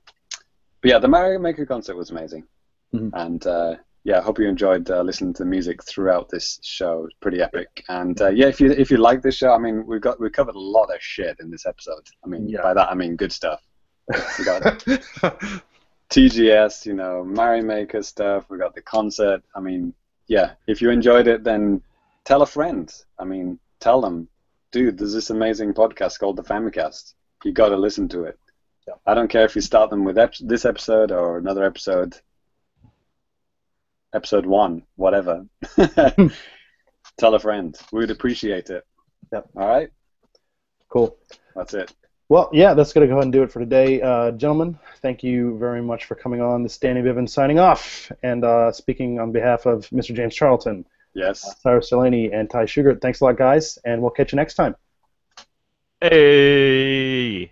But yeah, the Mario Maker concert was amazing, and yeah, I hope you enjoyed listening to the music throughout this show. It's pretty epic, and yeah, if you like this show, I mean, we covered a lot of shit in this episode. I mean, by that I mean good stuff. We got TGS, Mario Maker stuff. We got the concert. I mean, yeah, if you enjoyed it, then tell a friend. I mean, tell them, dude, there's this amazing podcast called the Famicast. You got to listen to it. Yeah. I don't care if you start them with this episode or another episode. Episode 1, whatever. Tell a friend. We would appreciate it. Yep. All right? Cool. That's it. Well, yeah, that's going to go ahead and do it for today. Gentlemen, thank you very much for coming on. This is Danny Bivens signing off. And speaking on behalf of Mr. James Charlton, yes, Cyrus Delaney, and Ty Shugart, thanks a lot, guys, and we'll catch you next time. Hey!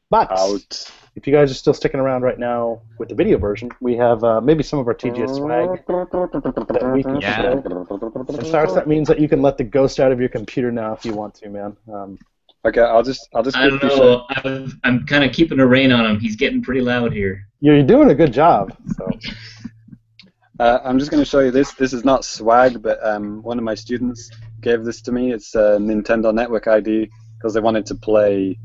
But out. If you guys are still sticking around right now with the video version, we have maybe some of our TGS swag that we can show. And Cyrus, that means that you can let the ghost out of your computer now if you want to, man. Okay, I'll just. I don't know. I'm kind of keeping a rein on him. He's getting pretty loud here. You're doing a good job. So. I'm just going to show you this. This is not swag, but one of my students gave this to me. It's a Nintendo Network ID because they wanted to play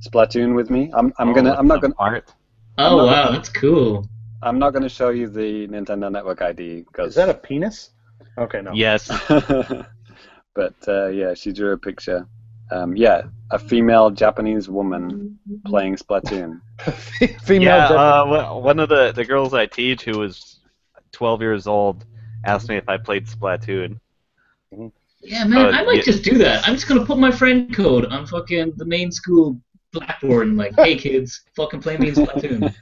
Splatoon with me. I'm not gonna. Art. Oh wow, that's cool. I'm not gonna show you the Nintendo Network ID because. Is that a penis? Okay, no. Yes. But yeah, she drew a picture. Yeah, a female Japanese woman playing Splatoon. Female. One of the girls I teach, who was 12 years old, asked me if I played Splatoon. Yeah, man, I might just do that. I'm just gonna put my friend code on fucking the main school blackboard and like, hey kids, fucking play me in Splatoon.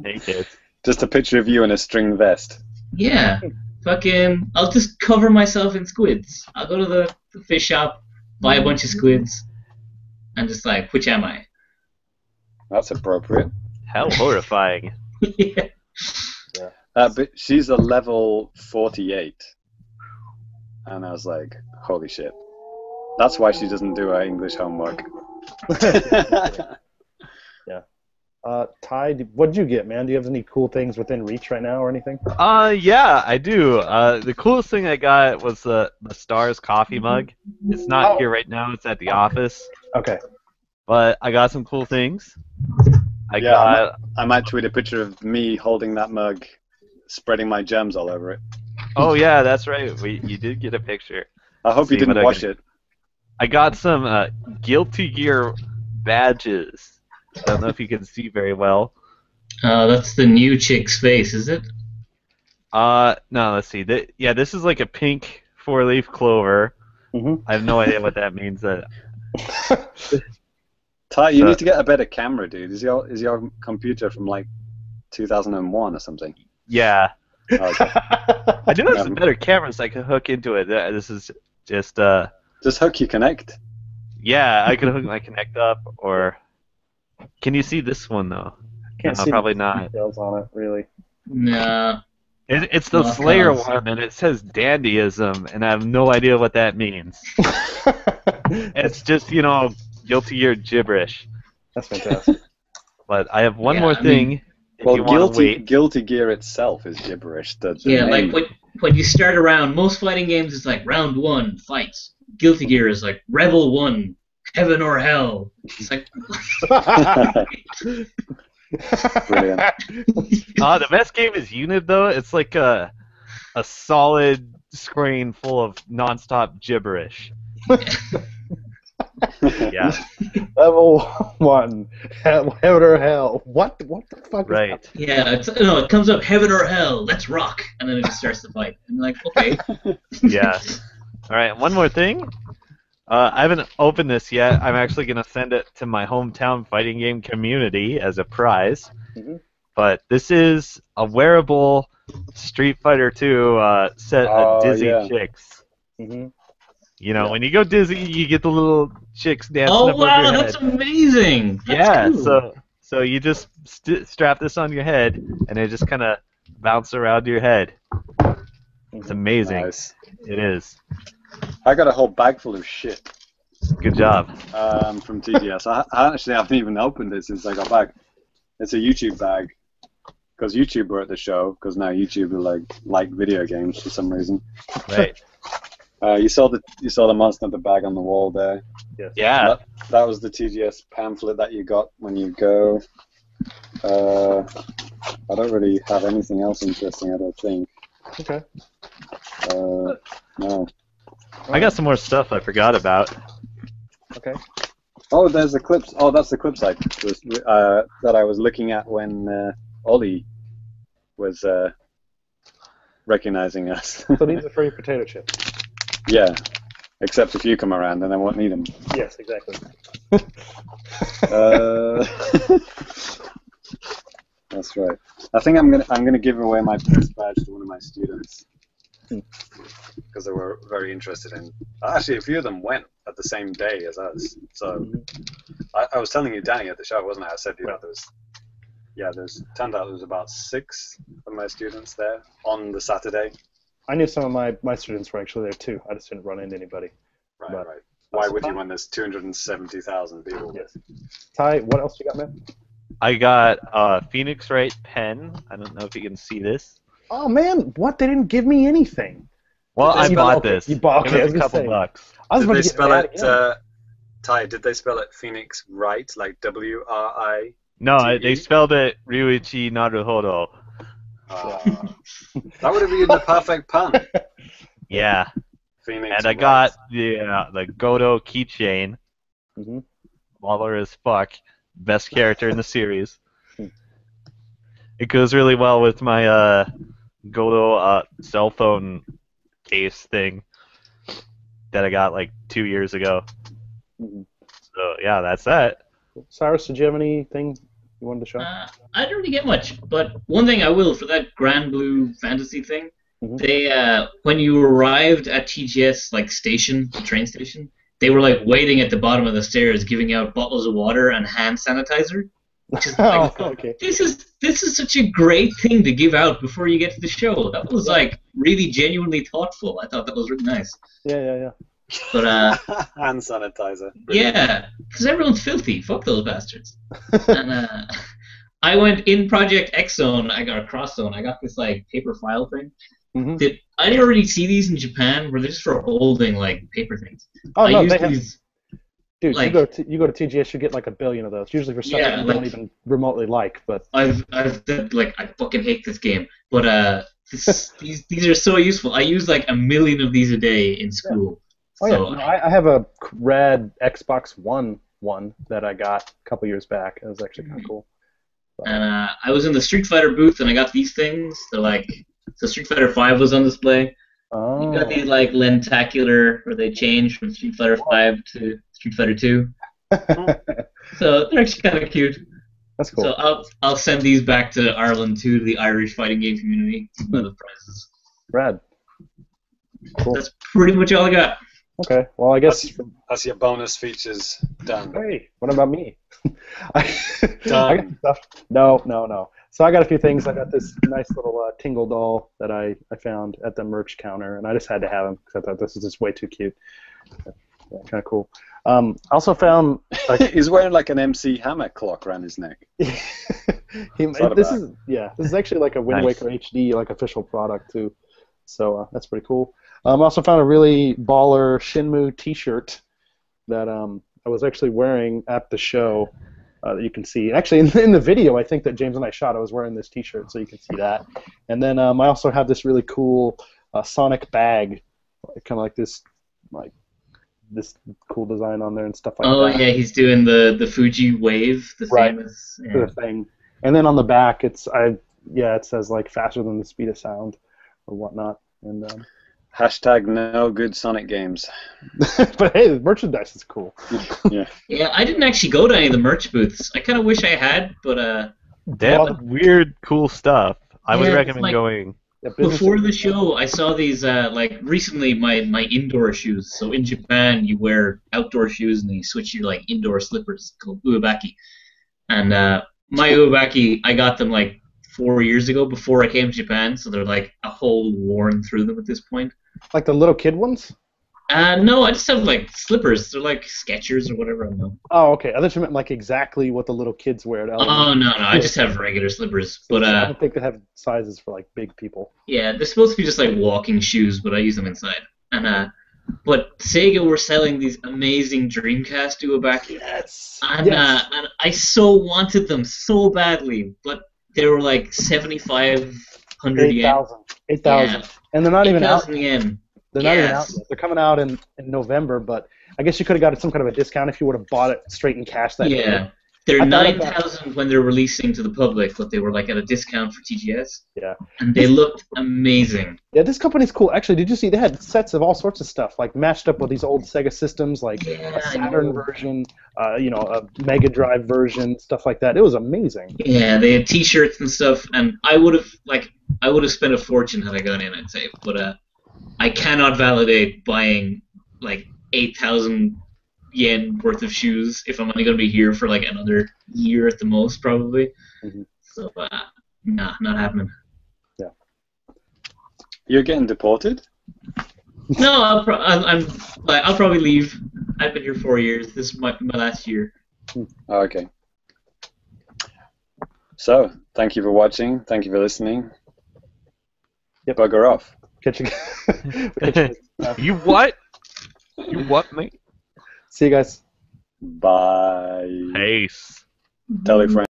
Hey kids. Just a picture of you in a string vest. Yeah, fucking, I'll just cover myself in squids. I'll go to the fish shop, buy a bunch of squids, and just like, which am I? That's appropriate. How horrifying. Yeah. But she's a level 48. And I was like, holy shit. That's why she doesn't do her English homework. Yeah. Ty, what did you get, man? Do you have any cool things within reach right now or anything? Yeah, I do. The coolest thing I got was the Stars coffee mug. It's not here right now. It's at the office. Okay. But I got some cool things. I might tweet a picture of me holding that mug, spreading my gems all over it. Oh yeah, that's right. You did get a picture. I hope you didn't wash it. I got some Guilty Gear badges. I don't know if you can see very well. That's the new chick's face, is it? No, let's see. This is like a pink 4-leaf clover. Mm-hmm. I have no idea what that means. Ty, you need to get a better camera, dude. Is your computer from like 2001 or something? Yeah. Oh, okay. I do have some better cameras I can hook into it. This is just hook your Connect. Yeah, I can hook my Connect up, or can you see this one though? Can't see probably the not. details on it, really. No. It's the Slayer one, and it says dandyism, and I have no idea what that means. It's just, Guilty Gear gibberish. That's fantastic. But I have one more thing. Well, Guilty Gear itself is gibberish. Like when you start a round, most fighting games is like round 1, fights. Guilty Gear is like Rebel 1, heaven or hell. It's like... Brilliant. The best game is Unit, though. It's like a solid screen full of nonstop gibberish. Yeah. Level 1, heaven or hell. What the fuck? Right. Is yeah. It comes up heaven or hell. Let's rock, and then it just starts the fight. And you're like, okay. Yeah. All right. One more thing. I haven't opened this yet. I'm actually going to send it to my hometown fighting game community as a prize. Mm-hmm. But this is a wearable Street Fighter 2 set of Dizzy chicks. Mm-hmm. When you go dizzy, you get the little chicks dancing above your head. That's amazing! That's cool. So you just strap this on your head, and it just kind of bounce around your head. It's amazing. Nice. It is. I got a whole bag full of shit. Good job. From TGS. I actually haven't even opened it since I got back. It's a YouTube bag. Because YouTube were at the show, because now YouTube are like video games for some reason. Right. You saw the monster of the bag on the wall there. Yes. Yeah. That was the TGS pamphlet that you got when you go. I don't really have anything else interesting, I don't think. Okay. No. I got some more stuff I forgot about. Okay. Oh, there's the clips. Oh, that's the clip site that I was looking at when Ollie was recognizing us. So these are for your potato chips. Yeah, except if you come around, then I won't need them. Yes, exactly. That's right. I think I'm gonna give away my first badge to one of my students because they were very interested in. Actually, a few of them went at the same day as us. So I was telling you, Danny, at the show, wasn't I? I said turned out there was about 6 of my students there on the Saturday. I knew some of my students were actually there too. I just didn't run into anybody. Right. Why would you when there's 270,000 people? Yes. Ty, what else you got, man? I got a Phoenix Wright pen. I don't know if you can see this. Oh man, what? They didn't give me anything. Well, I bought this. You bought it. It was a couple bucks. Did they spell it, Ty, did they spell it Phoenix Wright, like W-R-I? No, they spelled it Ryuichi Naruhodo. That would have been the perfect pun. Yeah. Phoenix and I got the Godo keychain. Mm-hmm. Baller as fuck. Best character in the series. It goes really well with my Godo cell phone case thing that I got like 2 years ago. Mm-hmm. So yeah, that's that. Cyrus, did you have anything you wanted to show? I didn't really get much, but one thing I will for that Grand Blue Fantasy thing. Mm-hmm. They when you arrived at TGS the train station, they were like waiting at the bottom of the stairs, giving out bottles of water and hand sanitizer. Which is like, okay. This is such a great thing to give out before you get to the show. That was like really genuinely thoughtful. I thought that was really nice. Yeah. But hand sanitizer. Yeah, because everyone's filthy. Fuck those bastards. And I went in Project X Zone. I got a Cross Zone. I got this like paper file thing. Did I didn't already see these in Japan? Where they're just for holding like paper things. Oh no, used they have. these, Dude, like, you go to TGS, you get like 1 billion of those. Usually for stuff that you don't even remotely like. But I've like I fucking hate this game, but these are so useful. I use like 1 million of these a day in school. Oh so, yeah, no, I have a rad Xbox One that I got a couple years back. It was actually kind of cool. But, and I was in the Street Fighter booth and I got these things. They're like, so Street Fighter 5 was on display. You got these like lentacular, where they change from Street Fighter 5 to Street Fighter 2. So they're actually kind of cute. That's cool. So I'll send these back to Ireland too, to the Irish fighting game community. One of the prizes. Rad. Cool. That's pretty much all I got. Okay. Well, I guess that's your bonus features done. Hey, what about me? I Done. got some stuff. No. So I got a few things. I got this nice little Tingle doll that I found at the merch counter, and I just had to have him because I thought this is just way too cute. Yeah, kind of cool. Also found he's wearing like an MC Hammer clock around his neck. This is actually like a Wind Waker HD like official product too. So that's pretty cool. I also found a really baller Shenmue T-shirt that I was actually wearing at the show. That you can see. Actually, in the video, I think that James and I shot, I was wearing this T-shirt, so you can see that. And then I also have this really cool Sonic bag, kind of like this cool design on there and stuff like that. Oh yeah, he's doing the Fuji Wave, the famous. The thing. And then on the back, it says like faster than the speed of sound or whatnot. And hashtag no good Sonic games. But hey, the merchandise is cool. Yeah. Yeah, I didn't actually go to any of the merch booths. I kind of wish I had, but they have weird, cool stuff. I would recommend going. Before the show, I saw these like recently my indoor shoes. So in Japan, you wear outdoor shoes and then you switch your like indoor slippers called uebaki. And my uebaki, I got them like 4 years ago before I came to Japan, so they're like a hole worn through them at this point. Like the little kid ones? No, I just have like slippers. They're like Skechers or whatever. I don't know. Oh, okay. I thought you meant like exactly what the little kids wear. Oh no, I just have regular slippers. But I don't think they have sizes for like big people. Yeah, they're supposed to be just like walking shoes, but I use them inside. And but Sega were selling these amazing Dreamcast uebaki. Yes. And I so wanted them so badly, but they were like 7,500 yen. 8,000. Yeah. And they're not even out. 8,000 yen. They're not even out yet. They're coming out in November, but I guess you could have got some kind of a discount if you would have bought it straight in cash that day. Yeah. They're 9,000 when they're releasing to the public, but they were like at a discount for TGS. Yeah. And they looked amazing. Yeah, this company's cool. Actually, did you see they had sets of all sorts of stuff, like matched up with these old Sega systems, like a Saturn version, a Mega Drive version, stuff like that. It was amazing. Yeah, they had T-shirts and stuff, and I would have spent a fortune had I gone in, I'd say. But I cannot validate buying like 8,000 yen worth of shoes if I'm only going to be here for like another year at the most, probably. Mm-hmm. So, nah, not happening. Yeah. You're getting deported? No, I'll probably leave. I've been here 4 years. This is my last year. Oh, okay. So, thank you for watching. Thank you for listening. Yep. Bugger off. Catch you. You what? You what, mate? See you guys. Bye. Peace. Tell your friends.